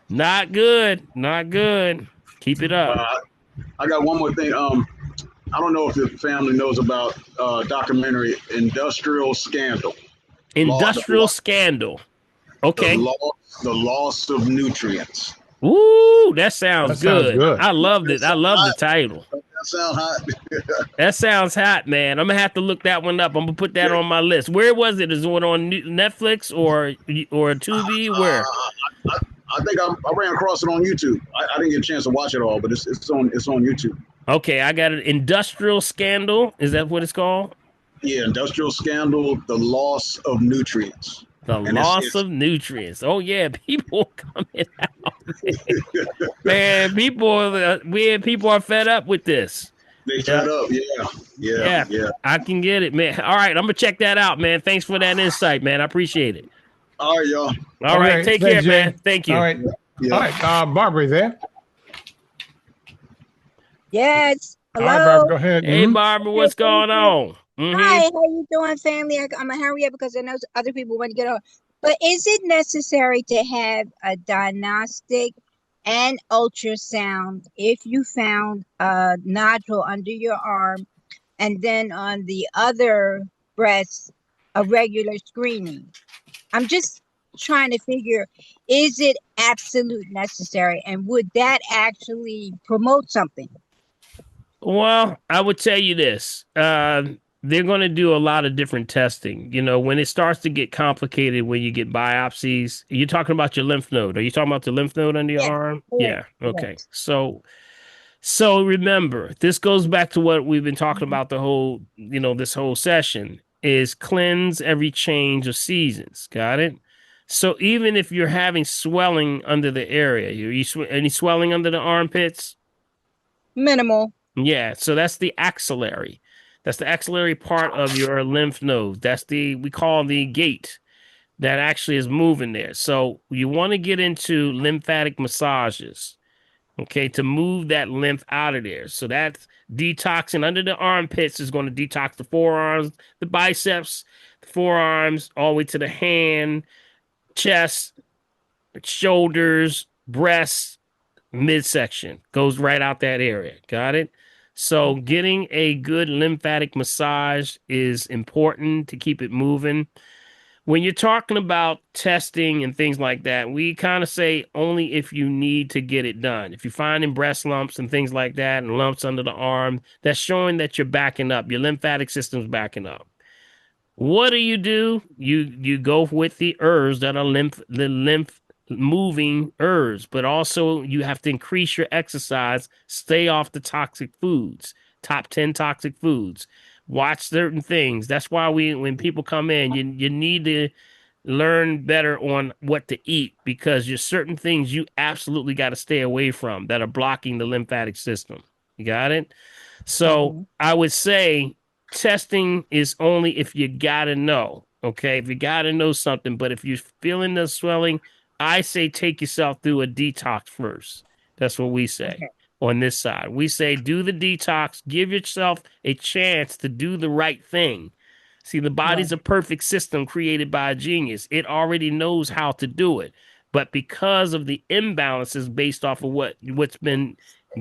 Not good. Not good. Keep it up. I got one more thing. I don't know if your family knows about documentary Industrial Scandal. Industrial Scandal. Okay. The loss of nutrients. Ooh, that sounds That sounds good. good. I loved it. I love the title. That sounds hot. That sounds hot, man. I'm gonna have to look that one up. I'm gonna put that on my list. Where was it? Is it on Netflix or Tubi? Where? I think I ran across it on YouTube. I didn't get a chance to watch it all, but it's on YouTube. Okay, I got it. Industrial Scandal. Is that what it's called? Yeah, Industrial Scandal: The Loss of Nutrients. The loss of nutrients. Oh yeah, people coming out, man. People are fed up with this. They fed up, yeah. I can get it, man. All right, I'm gonna check that out, man. Thanks for that insight, man. I appreciate it. All right, y'all. All right, take care, Jay. man. Thank you. All right, Yeah. all right. Barbara, there. Yes. Hello. All right, Barbara, go ahead. Hey, Barbara, what's going on? Hi, how you doing, family? I'm gonna hurry up because I know other people want to get on. But is it necessary to have a diagnostic and ultrasound if you found a nodule under your arm, and then on the other breast, a regular screening? I'm just trying to figure, is it absolute necessary, and would that actually promote something? Well, I would tell you this. They're going to do a lot of different testing. When it starts to get complicated, when you get biopsies, you're talking about your lymph node. Are you talking about the lymph node under your arm? Yeah. Okay. So remember, this goes back to what we've been talking about the whole, this whole session is cleanse every change of seasons. Got it? So even if you're having swelling under the area, any swelling under the armpits? Minimal. Yeah, so that's the axillary. That's the axillary part of your lymph node. That's we call the gate that actually is moving there. So you want to get into lymphatic massages, okay, to move that lymph out of there. So that's detoxing under the armpits is going to detox the forearms, the biceps, the forearms, all the way to the hand, chest, shoulders, breasts, midsection. Goes right out that area. Got it? So getting a good lymphatic massage is important to keep it moving. When you're talking about testing and things like that, we kind of say only if you need to get it done. If you're finding breast lumps and things like that and lumps under the arm, that's showing that you're backing up. Your lymphatic system's backing up. What do? You go with the herbs that are moving herbs, but also you have to increase your exercise, stay off the toxic foods, top 10 toxic foods, watch certain things. That's why when people come in, you need to learn better on what to eat, because there's certain things you absolutely got to stay away from that are blocking the lymphatic system. You got it? So I would say testing is only if you gotta know. Okay, if you gotta know something, but if you're feeling the swelling, I say take yourself through a detox first. That's what we say on this side. We say do the detox, give yourself a chance to do the right thing. See, the body's a perfect system created by a genius. It already knows how to do it. But because of the imbalances based off of what's been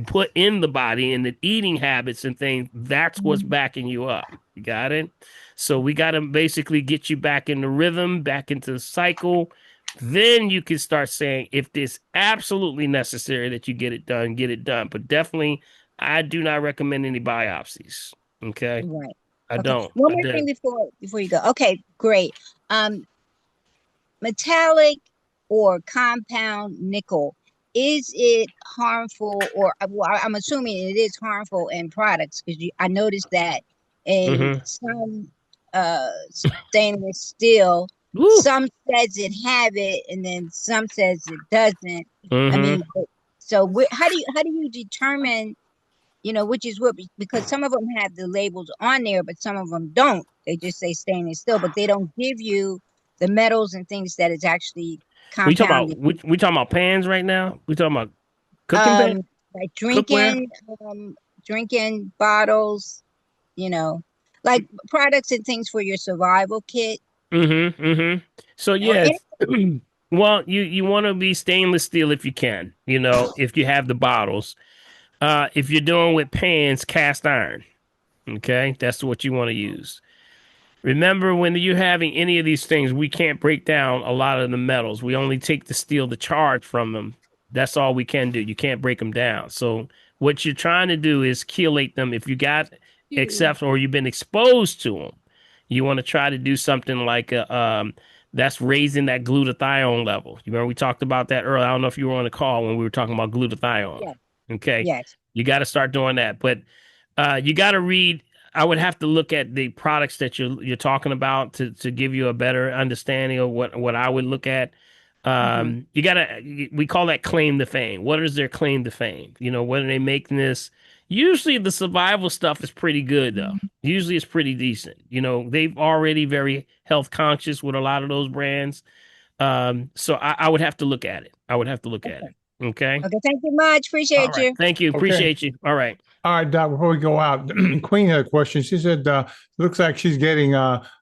put in the body and the eating habits and things, that's what's backing you up. You got it? So we got to basically get you back in the rhythm, back into the cycle. Then you can start saying, if it's absolutely necessary that you get it done, get it done. But definitely, I do not recommend any biopsies. Okay? Right. I Okay. don't. One I more did. thing before you go. Okay, great. Metallic or compound nickel, is it harmful, or well, I'm assuming it is harmful in products, because I noticed that in some stainless steel, some says it have it and then some says it doesn't. I mean, so how do you determine, which is what, because some of them have the labels on there, but some of them don't. They just say stainless steel, but they don't give you the metals and things that is actually We talking about compounded. we talking about pans right now? We talking about cooking pan? Like Cookware? drinking bottles, you know, like products and things for your survival kit. So Or yes. Well, you want to be stainless steel if you can, if you have the bottles. If you're doing with pans, cast iron. Okay, that's what you want to use. Remember, when you're having any of these things, we can't break down a lot of the metals. We only take the steel, the charge from them. That's all we can do. You can't break them down. So what you're trying to do is chelate them. If you got except or you've been exposed to them, you want to try to do something like that's raising that glutathione level. You remember we talked about that earlier. I don't know if you were on the call when we were talking about glutathione. Yes. Okay. Yes. You got to start doing that. But you got to read. I would have to look at the products that you're talking about to give you a better understanding of what I would look at. You gotta, we call that claim to fame. What is their claim to fame? What are they making this? Usually the survival stuff is pretty good though. Usually it's pretty decent. They've already very health conscious with a lot of those brands. So I would have to look at it. I would have to look at it. Okay. Okay. Thank you much. All Appreciate right. you. Thank you. Okay. Appreciate you. All right. All right, Doc, before we go out, Queen had a question. She said, looks like she's getting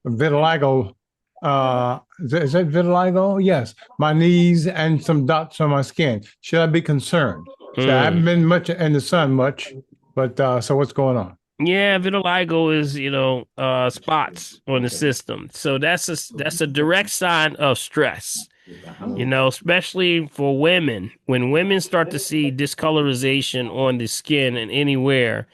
vitiligo. Is that vitiligo? Yes. My knees and some dots on my skin. Should I be concerned? So I haven't been much in the sun much, but so what's going on? Yeah, vitiligo is, spots on the system. So that's a direct sign of stress. Especially for women. When women start to see discolorization on the skin and anywhere,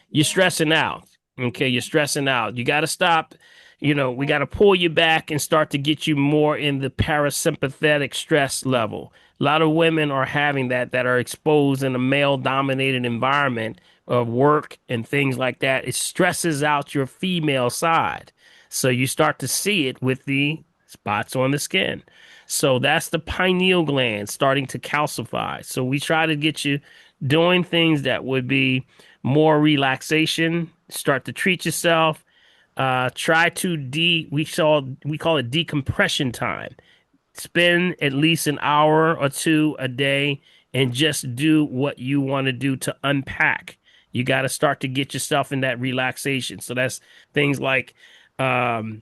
you're stressing out. Okay, you're stressing out. You got to stop. We got to pull you back and start to get you more in the parasympathetic stress level. A lot of women are having that are exposed in a male dominated environment of work and things like that. It stresses out your female side. So you start to see it with the spots on the skin. So that's the pineal gland starting to calcify. So we try to get you doing things that would be more relaxation, start to treat yourself, try to we call it decompression time. Spend at least an hour or two a day and just do what you want to do to unpack. You got to start to get yourself in that relaxation. So that's things like the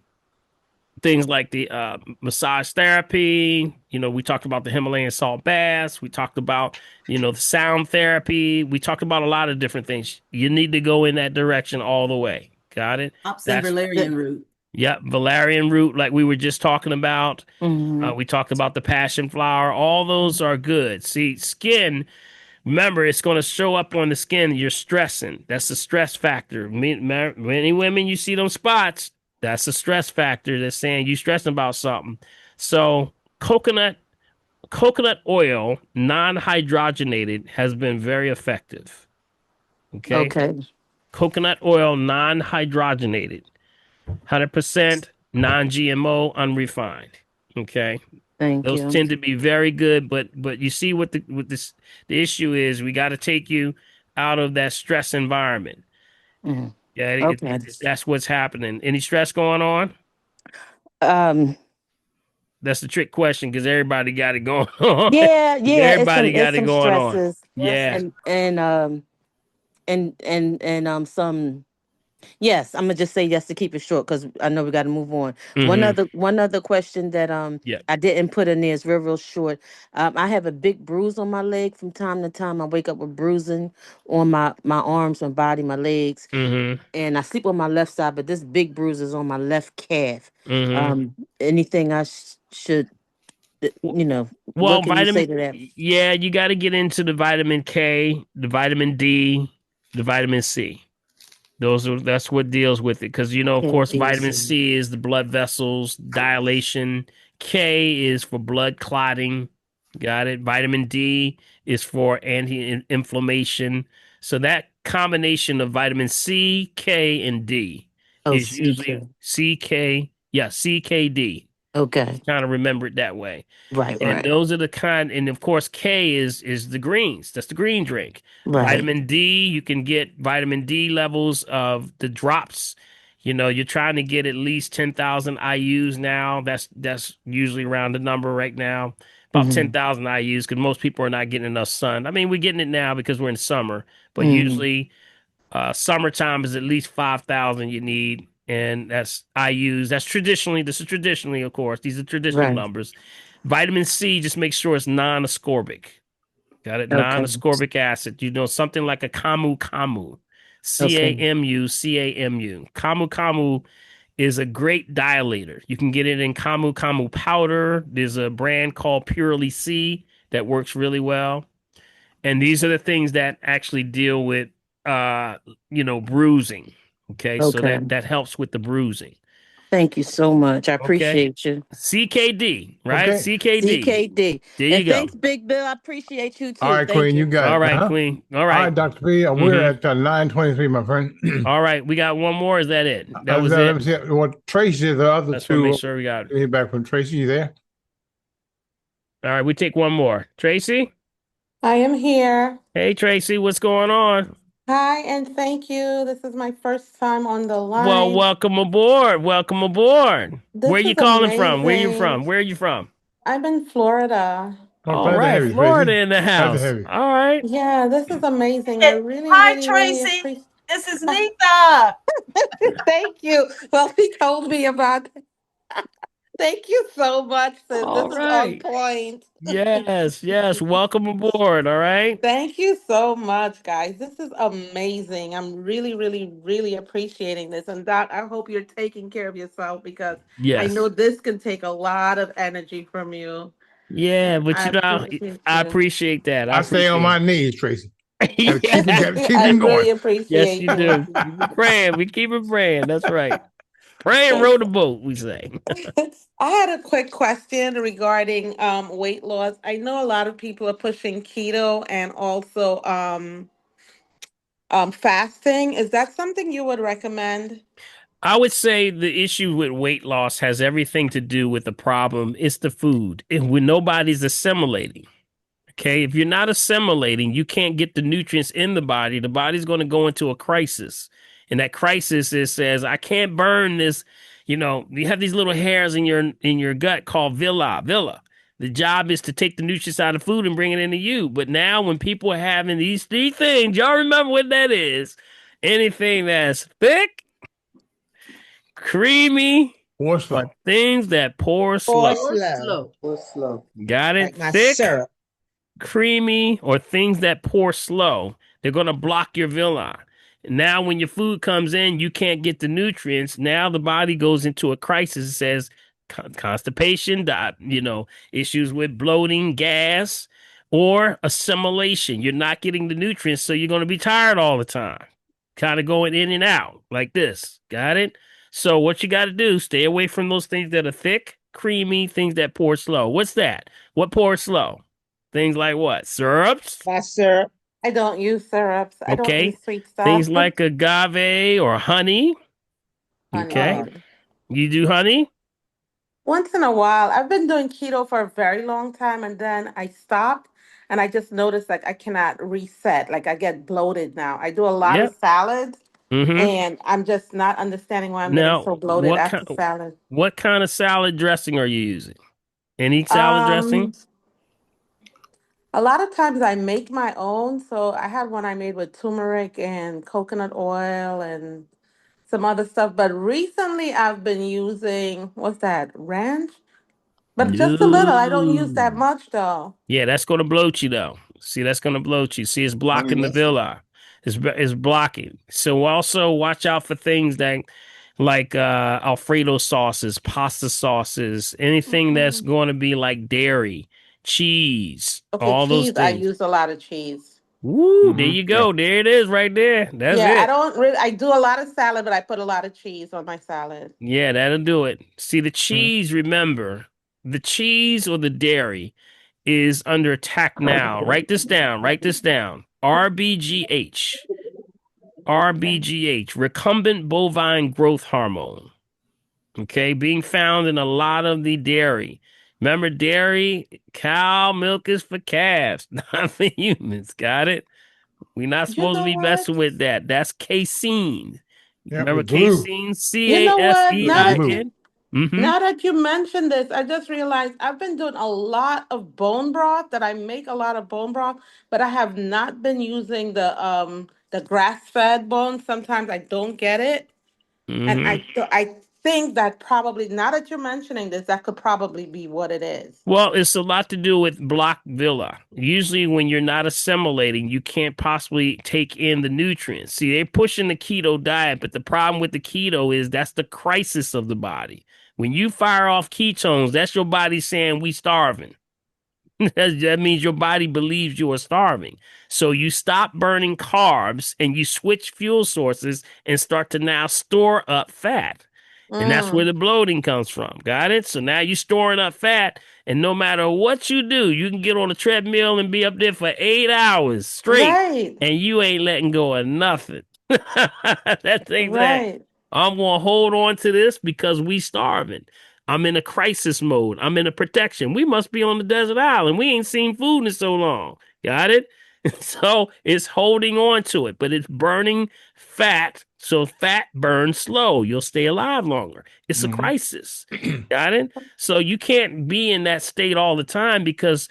massage therapy. We talked about the Himalayan salt baths. We talked about, the sound therapy. We talked about a lot of different things. You need to go in that direction all the way. Got it? Hops and valerian root. Yep, valerian root, like we were just talking about. We talked about the passion flower. All those are good. See, skin, remember, it's going to show up on the skin. You're stressing. That's the stress factor. Many women, you see those spots. That's a stress factor that's saying you're stressing about something. So coconut coconut oil, non-hydrogenated, has been very effective. Okay. Coconut oil, non-hydrogenated, 100% non-GMO, unrefined. Okay. Thank Those you. tend to be very good, but you see what the issue is. We got to take you out of that stress environment. Yeah, Okay. that's what's happening. Any stress going on? That's the trick question because everybody got it going on. Yeah, Everybody it's got it some going on. stresses. Yeah. And some. Yes, I'm gonna just say yes to keep it short because I know we got to move on. Mhm. One other question that Yeah. I didn't put in there is real short. I have a big bruise on my leg from time to time. I wake up with bruising on my arms, my body, my legs, Mhm. and I sleep on my left side. But this big bruise is on my left calf. Mhm. Anything I should, Well, what can you say to that? yeah, you got to get into the vitamin K, the vitamin D, the vitamin C. That's what deals with it because of course, vitamin C is the blood vessels dilation. K is for blood clotting. Got it. Vitamin D is for anti-inflammation. So that combination of vitamin C, K, and D is usually CK. Yeah, CKD. Okay. Kind of remember it that way. Right. And those are the kind, and of course, K is the greens. That's the green drink. Right. Vitamin D, you can get vitamin D levels of the drops. You're trying to get at least 10,000 IUs now. That's usually around the number right now. About 10,000 IUs because most people are not getting enough sun. I mean, we're getting it now because we're in summer, but usually summertime is at least 5,000 you need, and that's IUs. This is traditionally, of course. These are traditional numbers. Vitamin C, just make sure it's non-ascorbic. Got it? Non-ascorbic acid. Something like a camu camu. CAMU, CAMU. Camu camu is a great dilator. You can get it in camu camu powder. There's a brand called Purely C that works really well. And these are the things that actually deal with bruising. Okay, so that helps with the bruising. Thank you so much. I Okay. appreciate you. CKD, right? Okay. CKD. There you And go. thanks, Big Bill. I appreciate you too. All right, Thank Queen, you you. got All it. right, Queen. All All right. right, Dr. P, we're at 9:23, my friend. All right, we got one more. Is that it? That was Let me it. see. Well, Tracy, the other Let's want to two. make sure we got it. Hear back from Tracy. You there? All right, we take one more. Tracy? I am here. Hey, Tracy, what's going on? Hi, and thank you. This is my first time on the Well, line. welcome aboard. Welcome aboard. This Where you is calling from? Where you amazing. from? Where are you from? I'm in Florida. Oh, All glad to right, have you, Florida Tracy. in the Glad to house. have you. All right. Yeah, this is amazing. I really, Hi, really, really Tracy. appreciate. This is Nita. Thank you. Well, he told me about. Thank you so much, sis. All This is on right. point. Yes. Welcome aboard. All right. Thank you so much, guys. This is amazing. I'm really, really, really appreciating this. And Doc, I hope you're taking care of yourself because I Yes. know this can take a lot of energy from you. Yeah, but I appreciate I you. appreciate that. I I stay on appreciate my it. knees, Tracy. Gotta keep I him going. really Yes, appreciate you you. do. We be praying. We keep it praying. That's right. Pray and row the boat, we say. I had a quick question regarding weight loss. I know a lot of people are pushing keto and also fasting. Is that something you would recommend? I would say the issue with weight loss has everything to do with the problem. It's the food. And when nobody's assimilating. Okay, if you're not assimilating, you can't get the nutrients in the body. The body's going to go into a crisis. And that crisis says, I can't burn this. You have these little hairs in your gut called villi. The job is to take the nutrients out of food and bring it into you. But now when people are having these three things, y'all remember what that is. Anything that's thick, creamy, Pour slow. or things that pour Pour slow. slow. Go slow. Got it? Like my Thick, syrup. creamy, or things that pour slow, they're going to block your villi. Now, when your food comes in, you can't get the nutrients. Now the body goes into a crisis. It says constipation, issues with bloating, gas, or assimilation. You're not getting the nutrients, so you're going to be tired all the time. Kind of going in and out like this. Got it? So what you got to do, stay away from those things that are thick, creamy, things that pour slow. What's that? What pours slow? Things like what? Syrups? That's syrup. I don't use syrups. I don't Okay. use sweet stuff. Things like agave or honey. Okay. Honey. You do honey? Once in a while. I've been doing keto for a very long time and then I stopped and I just noticed like I cannot reset. Like I get bloated now. I do a lot of Yep. salads Mm-hmm. and I'm just not understanding why I'm getting Now, so bloated after salad. what kind of salad dressing are you using? Any salad Um, dressing? a lot of times I make my own. So I had one I made with turmeric and coconut oil and some other stuff. But recently I've been using, what's that, ranch? But just a little. I don't use that No. much though. Yeah, that's going to bloat you though. See, that's going to bloat you. See, it's Honey blocking the mustard. villi. It's blocking. So also watch out for things that like Alfredo sauces, pasta sauces, anything that's Mhm. going to be like dairy, cheese, Okay, all those cheese. I things. use a lot of cheese. Woo, there Hmm. you Yeah. go. There it is right there. That's Yeah, I it. don't really, I do a lot of salad, but I put a lot of cheese on my salad. Yeah, that'll do it. See, the Mhm. cheese, remember, the cheese or the dairy is under attack now. Write this down. Write this down. RBGH. RBGH, recumbent bovine growth hormone. Okay, being found in a lot of the dairy. Remember, dairy, cow milk is for calves, not for humans. Got it? We're not You supposed to know be what? messing with that. That's casein. Yeah, Remember with glue. casein? You know what? With glue. CASEIN? Mm-hmm. Now that you mentioned this, I just realized I've been doing a lot of bone broth, that I make a lot of bone broth, but I have not been using the grass-fed bone. Sometimes I don't get it. And Mm-hmm. I think that probably, now that you're mentioning this, that could probably be what it is. Well, it's a lot to do with block villi. Usually, when you're not assimilating, you can't possibly take in the nutrients. See, they're pushing the keto diet, but the problem with the keto is that's the crisis of the body. When you fire off ketones, that's your body saying we starving. That means your body believes you are starving. So you stop burning carbs and you switch fuel sources and start to now store up fat. And that's where Mm, the bloating comes from. Got it? So now you're storing up fat, and no matter what you do, you can get on a treadmill and be up there for 8 hours straight, right, and you ain't letting go of nothing. That thing that right. I'm gonna hold on to this because we starving. I'm in a crisis mode. I'm in a protection. We must be on the desert island. We ain't seen food in so long. Got it? So it's holding on to it, but it's burning fat. So fat burns slow. You'll stay alive longer. It's a Hmm. crisis. Got it? So you can't be in that state all the time because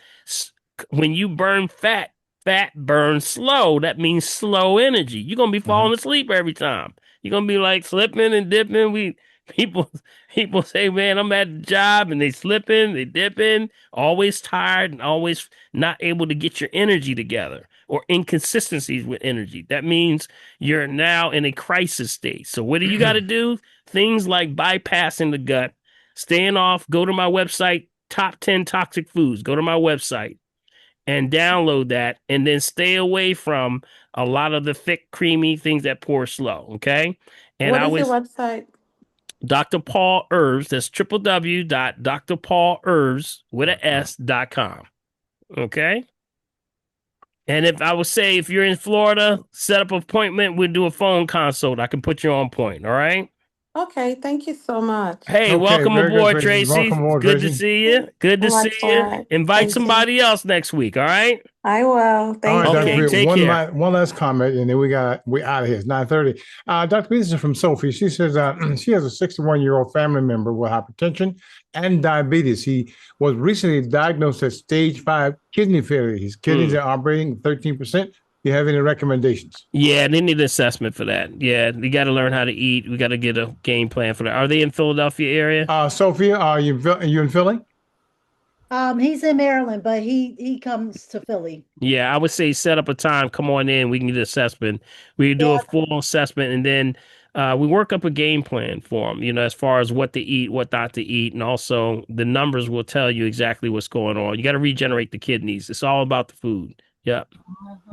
when you burn fat, fat burns slow. That means slow energy. You're gonna be Hmm. falling asleep every time. You're gonna be like slipping and dipping. People people say, man, I'm at the job and they slipping, they dipping, always tired and always not able to get your energy together or inconsistencies with energy. That means you're now in a crisis state. So what do you got to do? Things like bypassing the gut, staying off, go to my website, top 10 toxic foods. Go to my website and download that and then stay away from a lot of the thick, creamy things that pour slow. Okay. And What I is your was website? Dr. Paul Herbs. That's www.drpaulherbs with a S.com. Okay. And if I would say if you're in Florida, set up an appointment, we'll do a phone consult. I can put you on point. All right. Okay, thank you so much. Hey, Okay, welcome very good, aboard, Tracy. Tracy. Welcome aboard, Good to Tracy. see you. Good to see you. Likewise. Invite Thank you. somebody else next week. All right. I will. All right, Thank Dr. Okay. you. B, Take care. one last comment, and then we out of here. It's 9:30. Dr. B, this is from Sophie. She says she has a 61-year-old family member with hypertension and diabetes. He was recently diagnosed as stage 5 kidney failure. His kidneys are operating 13%. Do you have any recommendations? Yeah, they need an assessment for that. Yeah, you got to learn how to eat. We got to get a game plan for that. Are they in Philadelphia area? Sophia, are you in Philly? He's in Maryland, but he comes to Philly. Yeah, I would say set up a time. Come on in. We can get an assessment. We can do a full assessment, and then we work up a game plan for them. You know, as far as what to eat, what not to eat, and also the numbers will tell you exactly what's going on. You got to regenerate the kidneys. It's all about the food. Yep,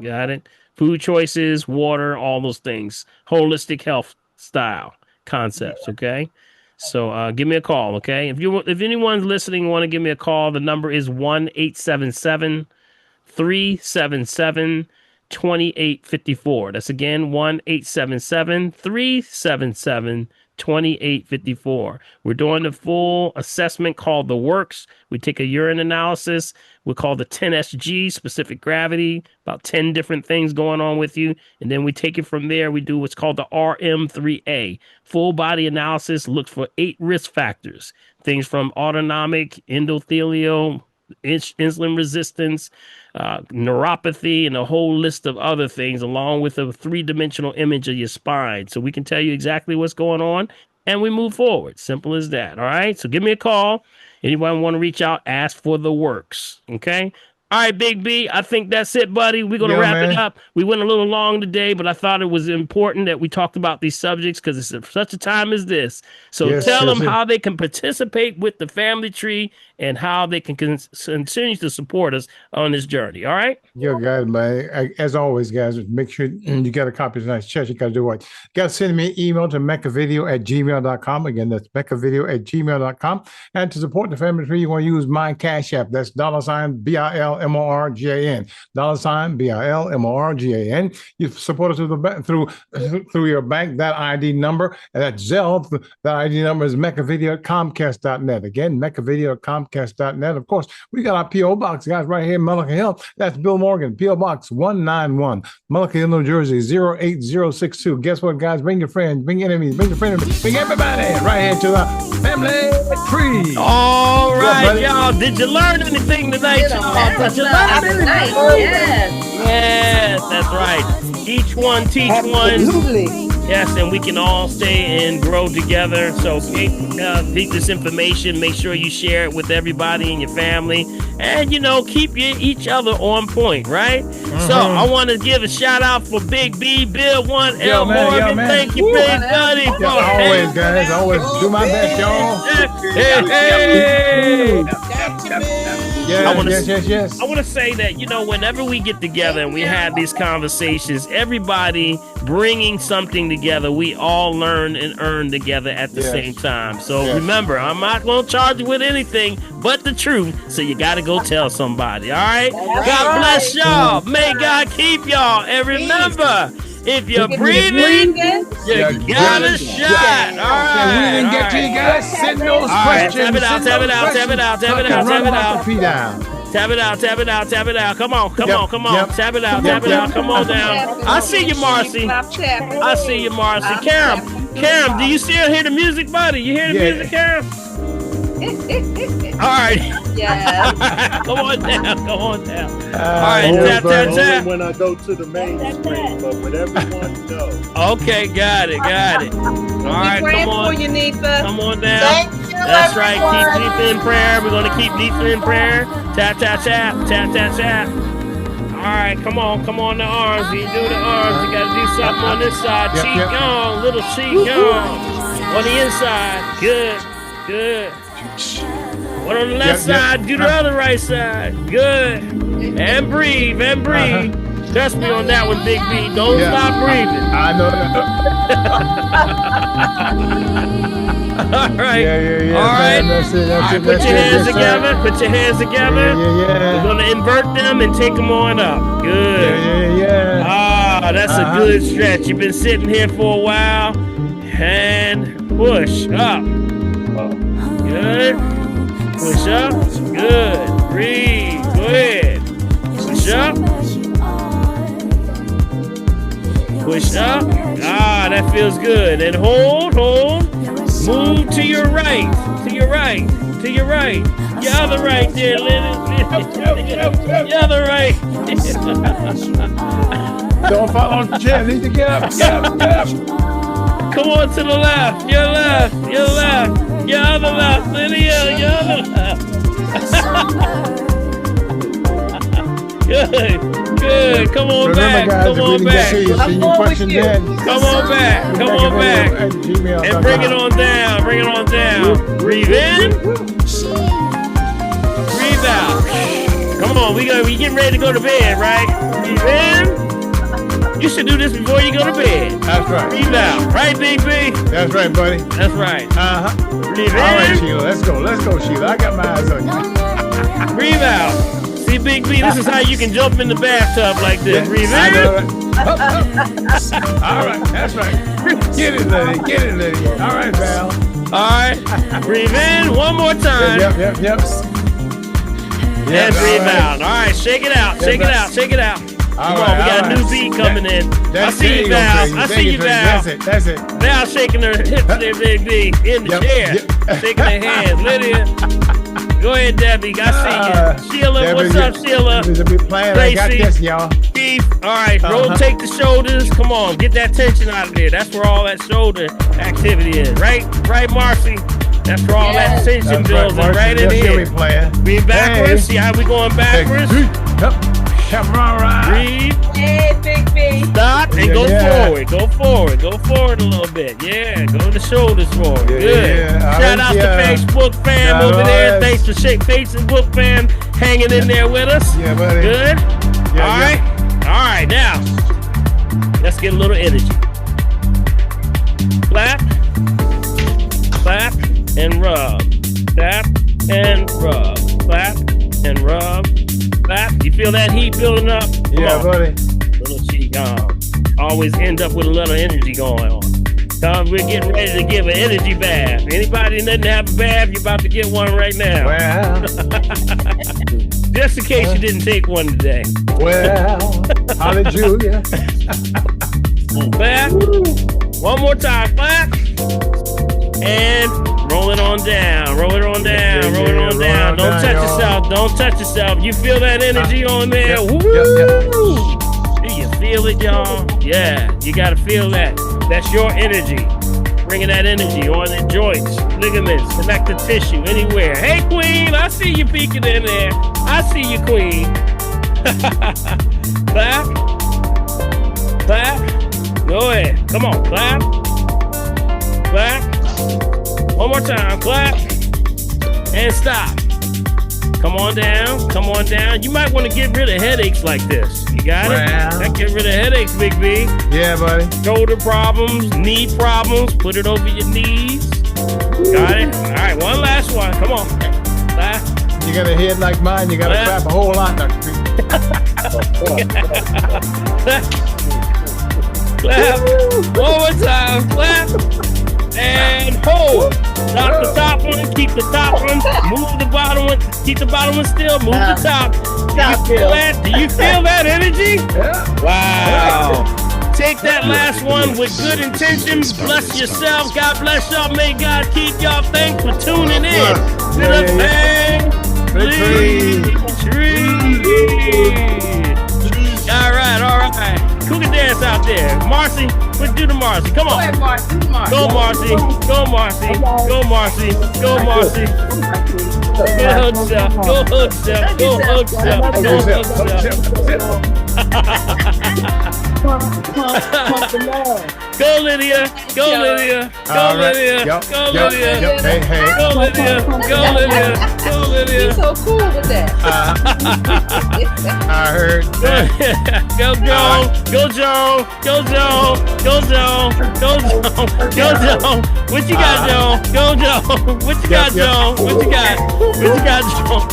got it. Food choices, water, all those things. Holistic health style concepts. Okay. So give me a call, okay? If anyone's listening, want to give me a call, the number is 1-877-377-2854. That's again 1-877-377-2854. We're doing the full assessment called the works. We take a urine analysis. We call the 10SG, specific gravity, about 10 different things going on with you. And then we take it from there. We do what's called the RM3A, full body analysis, looks for 8 risk factors, things from autonomic, endothelial, insulin resistance, neuropathy, and a whole list of other things, along with a 3-dimensional image of your spine. So we can tell you exactly what's going on, and we move forward. Simple as that. All right. So give me a call. Anyone want to reach out, ask for the works. Okay. All right, Big B, I think that's it, buddy. We're going to wrap it up. We went a little long today, but I thought it was important that we talked about these subjects because it's such a time as this. So tell them how they can participate with the family tree and how they can continue to support us on this journey. All right? Yeah, guys, man. As always, guys, make sure you get a copy of tonight's church. You got to do what? You got to send me an email to mechavideo@gmail.com. Again, that's mechavideo@gmail.com. And to support the family tree, you want to use my Cash App. That's $BILMORGAN. $BILMORGAN. You support us through your bank, that ID number, and that's Zelle. That ID number is mechavideo@comcast.net. Again, mechavideo@comcast.net. Of course, we got our P.O. Box, guys, right here in Mullica Hill. That's Bill Morgan, P.O. Box 191, Mullica Hill, New Jersey, 08062. Guess what, guys? Bring your friends, bring your enemies, bring your friends, bring everybody right here to the family tree. All right, y'all. Did you learn anything tonight, y'all? Did you learn anything? Yes, that's right. Each one teach one. Yes, and we can all stay and grow together. So take this information. Make sure you share it with everybody in your family. And, keep each other on point, right? So I want to give a shout out for Big B, Bill 1L Morgan. Thank you, Big Buddy. Always, guys. Always do my best, y'all. Hey. Yes. I want to say that, whenever we get together and we have these conversations, everybody bringing something together, we all learn and earn together at the same time. So remember, I'm not going to charge you with anything but the truth. So you got to go tell somebody. All right? God bless y'all. May God keep y'all. And remember, if you're breathing, you got a shot. All right. We didn't get to you guys. Send those questions. Tap it out. Tap it out. Tap it out. Tap it out. Tap it out. Tap it out. Tap it out. Tap it out. Come on. Come on. Come on. Tap it out. Tap it out. Come on down. I see you, Marcy. I see you, Marcy. Karen, do you still hear the music, buddy? You hear the music, Karen? All right. Yeah. Come on down. Come on down. All right. Tap. Only when I go to the main screen, but when everyone knows. Okay. Got it. All right. Come on. For you, Neetha. Come on down. Thank you, That's right. everyone. Keep Neetha in prayer. We're going to keep Neetha in prayer. Tap. Tap. All right. Come on. The arms. You do the arms. You got to do something on this side. Cheek on. Little cheek on. On the inside. Good. One on the left side, do the other right side. Good. And breathe. Trust me on that one, Big B. Don't stop breathing. I know. All right. Yeah. All right. That's it. Put your hands together. Put your hands together. We're going to invert them and take them on up. Good. Yeah. That's a good stretch. You've been sitting here for a while. And push up. Good. Push up. Good. Breathe. Go ahead. Push up. Push up. That feels good. And hold. Move to your right. Your other right there, Lennon. Your other right. Don't fall off the chair. Need to get up. Come on to the left. Your left. Your other left. Lydia, your other left. Good. Come on back. Come on back. And bring it on down. Breathe in. Breathe out. Come on, we getting ready to go to bed, right? Breathe in. You should do this before you go to bed. That's right. Breathe out. Right, Big B? That's right, buddy. That's right. Breathe in. All right, Sheila. Let's go, Sheila. I got my eyes on you. Breathe out. See, Big B, this is how you can jump in the bathtub like this. Breathe in. All right, that's right. Get it, lady. All right, Val. All right. Breathe in one more time. Yep. And breathe out. All right, shake it out. Shake it out. Come on, we got a new beat coming in. I see you, Val. I see you, Val. That's it. Val shaking her hips there, Big B, in the chair. Shaking her hands. Lydia. Go ahead, Debbie. I see you. Sheila, Debbie, what's up, Sheila? I got this, y'all. Keith, all right, rotate the shoulders. Come on, get that tension out of there. That's where all that shoulder activity is, right? Right, Marcy? That's where all that tension builds right in here. Be backwards. See how we going backwards? Breathe. Hey, Big B. Stop and go forward. Go forward. Go forward a little bit. Yeah, go the shoulders forward. Good. Shout out to Facebook fam over there. Thanks for Facebook fam hanging in there with us. Yeah, buddy. Good. All right. All right. Now, let's get a little energy. Clap. Clap and rub. Clap and rub. Clap and rub. Clap. You feel that heat building up? Yeah, buddy. Little cheek on. Always end up with a little energy going on. Tom, we're getting ready to give an energy bath. Anybody that doesn't have a bath, you're about to get one right now. Well. Just in case you didn't take one today. Well, hallelujah. Clap. One more time. Clap. And roll it on down. Roll it on down. Roll it on down. Don't touch yourself. Don't touch yourself. You feel that energy on there? Woo! Do you feel it, y'all? Yeah, you got to feel that. That's your energy. Bringing that energy on the joints, ligaments, connective tissue, anywhere. Hey, Queen, I see you peeking in there. I see you, Queen. Clap. Clap. Go ahead. Come on, clap. Clap. One more time, clap, and stop. Come on down, come on down. You might want to get rid of headaches like this. You got it? That get rid of headaches, Big B. Yeah, buddy. Shoulder problems, knee problems, put it over your knees. Got it? All right, one last one. Come on. Clap. You got a head like mine, you got to clap a whole lot, Dr. P. Clap. One more time, clap. And hold. Drop the top one, keep the top one, move the bottom one, keep the bottom one still, move the top. Do you feel that? Do you feel that energy? Wow. Take that last one with good intentions. Bless yourself. God bless y'all. May God keep y'all. Thanks for tuning in to the Bang All right. Who can dance out there? Marcy, let's do the Marcy. Come on. Go ahead, Marcy. Do the Marcy. Go, Marcy. Go, Marcy. Go, Marcy. Go, Marcy. Go hug yourself. Go hug yourself. Go hug yourself. Go hug yourself. Go, Lydia. Go, Lydia. Go, Lydia. Go, Lydia. Hey. Go, Lydia. Go, Lydia. Go, Lydia. He's so cool with that. I heard. Go, Joan. Go, Joan. Go, Joan. Go, Joan. Go, Joan. Go, Joan. What you got, Joan? Go, Joan. What you got, Joan? What you got? What you got, Joan?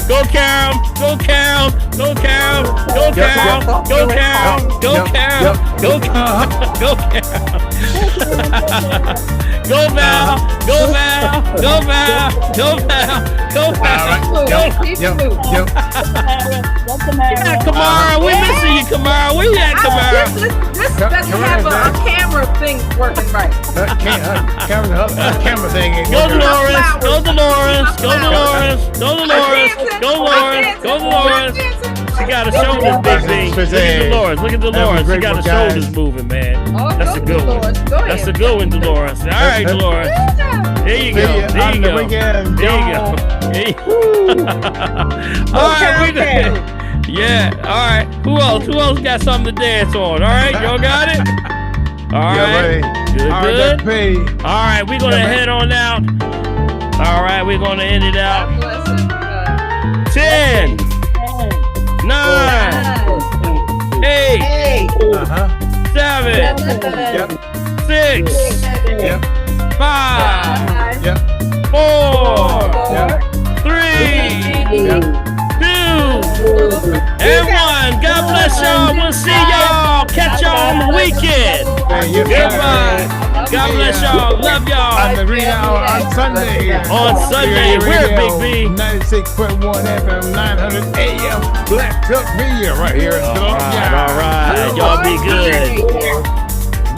Go, Carol. Go, Carol. Go, Carol. Go, Carol. Go, Carol. Go, Carol. Go, Carol. Go, Carol. Go, Val. Go, Val. Go, Val. Go, Val. Go, Val. Yeah, Kamara. We missing you, Kamara. Where you at, Kamara? This doesn't have a camera thing working right. Camera thing. Go, Dolores. Go, Dolores. Go, Dolores. Go, Dolores. Go, Dolores. Go, Dolores. She got her shoulders big. Look at Dolores. Look at Dolores. She got her shoulders moving, man. That's a good one. That's a good one, Dolores. All right, Dolores. There you go. There you go. There you go. All right, we got. Yeah. All right. Who else? Who else got something to dance on? All right, y'all got it. All right. Good. All right, we're gonna head on out. All right, we're gonna end it out. 10, 9, 8, Yep. 6, Yep. 5, Yep. 4, Yep. 3, Yep. 2, and 1. God bless y'all. We'll see y'all. Catch y'all on the weekend. Goodbye. God bless y'all. Love y'all. On the radio on Sunday. On Sunday, we're Big B. 96.1 FM, 900 AM. Black Duck Media right here in Philadelphia. All right. Y'all be good.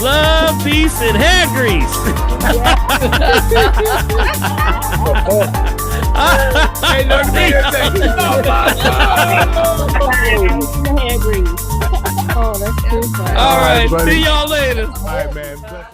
Love, peace, and hair grease. Hey, look at Oh, that's too funny. All right. See y'all later. All right, man.